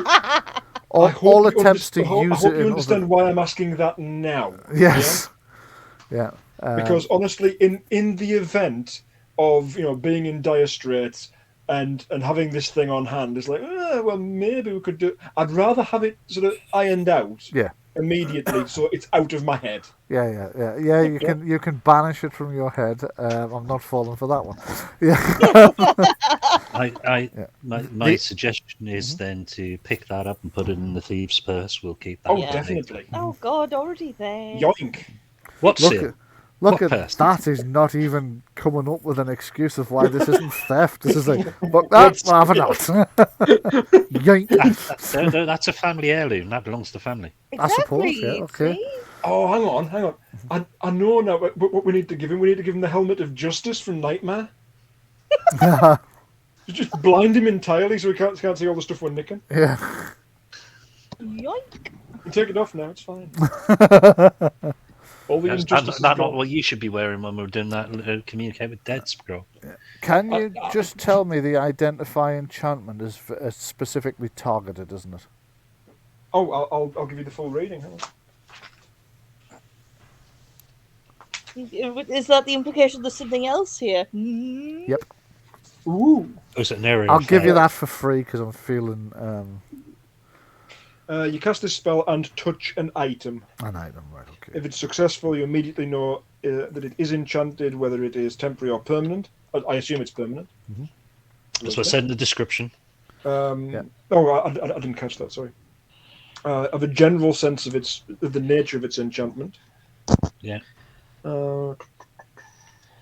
Right. all attempts to I hope use it. you understand why I'm asking that now. Yes. Yeah. Because honestly, in the event of being in dire straits and having this thing on hand, it's like, well, maybe we could do. I'd rather have it sort of ironed out. Yeah. Immediately, so it's out of my head. Yeah. You can banish it from your head. I'm not falling for that one. Yeah. My suggestion is then to pick that up and put it in the thieves' purse. We'll keep that. Oh, later. definitely. Oh God, already there. Yoink. What's it? Look What at purse? that is not even coming up with an excuse of why this isn't theft. This is like, look, that I have it out. Yoink. No, that's a family heirloom. That belongs to the family. I suppose, yeah, okay. see? Oh, hang on. I know now what we need to give him. We need to give him the helmet of justice from Nightmare. Just blind him entirely so he can't see all the stuff we're nicking. Yeah. Yoink. You can take it off now. It's fine. All the That's injustice. not what you should be wearing when we're doing that communicate with dead scroll. Can you just tell me the identify enchantment is specifically targeted, isn't it? Oh, I'll give you the full reading. Hang on. Is that the implication there's something else here? Yep. Ooh. Oh, is it an area? I'll give you that for free because I'm feeling You cast this spell and touch an item. an item, right? Okay. If it's successful, you immediately know that it is enchanted, whether it is temporary or permanent. I assume it's permanent. So I said in the description. Yeah. Oh, I didn't catch that. Sorry. Of a general sense of the nature of its enchantment. Yeah.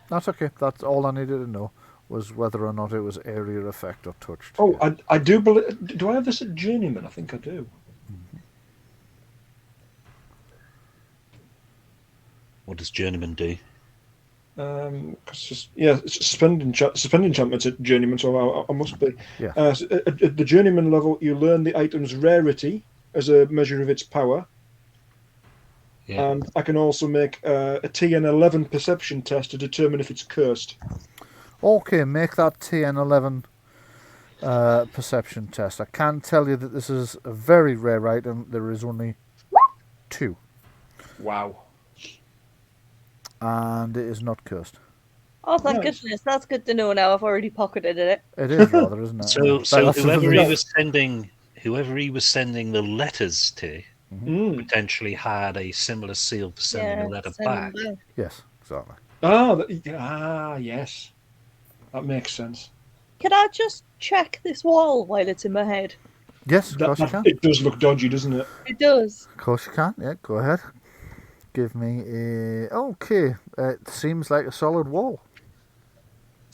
That's okay. That's all I needed to know was whether or not it was area effect or touched. Oh, I do believe. Do I have this at Journeyman? I think I do. What does Journeyman do? Suspend enchantments at Journeyman, so I must be. Yeah. At the Journeyman level, you learn the item's rarity as a measure of its power. Yeah. And I can also make a TN11 perception test to determine if it's cursed. Okay, make that TN11 perception test. I can tell you that this is a very rare item. There is only 2. Wow. And it is not cursed. Oh, thank Nice. goodness. That's good to know now. I've already pocketed it. It is rather, isn't it? So That's whoever something- he was sending the letters to potentially had a similar seal for sending a letter send back. them Yes, exactly. Yes. That makes sense. Can I just check this wall while it's in my head? Yes, of course you can. It does look dodgy, doesn't it? It does. Of course you can. Yeah, go ahead. Give me a... Okay, it seems like a solid wall.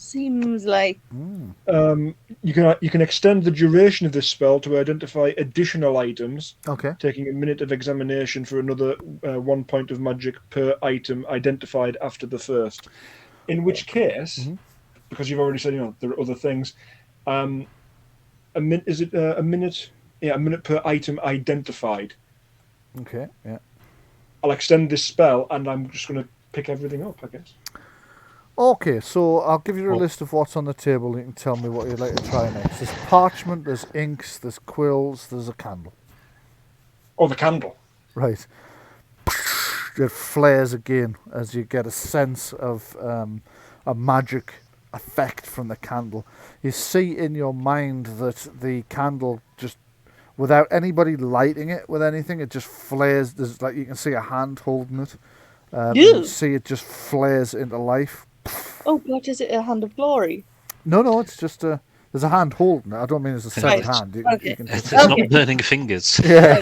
Seems like You can extend the duration of this spell to identify additional items, Okay. taking a minute of examination for another 1 point of magic per item identified after the first. In which case, because you've already said there are other things, a minute? Yeah, a minute per item identified. Okay. Yeah. I'll extend this spell, and I'm just going to pick everything up, I guess. Okay, so I'll give you a list of what's on the table. You can tell me what you'd like to try next. There's parchment, there's inks, there's quills, there's a candle. Oh, the candle. Right. It flares again as you get a sense of a magic effect from the candle. You see in your mind that the candle just, without anybody lighting it with anything, it just flares. There's like you can see a hand holding it. You see it just flares into life. oh god, is it a hand of glory? No, it's just there's a hand holding it. I don't mean it's a severed Right. hand. You Okay. can It's just, not burning fingers. yeah,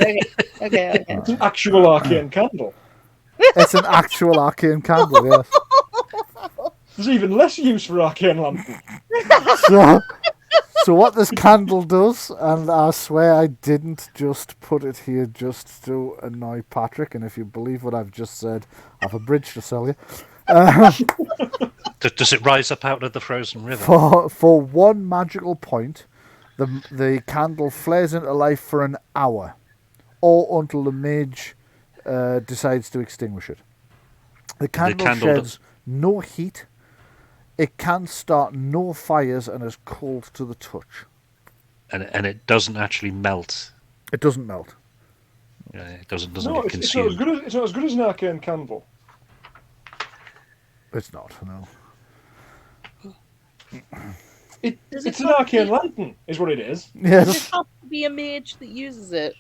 Okay. It's an actual arcane candle. it's an actual arcane candle. Yes. There's even less use for arcane lantern. So what this candle does, and I swear I didn't just put it here just to annoy Patrick, and if you believe what I've just said, I've a bridge to sell you. Does it rise up out of the frozen river? For 1 magical point, the candle flares into life for an hour, or until the mage decides to extinguish it. The candle sheds no heat. It can start no fires and is cold to the touch. And it doesn't actually melt. It doesn't melt. It doesn't No, get it's not consumed. it's not as good as an arcane candle. It's not, no. It's an arcane lantern, is what it is. Does Yes. it have to be a mage that uses it?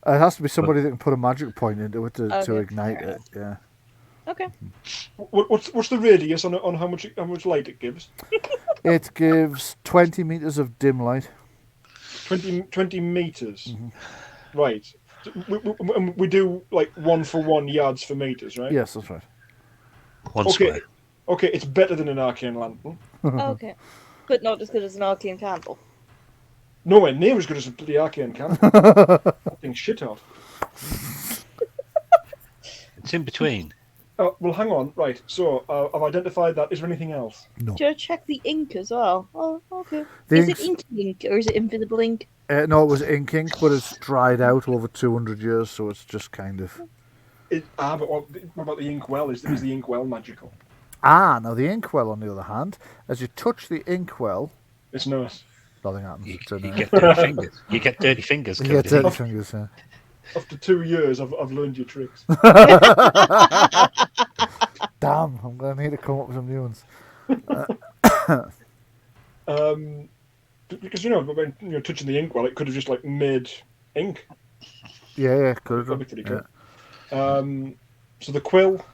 It has to be somebody that can put a magic point into it to Okay. ignite it, yeah. Okay. What's the radius on how much light it gives? It gives 20 meters of dim light. 20 meters. Right. We do like 1-for-1 yards for meters, right? Yes, that's right. One Okay. square. Okay, it's better than an arcane lantern. Okay. But not as good as an arcane candle. Nowhere near as good as a bloody arcane candle. That thing's shit hot. It's in between. Oh, well, hang on. Right. So I've identified that. Is there anything else? No. Should I check the ink as well? Oh, okay. The Is ink's- it ink or is it invisible ink? No, it was ink, but it's dried out over 200 years, so it's just kind of... But what about the inkwell? Is the inkwell magical? Now the inkwell, on the other hand, as you touch the inkwell, It's not. nothing happens. You, It's in you there. get dirty fingers. You get dirty fingers. You covered get in dirty ink. fingers, yeah. After 2 years, I've learned your tricks. Damn, I'm going to need to come up with some new ones. Because when touching the inkwell, it could have just like made ink. Yeah, could have That'd done. be pretty cool. So the quill.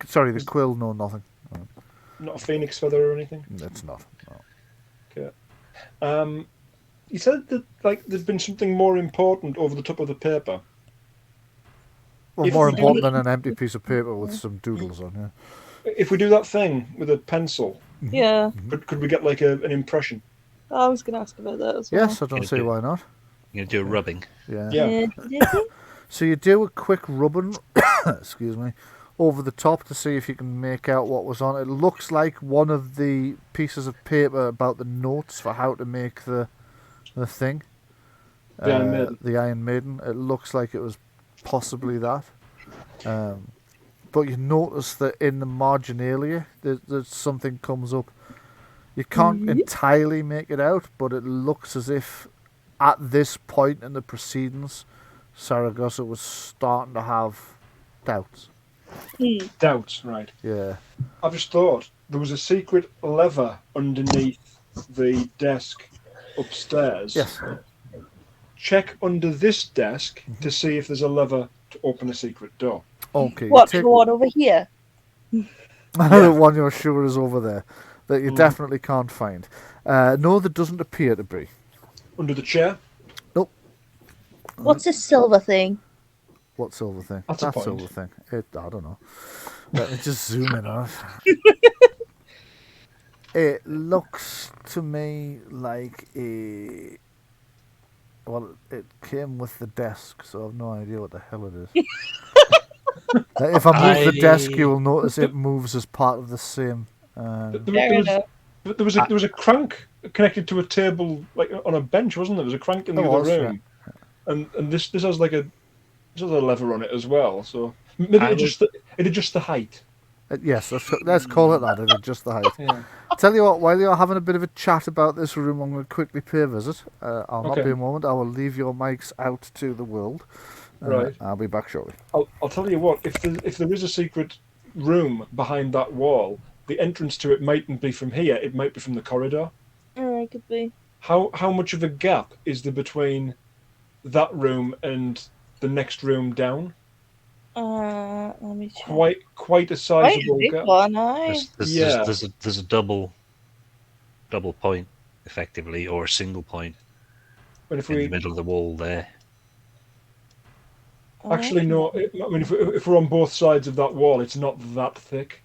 Sorry, the quill, no, nothing. Not a phoenix feather or anything. It's not. No. Okay. You said that like there's been something more important over the top of the paper. Well, If more we do important it- than an empty piece of paper with some doodles on, yeah. If we do that thing with a pencil, Yeah. could we get like an impression? I was going to ask about that as well. Yes, I don't see why not. You're going to do a rubbing. Yeah. Yeah. So you do a quick rubbing, excuse me, over the top to see if you can make out what was on it. It looks like one of the pieces of paper about the notes for how to make the thing. The Iron Maiden. The Iron Maiden. It looks like it was possibly that. But you notice that in the marginalia, there's something comes up. You can't entirely make it out, but it looks as if at this point in the proceedings, Saragosa was starting to have doubts. Doubts, right. Yeah. I've just thought there was a secret lever underneath the desk upstairs. Yes. Check under this desk to see if there's a lever to open a secret door. Okay. you What, take the one over here? the one you're sure is over there that you definitely can't find. No, there doesn't appear to be. Under the chair? Nope. What's this silver thing? What silver thing? That's a that point. silver thing. I don't know. Let me just zoom in on it. It looks to me like a. Well, it came with the desk, so I've no idea what the hell it is. If I move the desk, you will notice it moves as part of the same. There was a crank connected to a table, like on a bench, wasn't there? There was a crank in the other room, and this has like a lever on it as well. So maybe it adjusts the height. Yes, let's call it that. It adjusts the height. Yeah. Tell you what, while you're having a bit of a chat about this room, I'm going to quickly pay a visit. I'll not be a moment. I will leave your mics out to the world. Right. I'll be back shortly. I'll tell you what. If there is a secret room behind that wall, the entrance to it mightn't be from here. It might be from the corridor. Oh, it could be. How much of a gap is there between that room and the next room down? Let me check. Quite a sizable gap. One, aye. There's a double point, effectively, or a single point in the middle of the wall there. Actually, no. I mean, if we're on both sides of that wall, it's not that thick.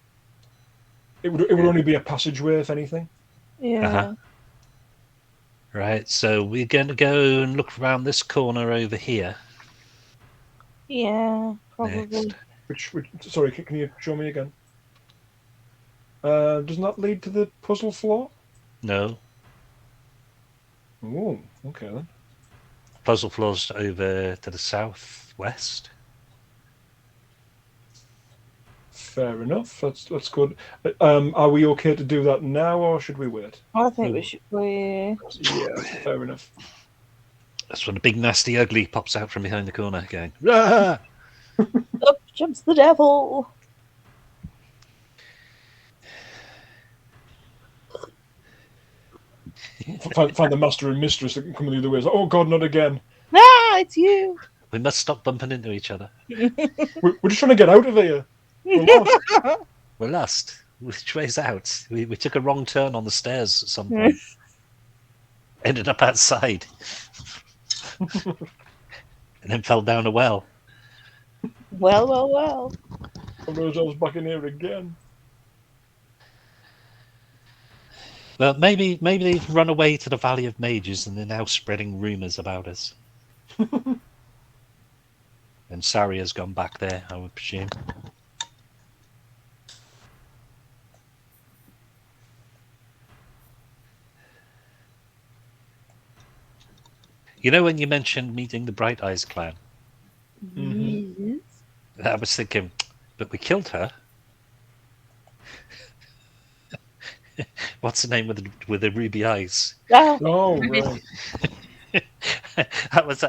It would only be a passageway, if anything. Yeah. Uh-huh. Right, so we're going to go and look around this corner over here. Yeah, probably. Next. Which sorry, can you show me again? Doesn't that lead to the puzzle floor? No. Oh, okay then. Puzzle floor's over to the southwest. Fair enough. That's good. Are we okay to do that now, or should we wait? I think we should wait. Yeah, fair enough. That's when a big nasty ugly pops out from behind the corner going, "Rah!" Up jumps the devil. Find the master and mistress that can come the other way. Like, oh God, not again. Ah, it's you. We must stop bumping into each other. We're just trying to get out of here. We're lost. We're lost. Which way's out? We took a wrong turn on the stairs at some point. Ended up outside. And then fell down a well. Well. Found ourselves back in here again. Well, maybe they've run away to the Valley of Mages and they're now spreading rumours about us. And Saria's gone back there, I would presume. You know when you mentioned meeting the Bright Eyes clan? Mm-hmm. Yes. I was thinking, but we killed her. What's the name with the ruby eyes? Ah, Oh, right. I was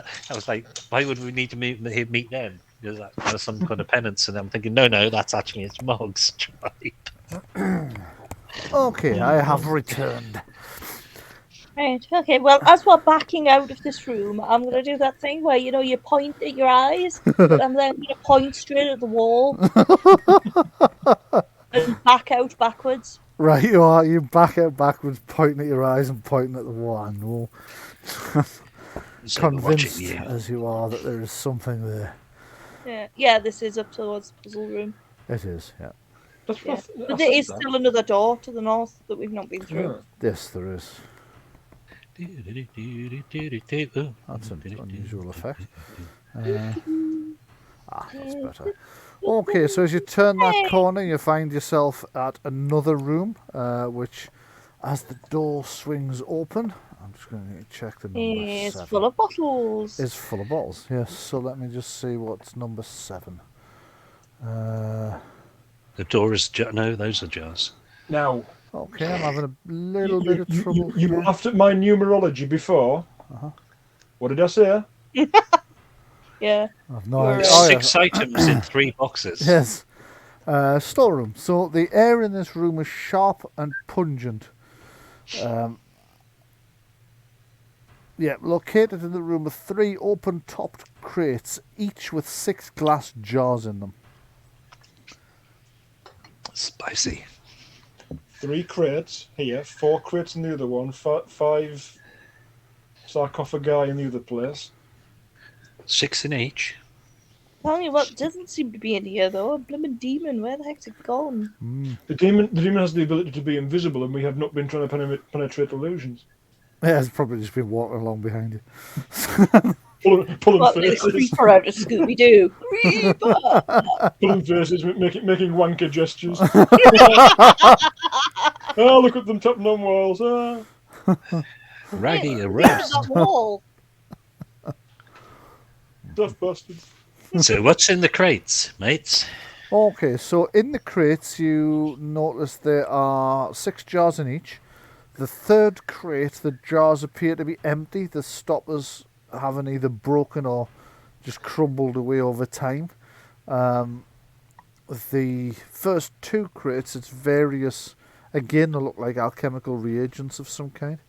like, why would we need to meet them? Is that some kind of penance? And I'm thinking, no, that's actually it's Mog's tribe. Okay, I have returned. right. Okay. Well, as we're backing out of this room, I'm gonna do that thing where you point at your eyes, but I'm then gonna point straight at the wall and back out backwards. Right, you are. You back out backwards, pointing at your eyes and pointing at the wall. I know. So we're watching Convinced you. as you are that there is something there. Yeah. This is up towards the puzzle room. It is, yeah. That's Yeah. what But there is still another door to the north that we've not been through. Yes, there is. Oh. That's an unusual effect. That's better. Okay, so as you turn that corner, you find yourself at another room, which, as the door swings open, I'm just going to check the number It's 7. full of bottles. It's full of bottles, yes. So let me just see what's number 7. The door is no, those are jars. Now, Okay, I'm having a little bit of trouble you here. laughed at my numerology before. Uh-huh. What did I say? Yeah. I've no You're idea. right. Oh, yeah. 6 items in 3 boxes. Yes. Storeroom. So the air in this room is sharp and pungent. Located in the room are 3 open-topped crates, each with 6 glass jars in them. Spicy. 3 crates here, 4 crates in the other one, 5 sarcophagi in the other place. 6 in each. Tell me what doesn't seem to be in here, though. A blooming demon. Where the heck's it gone? The demon has the ability to be invisible, and we have not been trying to penetrate illusions. Yeah, it's probably just been walking along behind you. Pulling What, like a faces, creeper out of Scooby-Doo? Creeper! pulling faces, making wanker gestures. Oh, look at them tapping on walls. Ah. Raggy Hey, a look at roast. that wall. Daft bastards. So what's in the crates, mates? Okay, so in the crates you notice there are 6 jars in each. The third crate, the jars appear to be empty. The stoppers haven't either broken or just crumbled away over time. The first 2 crates, it's various, again, they look like alchemical reagents of some kind.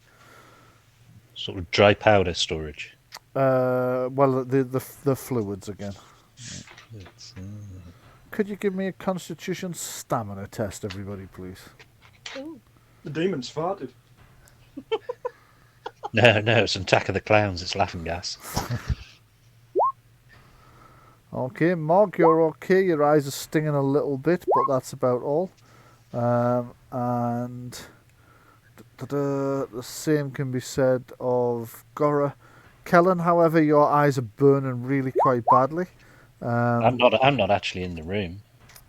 Sort of dry powder storage. Well, the fluids again. It's, Could you give me a Constitution stamina test, everybody, please? Ooh. The demon's farted. No, it's an Attack of the Clowns. It's laughing gas. Okay, Mog, you're okay. Your eyes are stinging a little bit, but that's about all. And the same can be said of Gora. Kellen, however, your eyes are burning really quite badly. I'm not actually in the room.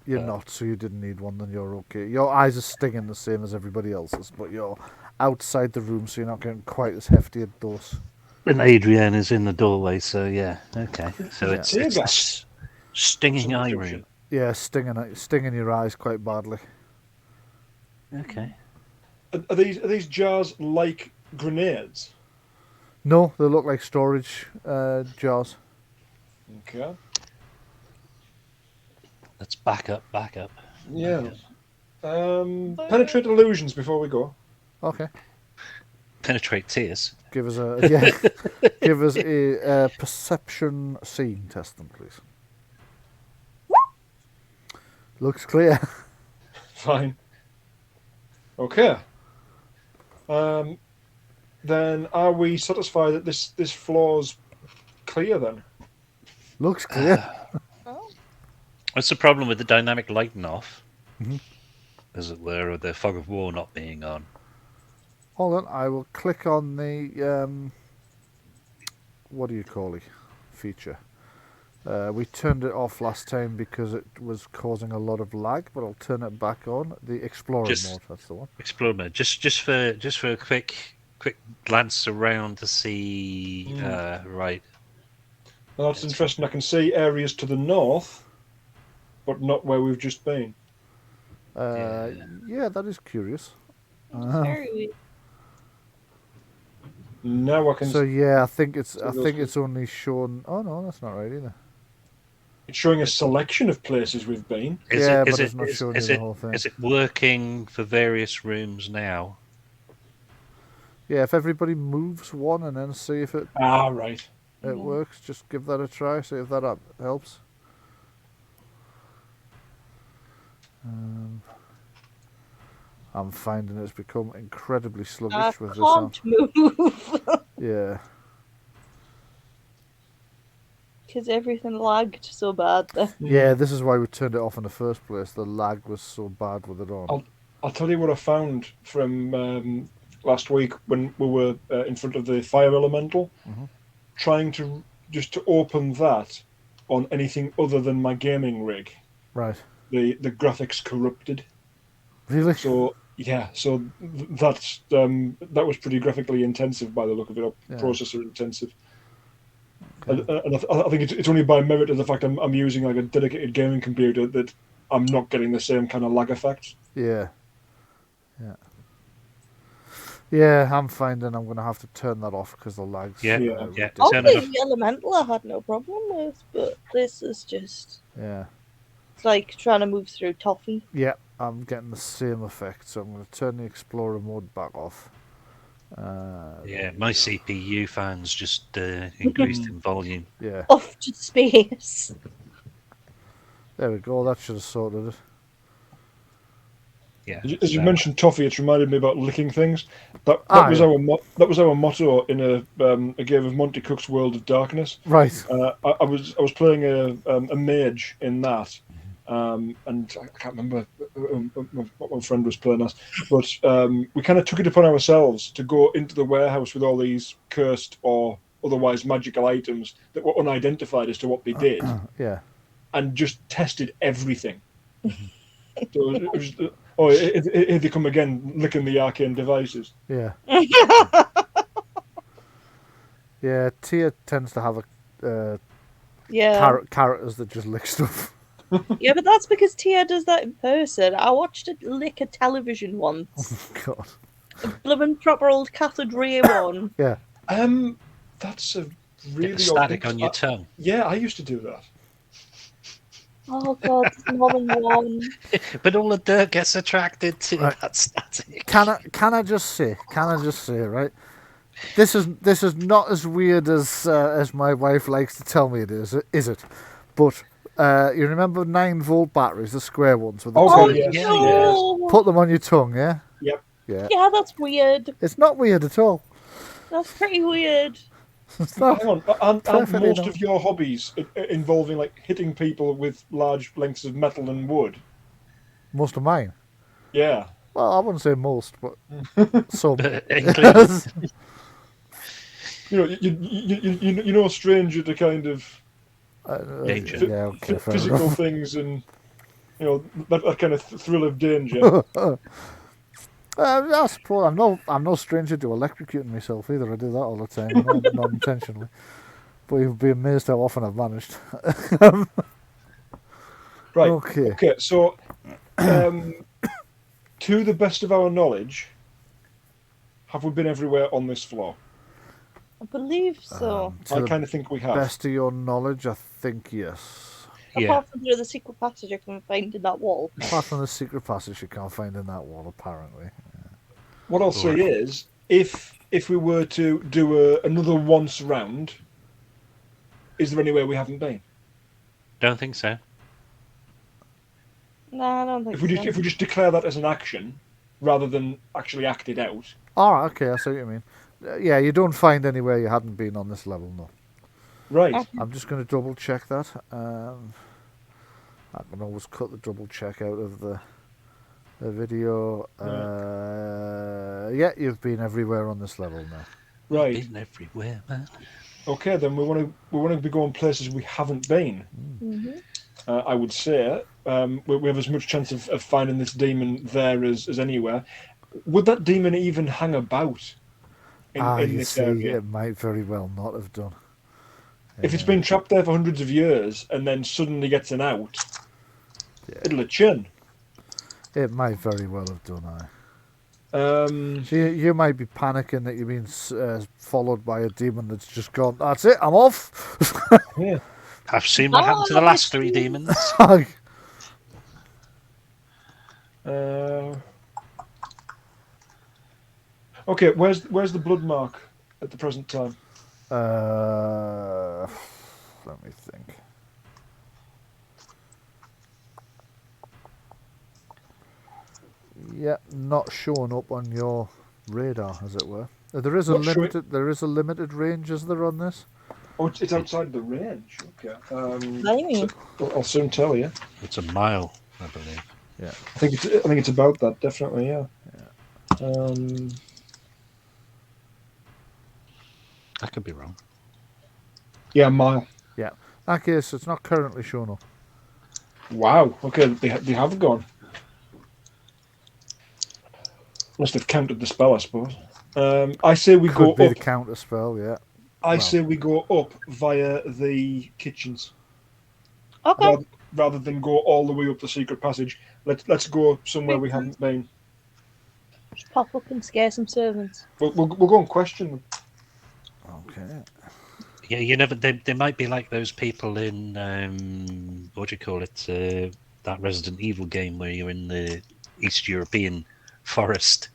You're not, so you didn't need one, then you're okay. Your eyes are stinging the same as everybody else's, but you're outside the room, so you're not getting quite as hefty a dose. And Adrienne is in the doorway, so yeah, okay. So Yeah. it's a stinging eye room. Yeah, stinging your eyes quite badly. Okay. Are these jars like grenades? No, they look like storage jars. Okay. Let's back up. Yeah. Penetrate illusions before we go. Okay. Penetrate tears. Give us a give us a perception seeing test, then, please. Looks clear. Fine. Okay. Then are we satisfied that this floor's clear then? Looks clear. What's the problem with the dynamic lighting off? Mhm. As it were, or the fog of war not being on? Hold on, I will click on the what do you call it feature. We turned it off last time because it was causing a lot of lag, but I'll turn it back on. The Explorer mode, that's the one. Explore mode. Just for a quick glance around to see. Right. Well, that's interesting. I can see areas to the north, but not where we've just been. Yeah, that is curious. Very weird. Now I can. So yeah, I think it's those only shown. Oh no, that's not right either. It's showing a selection of places we've been. Is Yeah, it, but is it's it, not is, showing is you it, the whole thing. is it working for various rooms now? Yeah, if everybody moves one and then see if it Right. works, just give that a try. See if that helps. I'm finding it's become incredibly I sluggish with this on. can't move Yeah. because everything lagged so bad. Yeah, this is why we turned it off in the first place. The lag was so bad with it on. I'll tell you what I found from last week when we were in front of the fire elemental, trying to open that on anything other than my gaming rig. Right. The graphics corrupted. Really? So yeah, so that's that was pretty graphically intensive by the look of it, Yeah. processor intensive. Okay. And I think it's only by merit of the fact I'm using like a dedicated gaming computer that I'm not getting the same kind of lag effects. Yeah. Yeah. Yeah, I'm finding I'm going to have to turn that off because the lag's Yeah, yeah. yeah. ridiculous. Turn it off. The elemental I had no problem with, but this is just Yeah. it's like trying to move through toffee. Yeah, I'm getting the same effect, so I'm going to turn the Explorer mode back off. Yeah, my CPU fans just increased in volume. Yeah, Off to space. there we go. That should have sorted it. Yeah. As you so- mentioned toffee, it's reminded me about licking things. That Ah, was yeah. that was our motto in a game of Monty Cook's World of Darkness. Right. I was playing a mage in that, and I can't remember what my friend was playing as, but we kind of took it upon ourselves to go into the warehouse with all these cursed or otherwise magical items that were unidentified as to what they did, Yeah. and just tested everything. So it was, here they come again, licking the arcane devices. Yeah. Yeah. Tia tends to have Yeah. characters that just lick stuff. Yeah, but that's because Tia does that in person. I watched it lick a television once. God. A blooming proper old cathode ray one. Yeah. That's a Get really the static odd- on your tongue. Yeah, I used to do that. Oh god, there's more than one. But all the dirt gets attracted to Right. that static. Can I just say, right? This is not as weird as my wife likes to tell me it is it? But you remember 9-volt batteries, the square ones with the Oh, two- yes, yeah, No. Put them on your tongue, yeah? Yep. Yeah. Yeah, that's weird. It's not weird at all. That's pretty weird. It's not. Hang on, aren't Perfectly most not. of your hobbies involving like hitting people with large lengths of metal and wood? Most of mine. Yeah. Well, I wouldn't say most, but some. Including- You know, stranger to kind of Danger. Yeah, okay, fair physical enough. things and that kind of thrill of danger. I suppose I'm no stranger to electrocuting myself either. I do that all the time, not intentionally. But you'd be amazed how often I've managed. Right. Okay. Okay. So, to the best of our knowledge, have we been everywhere on this floor? I believe so. To I the kind of think we have. best of your knowledge, I think yes. yeah. Apart from through the secret passage I can find in that wall. Apart from the secret passage you can't find in that wall, apparently. What I'll say is, if we were to do another once round, is there anywhere we haven't been? Don't think so. No, I don't think If we just declare that as an action, rather than actually act it out. All right, okay, I see what you mean. Yeah, you don't find anywhere you hadn't been on this level, no. Right. I'm just going to double check that. I can always cut the double check out of the video. Yeah, you've been everywhere on this level now. Right. Been everywhere, man. Okay, then we want to be going places we haven't been. Mm-hmm. I would say we have as much chance of finding this demon there as anywhere. Would that demon even hang about in You this see, area? it might very well not have done. If it's been trapped there for hundreds of years and then suddenly gets an out, it'll a chin. It might very well have done, aye. Um, So you might be panicking that you've been followed by a demon that's just gone, that's it, I'm off. yeah. I've seen what happened to the last 3 demons. Okay, where's the blood mark at the present time? Let me think. Yeah, not showing up on your radar, as it were. There is a Not showing- limited range, is there, on this? Oh, it's outside the range. Okay. Blimey. I'll soon tell you. It's a mile, I believe. Yeah. I think it's about that. Definitely, yeah. I could be wrong. Yeah, a mile. Yeah. In that case, it's not currently showing up. Wow. Okay, they have gone. Must have counted the spell, I suppose. I say we Could go be up. the counter spell, yeah. I say we go up via the kitchens Okay. rather than go all the way up the secret passage. Let's go somewhere we haven't been. Just pop up and scare some servants. We'll go and question them. Okay. Yeah, you never. They might be like those people in what do you call it? That Resident Evil game where you're in the East European forest.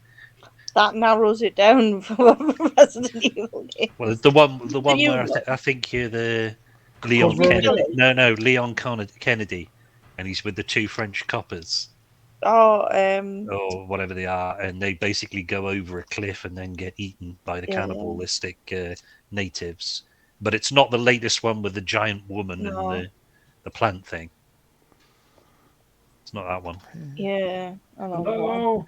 That narrows it down for a Resident Evil game. Well, the one you- where I think you're the Leon Ronin. Kennedy. No, Leon Kennedy, and he's with the 2 French coppers. or whatever they are, and they basically go over a cliff and then get eaten by the Yeah, cannibalistic natives. But it's not the latest one with the giant woman No. and the plant thing. It's not that one. yeah. I know. Hello.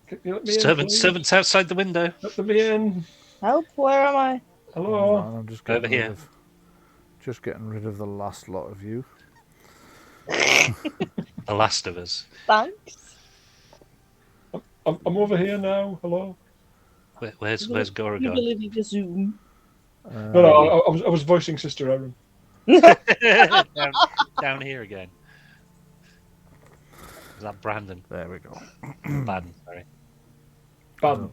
Can you let me in, Servants, please? servants outside the window. Let me in. Help! Where am I? Hello. Man, I'm just Over getting here. rid of the last lot of you. The Last of Us. Thanks. I'm over here now. Hello. Where's Gora The gone? ability to zoom. No, I was voicing Sister Erin. down here again. Is that Brandon? There we go. Baden, sorry. Baden.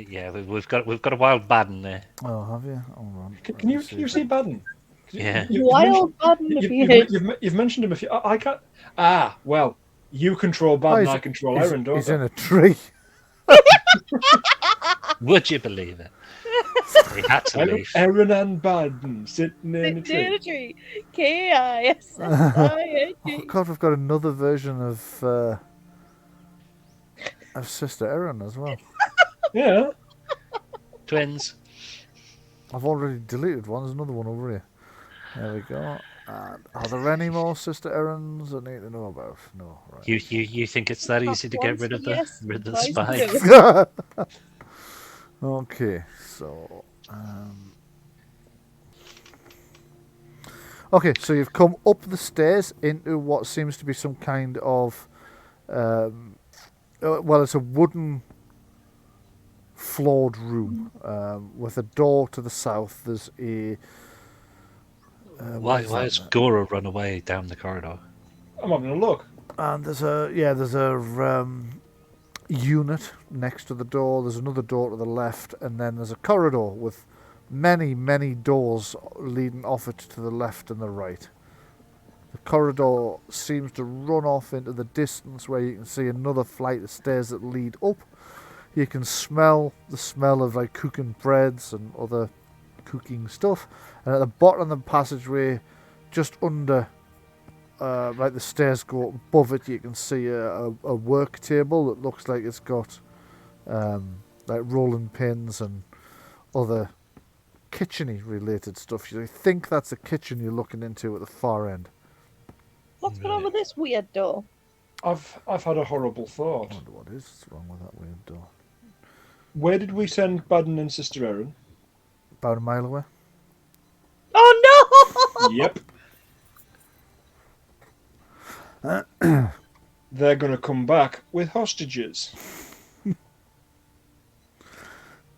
Yeah, we've got a wild Baden there. Oh, have you? Oh, right. Can you see Baden? Yeah. Wild Baden if you hit. You've mentioned him a few. I can't. Ah, well, you control Baden, I control Erin, don't He's I? in a tree. Would you believe it? He had to leave. Erin and Baden sitting in a tree. tree. K-I-S-S-I-N-G. Oh God, we've got another version of Sister Erin as well. Yeah. Twins. I've already deleted one. There's another one over here. There we go. And are there any more Sister Erins I need to know about? No, right. You think it's that easy to get rid of the spy? Okay, so okay, so you've come up the stairs into what seems to be some kind of well, it's a wooden floored room with a door to the south. There's a Why has Gora run away down the corridor? I'm having a look. and there's a unit next to the door. There's another door to the left, and then there's a corridor with many doors leading off it to the left and the right. The corridor seems to run off into the distance where you can see another flight of stairs that lead up. You can smell the smell of like cooking breads and other cooking stuff. And at the bottom of the passageway, just under like the stairs go up above it, you can see a work table that looks like it's got like rolling pins and other kitchen-y related stuff. You think that's a kitchen you're looking into at the far end. What's going on with this weird door? I've had a horrible I thought. wonder what is wrong with that weird door. Where did we send Baden and Sister Erin? About a mile away. Oh no! Yep. They're going to come back with hostages.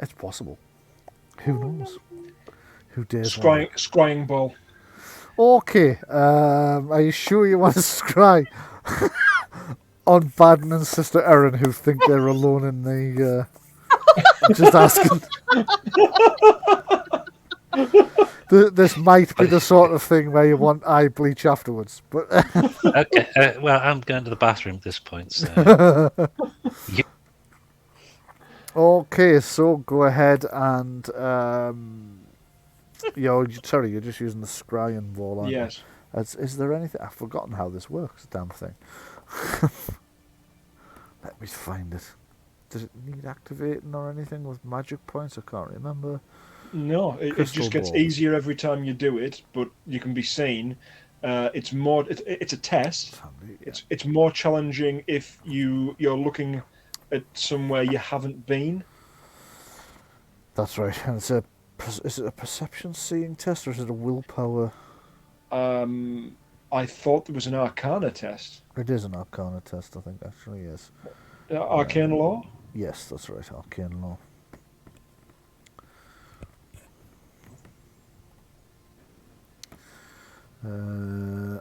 It's possible. Who knows? Who dares? Scrying ball. Okay. Are you sure you want to scry on Baden and Sister Erin, who think they're alone in the? Just asking. This might be the sort of thing where you want eye bleach afterwards, but Okay, well, I'm going to the bathroom at this point. So. okay. So go ahead and you're just using the scrying ball, aren't Yes. you? Is there anything? I've forgotten how this works. Damn thing. Let me find it. Does it need activating or anything with magic points? I can't remember. No, it Crystal just gets ball. easier every time you do it, but you can be seen. It's more. It's a test. Handy, yeah. It's more challenging if you're looking at somewhere you haven't been. That's right. And is it a perception seeing test or is it a willpower? I thought there was an Arcana test. It is an Arcana test, I think. Actually, yes. Arcane law. Yes, that's right. Arcane law.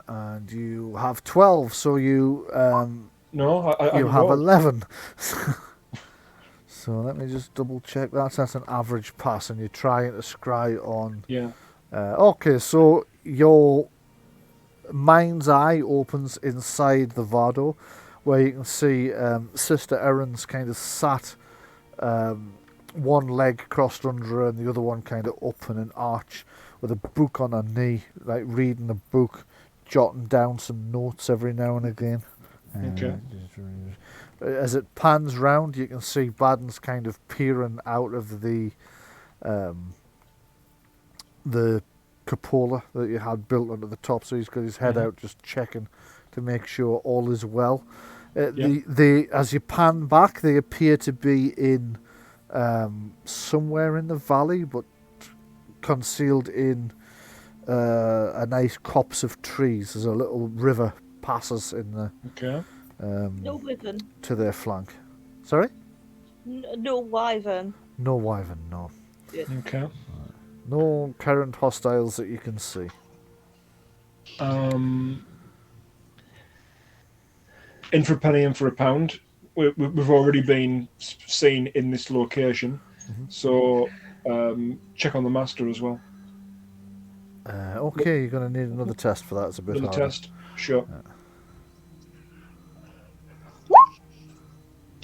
And you have 12, so you No, I you have rolled. 11. So let me just double check. That's an average pass, and you're trying to scry on. Yeah. Okay, so your mind's eye opens inside the Vardo, where you can see Sister Erin's kind of sat, one leg crossed under her and the other one kind of up in an arch, with a book on her knee, like reading a book, jotting down some notes every now and again. Okay. As it pans round, you can see Baden's kind of peering out of the cupola that you had built onto the top. So he's got his head out, just checking to make sure all is well. As you pan back, they appear to be in somewhere in the valley, but concealed in a nice copse of trees. There's a little river passes in the No wyvern. to their flank. Sorry? No wyvern. No wyvern, no. Okay. No current hostiles that you can see. In for a penny, in for a pound. We've already been seen in this location, so check on the master as well. Okay, you're going to need another test for that. It's a bit Another harder. test, sure.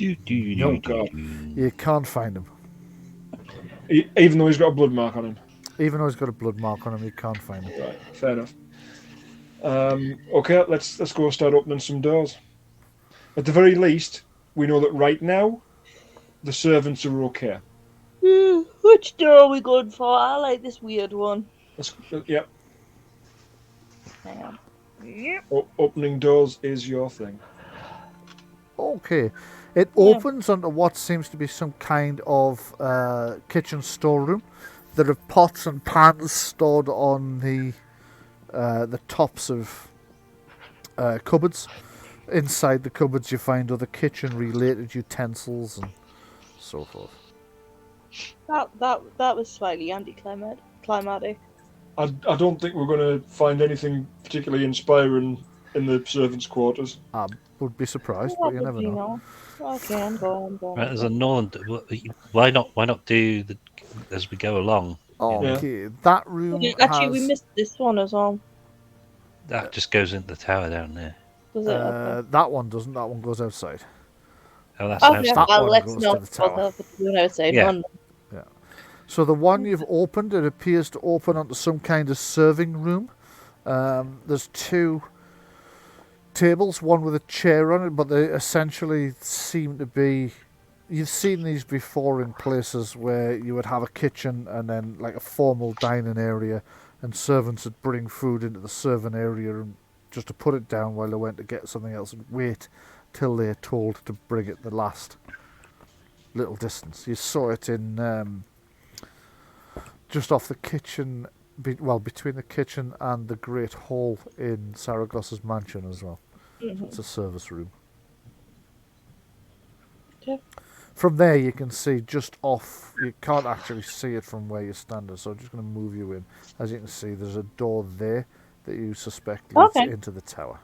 Oh God! You can't find him. Even though he's got a blood mark on him. Even though he's got a blood mark on him, you can't find him. Right, fair enough. Okay, let's go start opening some doors. At the very least, we know that right now, the servants are okay. Which door are we going for? I like this weird one. Yep. Hang on. Yep. Opening doors is your thing. Okay. It opens onto what seems to be some kind of kitchen storeroom. There are pots and pans stored on the tops of cupboards. Inside the cupboards you find other kitchen-related utensils and so forth. That was slightly anticlimactic. I don't think we're going to find anything particularly inspiring in the servants' quarters. I would be surprised, but you never know. Okay, I'm going. Right, there's a Norland. Why not do the as we go along? Okay, that room Actually, has... we missed this one as well. That just goes into the tower down there. Does it? Okay. That one doesn't. That one goes outside. Oh, that's Okay, outside. That well, one let's goes to not the tower. bother with the one outside Yeah. one. So the one you've opened, it appears to open onto some kind of serving room. There's two tables, one with a chair on it, but they essentially seem to be... You've seen these before in places where you would have a kitchen and then like a formal dining area, and servants would bring food into the serving area and just to put it down while they went to get something else and wait till they're told to bring it the last little distance. You saw it in... just off the kitchen, between the kitchen and the Great Hall in Saragosa's mansion as well. It's a service room. Okay. From there you can see just off, you can't actually see it from where you're standing, so I'm just going to move you in. As you can see, there's a door there that you suspect leads into the tower.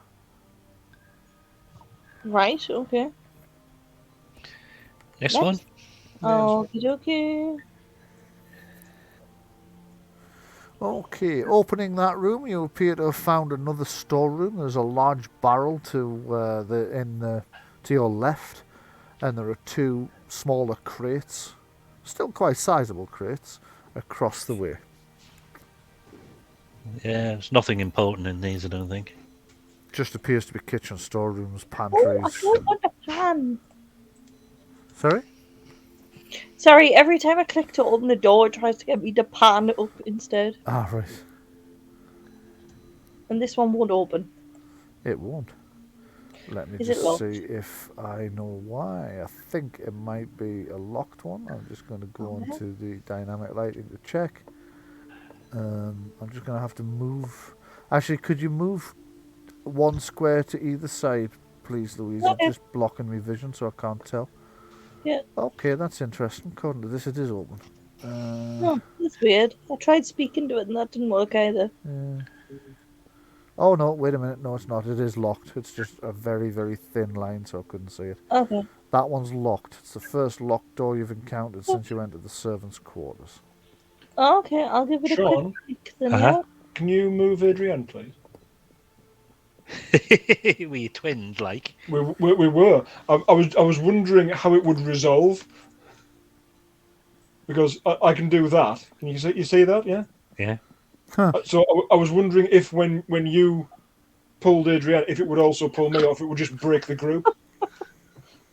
Right, okay. Next one. Okie dokie. Okay, opening that room, you appear to have found another storeroom. There's a large barrel to your left, and there are two smaller crates, still quite sizable crates, across the way. Yeah, there's nothing important in these, I don't think. Just appears to be kitchen storerooms, Oh, pantries. I don't want a pan. Sorry? Sorry, every time I click to open the door, it tries to get me to pan up instead. Ah, right. And this one won't open. It won't. Let me Is it just locked? see if I know why. I think it might be a locked one. I'm just going to go into the dynamic lighting to check. I'm just going to have to move. Actually, could you move one square to either side, please, Louise? Okay. It's just blocking my vision, so I can't tell. Yeah. Okay, that's interesting. According to this, it is open. Oh, that's weird. I tried speaking to it and that didn't work either. Yeah. Oh no, wait a minute. No, it's not. It is locked. It's just a very, very thin line, so I couldn't see it. Okay. That one's locked. It's the first locked door you've encountered since you entered the servants' quarters. Okay, I'll give it a Sean? quick click then. Uh-huh. Can you move Adrienne, please? We twins, like. We were. I was wondering how it would resolve. Because I can do that. Can you see that? Yeah. Yeah. So I was wondering if when you pulled Adrian, if it would also pull me, or if it would just break the group.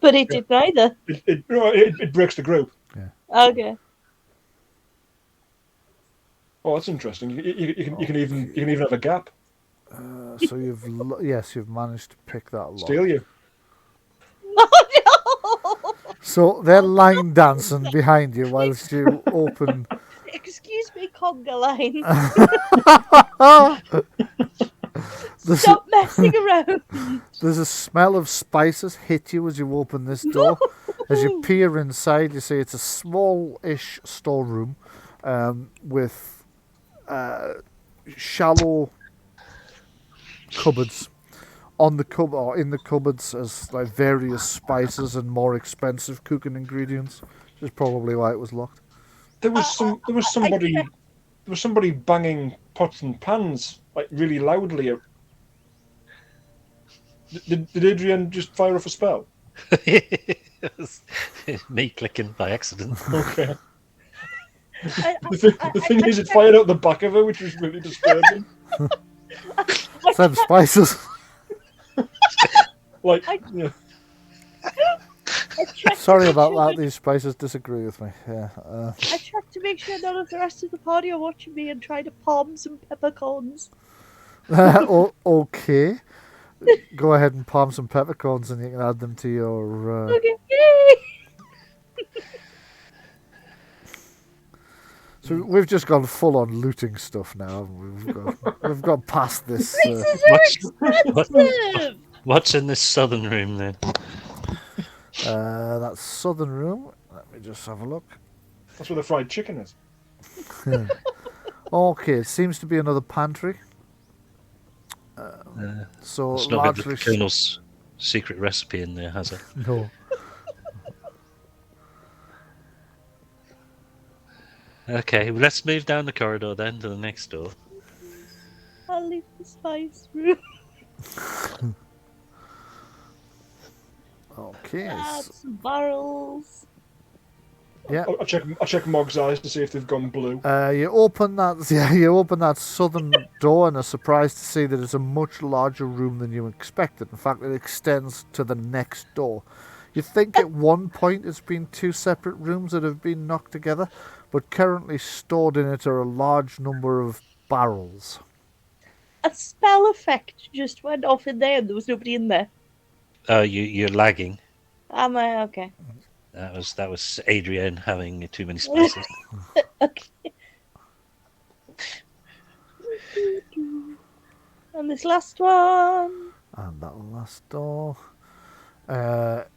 But it did neither. It breaks the group. Okay. Oh, that's interesting. You can even have a gap. So you've managed to pick that lock. Steal you. Oh no! So they're line dancing behind you whilst you open. Excuse me, conga line. There's Stop messing around. There's a smell of spices hit you as you open this door. As you peer inside, you see it's a small-ish storeroom with shallow cupboards. On the or in the cupboards as like various spices and more expensive cooking ingredients, which is probably why it was locked. There was somebody banging pots and pans like really loudly. Did Adrian just fire off a spell? Me clicking by accident. Okay. The thing is, it fired out the back of her, which was really disturbing. Some spices. Yeah. Sorry about that. These spices disagree with me. Yeah. I checked to make sure none of the rest of the party are watching me and try to palm some peppercorns. Okay. Go ahead and palm some peppercorns and you can add them to your... Okay. Yay! So we've just gone full on looting stuff now. We've got past this. What's in this southern room then? That southern room. Let me just have a look. That's where the fried chicken is. Okay, it seems to be another pantry. So It's not got largely the Colonel's secret recipe in there, has it? no. Okay, well, let's move down the corridor then to the next door. I'll leave the spice room. Okay. Some barrels. Yeah. I check Mog's eyes to see if they've gone blue. You open that. Yeah, you open that southern door and are surprised to see that it's a much larger room than you expected. In fact, it extends to the next door. You think at one point it's been two separate rooms that have been knocked together, but currently stored in it are a large number of barrels. A spell effect just went off in there and there was nobody in there. Oh, you're lagging. Am I? Okay. That was Adrian having too many spices. Okay. And this last one. And that last door.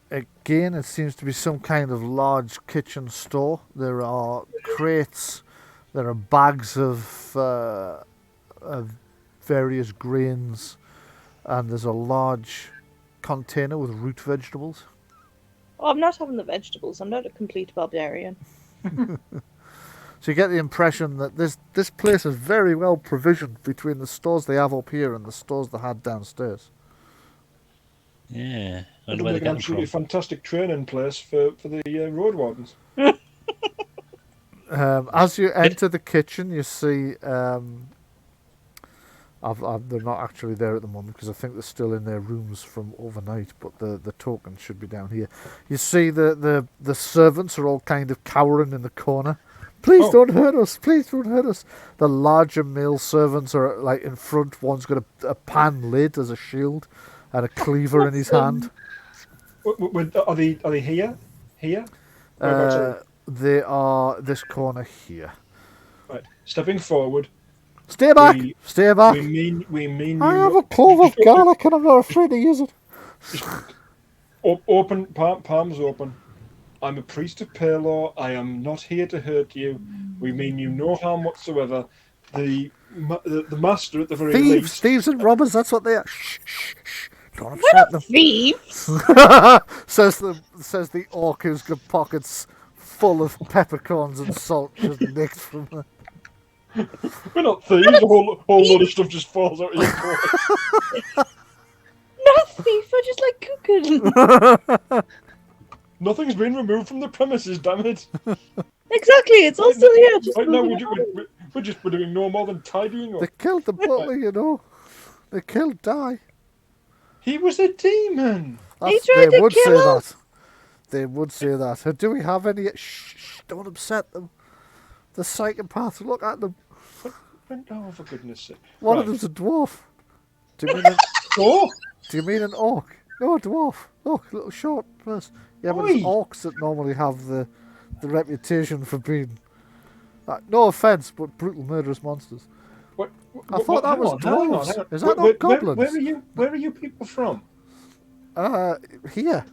Again, it seems to be some kind of large kitchen store. There are crates. There are bags of various grains. And there's a large container with root vegetables. Oh, I'm not having the vegetables. I'm not a complete barbarian. So you get the impression that this place is very well provisioned between the stores they have up here and the stores they had downstairs. Yeah, I It'll wonder where make they an got them from. absolutely fantastic training place for the road wardens. As you enter the kitchen, you see... they're not actually there at the moment because I think they're still in their rooms from overnight, but the tokens should be down here. You see the servants are all kind of cowering in the corner. Please don't hurt us! Please don't hurt us! The larger male servants are like in front. One's got a pan lid as a shield and a cleaver in his hand. Are they here? Here? They are this corner here. Right. Stepping forward. Stay back! Stay back! We mean. I have a clove of garlic and I'm not afraid to use it. Open, palms open. I'm a priest of Palor. I am not here to hurt you. We mean you no harm whatsoever. The master at the very least. Thieves and robbers, that's what they are. Shh, shh, shh. Don't upset them. Thieves! says the orc who's got pockets full of peppercorns and salt just nicked from them. We're not thieves. A whole load of stuff just falls out of your pocket. Not thief, I just like cooking. Nothing's been removed from the premises, damn it. Exactly, it's all still here. Just Right now, moving on. we're doing no more than tidying up. They killed the butler, you know. They killed Di. He was a demon. He tried They to would say kill us. that. They would say that. Do we have any... Shh, don't upset them. The psychopaths, look at them. Oh, for goodness sake. One of Right. them's a dwarf. Do you mean an, Oh, do you mean an orc? No, a dwarf. Look, little short person. Yeah, but Oi. it's orcs that normally have the reputation for being... no offence, but brutal murderous monsters. what, I thought that hang was on, hang on, dwarves. hang on. Is that not goblins? Where are you people from? Here.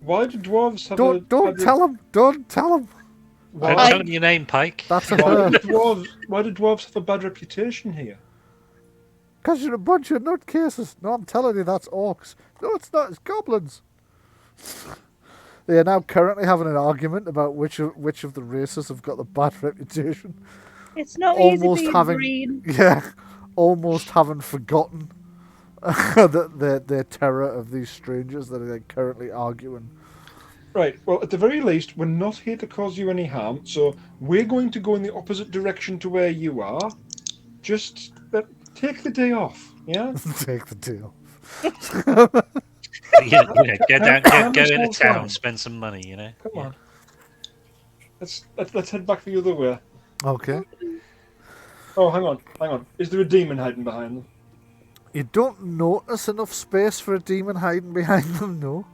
Why do dwarves have Don't tell him. Don't tell him. Why, Don't tell him your name, Pike. That's a why do dwarves have a bad reputation here? Because you're a bunch of nutcases. No, I'm telling you, that's orcs. No, it's not. It's goblins. They are now currently having an argument about which of the races have got the bad reputation. It's not Almost easy being having, green. yeah, almost having forgotten their terror of these strangers that are currently arguing. Right, well, at the very least, we're not here to cause you any harm, so we're going to go in the opposite direction to where you are. Just take the day off, yeah? Take the deal. Go into town, spend some money, you know. Come on. Let's head back the other way. Okay. Oh, hang on. Is there a demon hiding behind them? You don't notice enough space for a demon hiding behind them, no.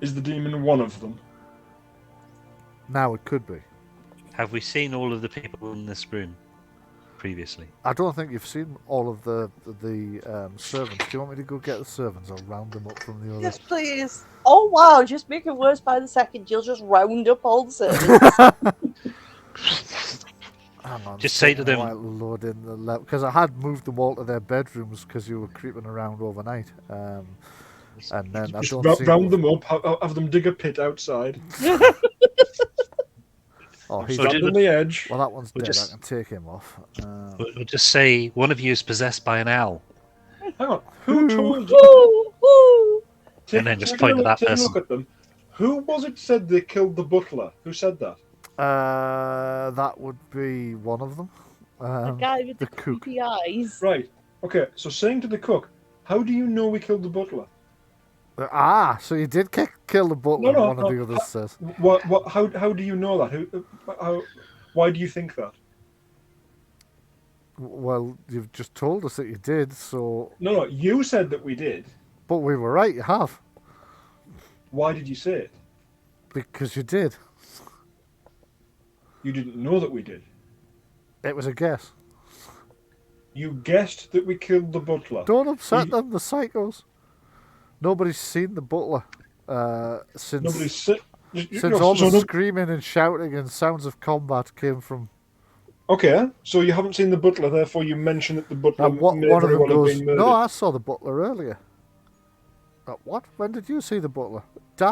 Is the demon one of them? Now it could be. Have we seen all of the people in this room previously? I don't think you've seen all of the servants. Do you want me to go get the servants? I'll round them up from the Yes, others. please. Oh, wow. Just make it worse by the second. You'll just round up all the servants. Hang on. Just say to them- While loading the because I had moved them all to their bedrooms because you were creeping around overnight. And then I Just don't see round them up, have them dig a pit outside. Oh, he's So Stand on the edge. well, that one's We'll dead. just- I can take him off. We'll just say one of you is possessed by an owl, Hang on. Who told you? Woo, woo. and then just point to that Take a person. look at them. Who was it said they killed the butler? Who said that? That would be one of them. The guy with the the cook. creepy eyes. Right. Okay, so saying to the cook, how do you know we killed the butler? So you did kill the butler. No, one of the others says. What? How do you know that? Why do you think that? Well, you've just told us that you did. So, No, you said that we did. but we were right. You have Why did you say it? because you did. You didn't know that we did. It was a guess. You guessed that we killed the butler. Don't upset them. The psychos. Nobody's seen the butler since Nobody's said. all the screaming and shouting and sounds of combat came from. Okay, so you haven't seen the butler, therefore you mention that the butler One may of very them well have goes, been murdered. "No, I saw the butler earlier." What? When did you see the butler?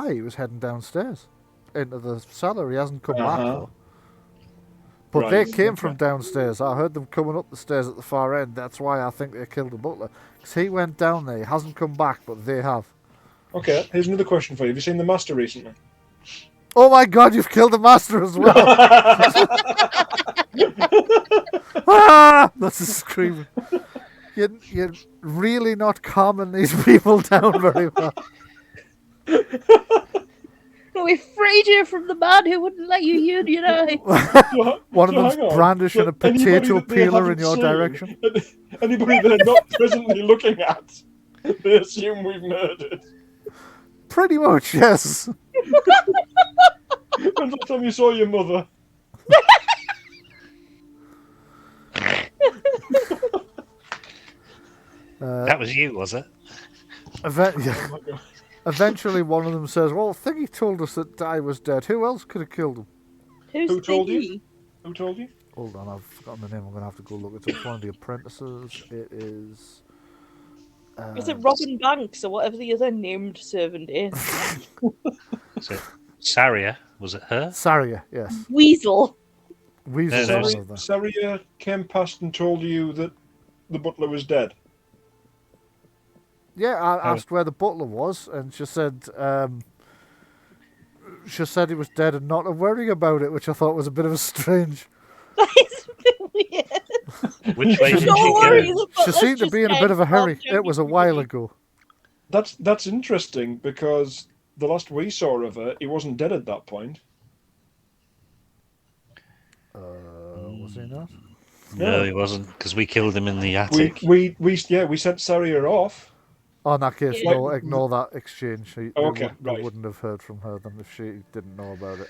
He was heading downstairs into the cellar. He hasn't come back though. But Right, they came okay. from downstairs. I heard them coming up the stairs at the far end. That's why I think they killed the butler. Because he went down there. He hasn't come back, but they have. Okay, here's another question for you. Have you seen the master recently? Oh my God! You've killed the master as well. Ah! That's a scream. You're really not calming these people down very well. We freed you from the man who wouldn't let you unionize. One of So them's hang on. brandishing So a potato anybody that they peeler in haven't your seen, direction. Anybody they're not presently looking at, they assume we've murdered. Pretty much, yes. When's the time you saw your mother? That was you, was it? Yeah. Oh my God. Eventually, one of them says, "Well, Thingy told us that Di was dead. Who else could have killed him?" Who's Who told you? Thingy? Who told you? Hold on, I've forgotten the name. I'm going to have to go look. It's one of the apprentices. It is... Is it Robin Banks or whatever the other named servant is? So, Saria, was it her? Saria, yes. Weasel. Weasel's No, one of them. Saria came past and told you that the butler was dead. Yeah, I asked where the butler was, and she said he was dead and not to worry about it, which I thought was a bit of a strange. That is a bit weird. Which way did No she worries, go? but She let's seemed to just be in a get bit of a hurry. involved, It was a while ago. That's interesting because the last we saw of her, he wasn't dead at that point. Was he not? No, he wasn't, because we killed him in the We attic. sent Saria off. Oh, in that case, Yeah. no, ignore that exchange. Okay, we right. wouldn't have heard from her then if she didn't know about it.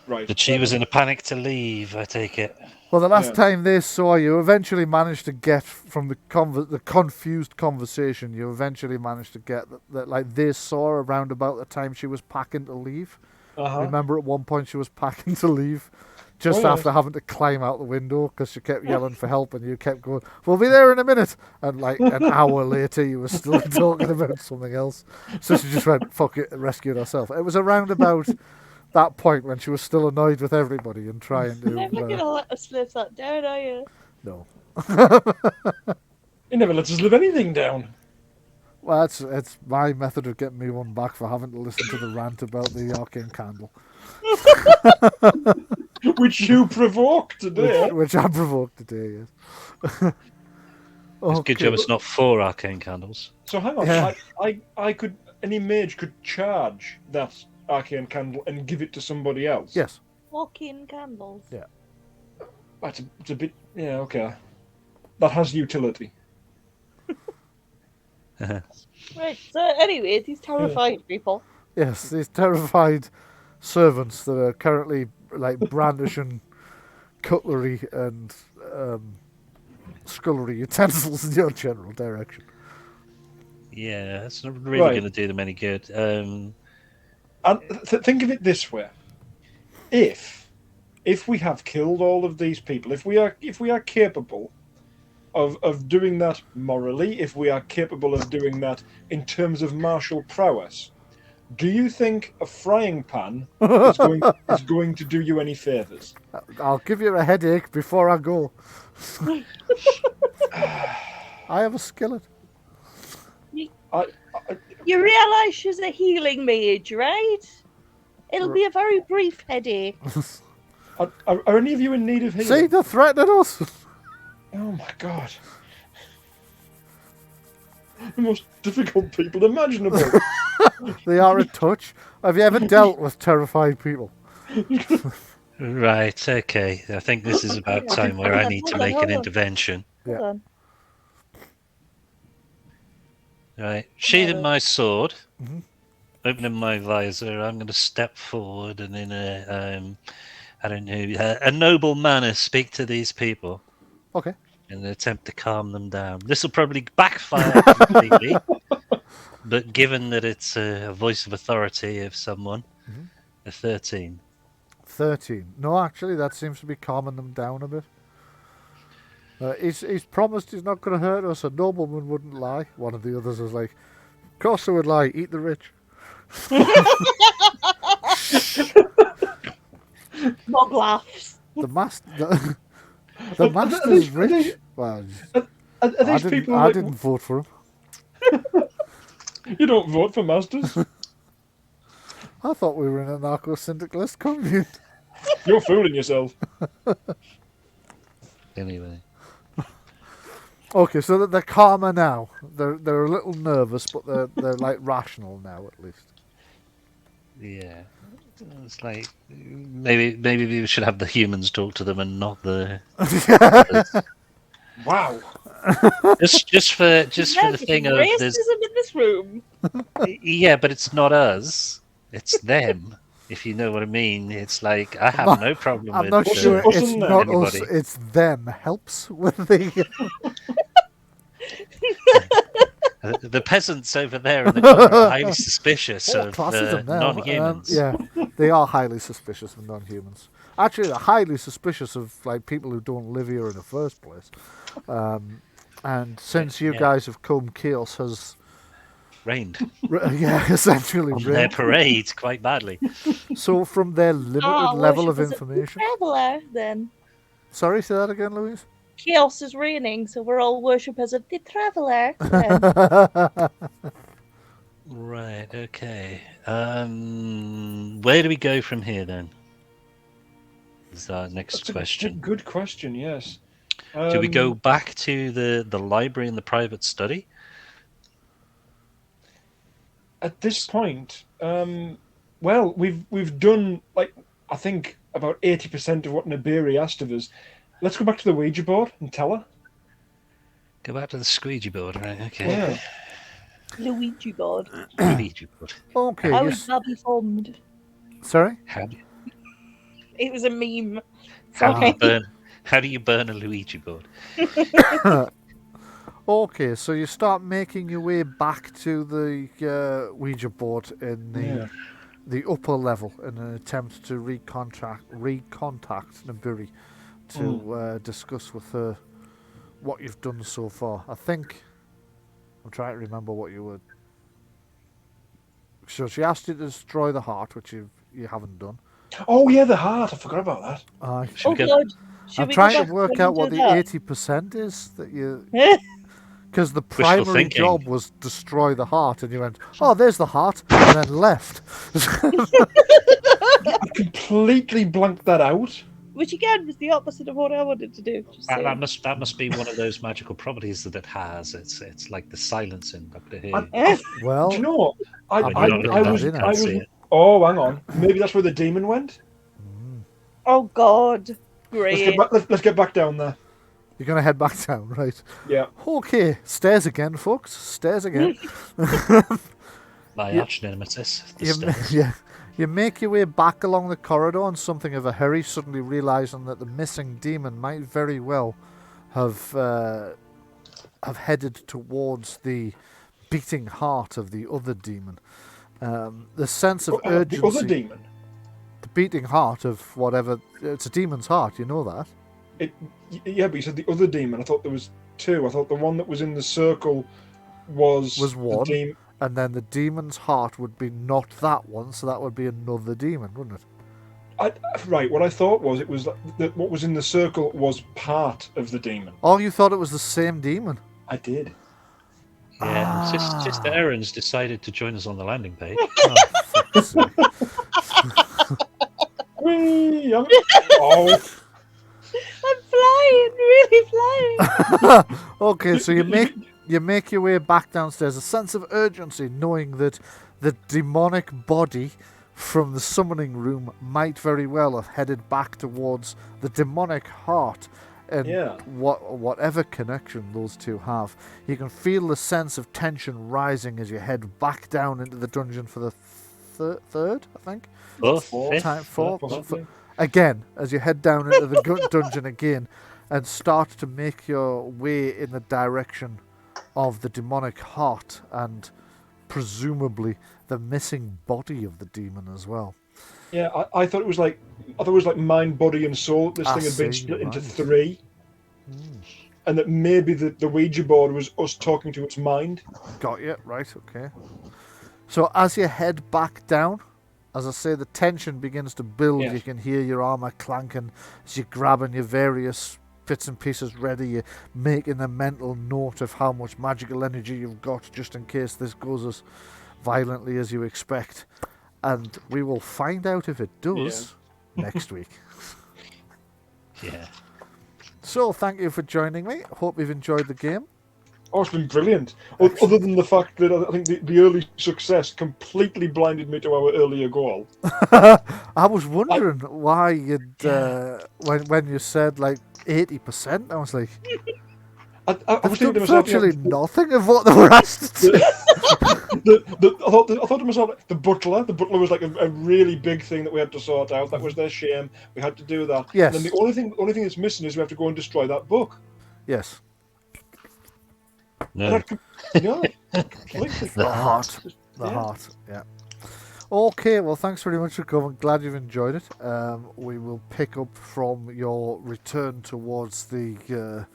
Right. But she was in a panic to leave, I take it. Well, the last Yeah. time they saw you, eventually managed to get from the confused conversation. You eventually managed to get that like they saw her around about the time she was packing to leave. Uh-huh. Remember, at one point she was packing to leave, just Oh, yes. after having to climb out the window because she kept yelling for help, and you kept going, "We'll be there in a minute." And like an hour later, you were still talking about something else. So she just went, "Fuck it," and rescued herself. It was around about that point when she was still annoyed with everybody and trying You're never to. gonna let us live that down, are you? No. He never lets us live anything down. Well, it's my method of getting me one back for having to listen to the rant about the arcane candle, Which you provoked today. which I provoked today. Yes. It's a good job it's not 4 arcane candles. So hang on, Yeah. I could, any mage could charge that arcane candle and give it to somebody else. Yes. Walking candles. Yeah. It's a bit, yeah, okay. That has utility. Right, so anyway, these terrified people. Yes, these terrified servants that are currently like brandishing cutlery and scullery utensils in your general direction. Yeah, it's not really Right. going to do them any good. And think of it this way: if we have killed all of these people, if we are capable of doing that morally, if we are capable of doing that in terms of martial prowess, do you think a frying pan is going to do you any favors? I'll give you a headache before I go. I have a skillet. You realise she's a healing mage, right? It'll be a very brief headache. Are any of you in need of healing? See, they're threatening us. Oh my god. The most difficult people imaginable. They are a touch. Have you ever dealt with terrified people? Right, okay. I think this is about time where I need to make an intervention. Yeah. Hold on. Right, sheathing my sword, Mhm. opening my visor, I'm going to step forward and in a noble manner speak to these people Okay. in an attempt to calm them down. This will probably backfire completely, but given that it's a voice of authority of someone, Mhm. a 13. 13. No, actually, that seems to be calming them down a bit. He's promised he's not going to hurt us. A nobleman wouldn't lie. One of the others is like, of course they would lie. Eat the rich. Mog laughs. The master... The master's rich. Well, Are these people? I didn't vote for him. You don't vote for masters. I thought we were in an anarcho-syndicalist commune. You're fooling yourself. Anyway. Okay, so they're calmer now. They're a little nervous, but they're like rational now at least. Yeah. It's like maybe we should have the humans talk to them and not the Wow. just for the thing of racism there's in this room. yeah, but it's not us, it's them. If you know what I mean, it's like I have no problem I'm with not sure us it's and not them. us, it's them. Helps with the... the peasants over there in the corner are highly suspicious of classism now. non-humans. Yeah, they are highly suspicious of non-humans. Actually, they're highly suspicious of like people who don't live here in the first place. And since you Yeah. guys have come, chaos has, Reigned essentially on their reigned. parade quite badly. So from their limited Ah, level of worship as a information. traveller, then. Sorry, say that again, Louise. Chaos is reigning, so we're all worshippers of the traveller. Then. Right. Okay. Where do we go from here then? Is our next That's a question. good question. Yes. Do we go back to the library and the private study? At this point? Well, we've done like I think about 80% of what Nabiri asked of us. Let's go back to the Ouija board and tell her. Go back to the squeegee board, right? Okay. Yeah. Luigi board. Luigi board. Okay, How yes. is that formed? Sorry? How do It was a meme. how do you Sorry. burn? How do you burn a Luigi board? Okay, so you start making your way back to the Ouija board in the upper level in an attempt to recontact Nabiri to discuss with her what you've done so far. I think I'm trying to remember what you were. So she asked you to destroy the heart, which you haven't done. Oh yeah, the heart. I forgot about that. Aye. Should Oh we go? God. Should I'm we trying go to back work and out what do the that? 80% is that you. Eh? Because the primary thinking. job was destroy the heart, and you went, "Oh, there's the heart," and then left. I completely blanked that out. Which again was the opposite of what I wanted to do. Just saying. That must be one of those magical properties that it has. It's like the silence in Doctor Who. Eh? Well, Do you know what? I When you're not looking I at was it, I I was. see it. Oh, hang on. Maybe that's where the demon went. Oh God. Let's Great. let's get back down there. you're gonna head back down, right? Yeah. Okay, stairs again, folks. Stairs again. My Yeah. arch nemesis. The you, stairs. yeah, you make your way back along the corridor in something of a hurry, suddenly realizing that the missing demon might very well have headed towards the beating heart of the other demon. The sense of urgency. The other demon. The beating heart of whatever. It's a demon's heart, you know that. Yeah, but you said the other demon. I thought there was two. I thought the one that was in the circle was one. The demon. And then the demon's heart would be not that one, so that would be another demon, wouldn't it? Right. What I thought was it was that what was in the circle was part of the demon. Oh, you thought it was the same demon? I did. Yeah, Sister Erin's decided to join us on the landing page. Oh, fuck's sake. Whee! Oh, I'm flying, really flying. Okay, so you make your way back downstairs, a sense of urgency, knowing that the demonic body from the summoning room might very well have headed back towards the demonic heart, and whatever connection those two have. You can feel the sense of tension rising as you head back down into the dungeon for the third, I think. Fourth. Again, as you head down into the dungeon again and start to make your way in the direction of the demonic heart and presumably the missing body of the demon as well. Yeah, I thought it was like mind, body, and soul. This thing had been split into three, and that maybe the Ouija board was us talking to its mind. Got you, right, okay. So as you head back down, as I say, the tension begins to build. Yes. You can hear your armour clanking as you're grabbing your various bits and pieces ready. You're making a mental note of how much magical energy you've got just in case this goes as violently as you expect. And we will find out if it does next week. Yeah. So thank you for joining me. Hope you've enjoyed the game. Oh, it's been brilliant. Other than the fact that I think the early success completely blinded me to our earlier goal. I was wondering why you'd when you said like 80%, I was like, I was thinking to there's myself, virtually nothing of what they were asked to do. I thought to myself, the butler was like a really big thing that we had to sort out. That was their shame. We had to do that. Yes. And then the only thing that's missing is we have to go and destroy that book. Yes. No. Completely. The heart. Yeah. Okay, well, thanks very much for coming. Glad you've enjoyed it. We will pick up from your return towards the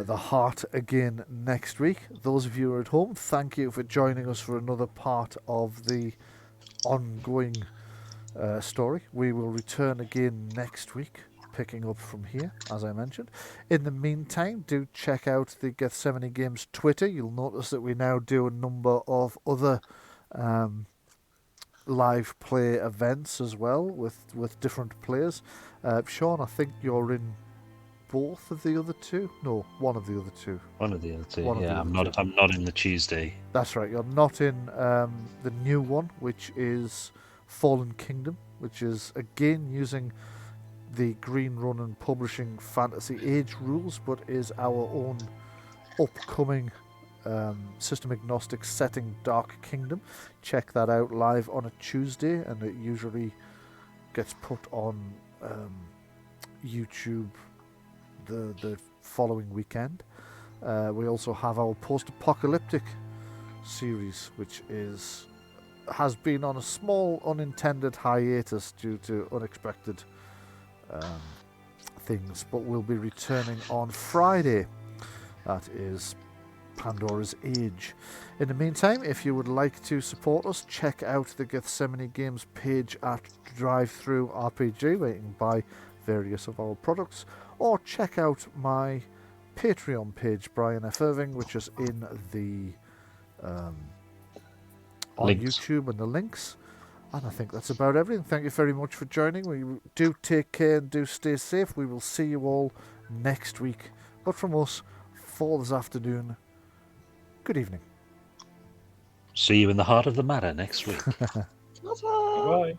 heart again next week. Those of you who are at home, thank you for joining us for another part of the ongoing story. We will return again next week, picking up from here, as I mentioned. In the meantime, do check out the Gethsemane Games Twitter. You'll notice that we now do a number of other live play events as well with different players. Shaun, I think you're in both of the other two. No, one of the other two. One of the other two. One of the Yeah, other I'm not. two. I'm not in the Tuesday. That's right. You're not in the new one, which is Fallen Kingdom, which is again using the Green Ronin Publishing Fantasy Age rules, but is our own upcoming system agnostic setting, Dark Kingdom. Check that out live on a Tuesday, and it usually gets put on YouTube the following weekend. We also have our post-apocalyptic series, which has been on a small unintended hiatus due to unexpected things, but will be returning on Friday. That is Pandora's Age. In the meantime, if you would like to support us, check out the Gethsemane Games page at Drive-Thru RPG, where you can buy various of our products, or check out my Patreon page, Bryan F. Irving, which is in the on Links. YouTube and the links. And I think that's about everything. Thank you very much for joining. We do take care and do stay safe. We will see you all next week. But from us, for this afternoon, good evening. See you in the heart of the matter next week. Ta-ta! Bye.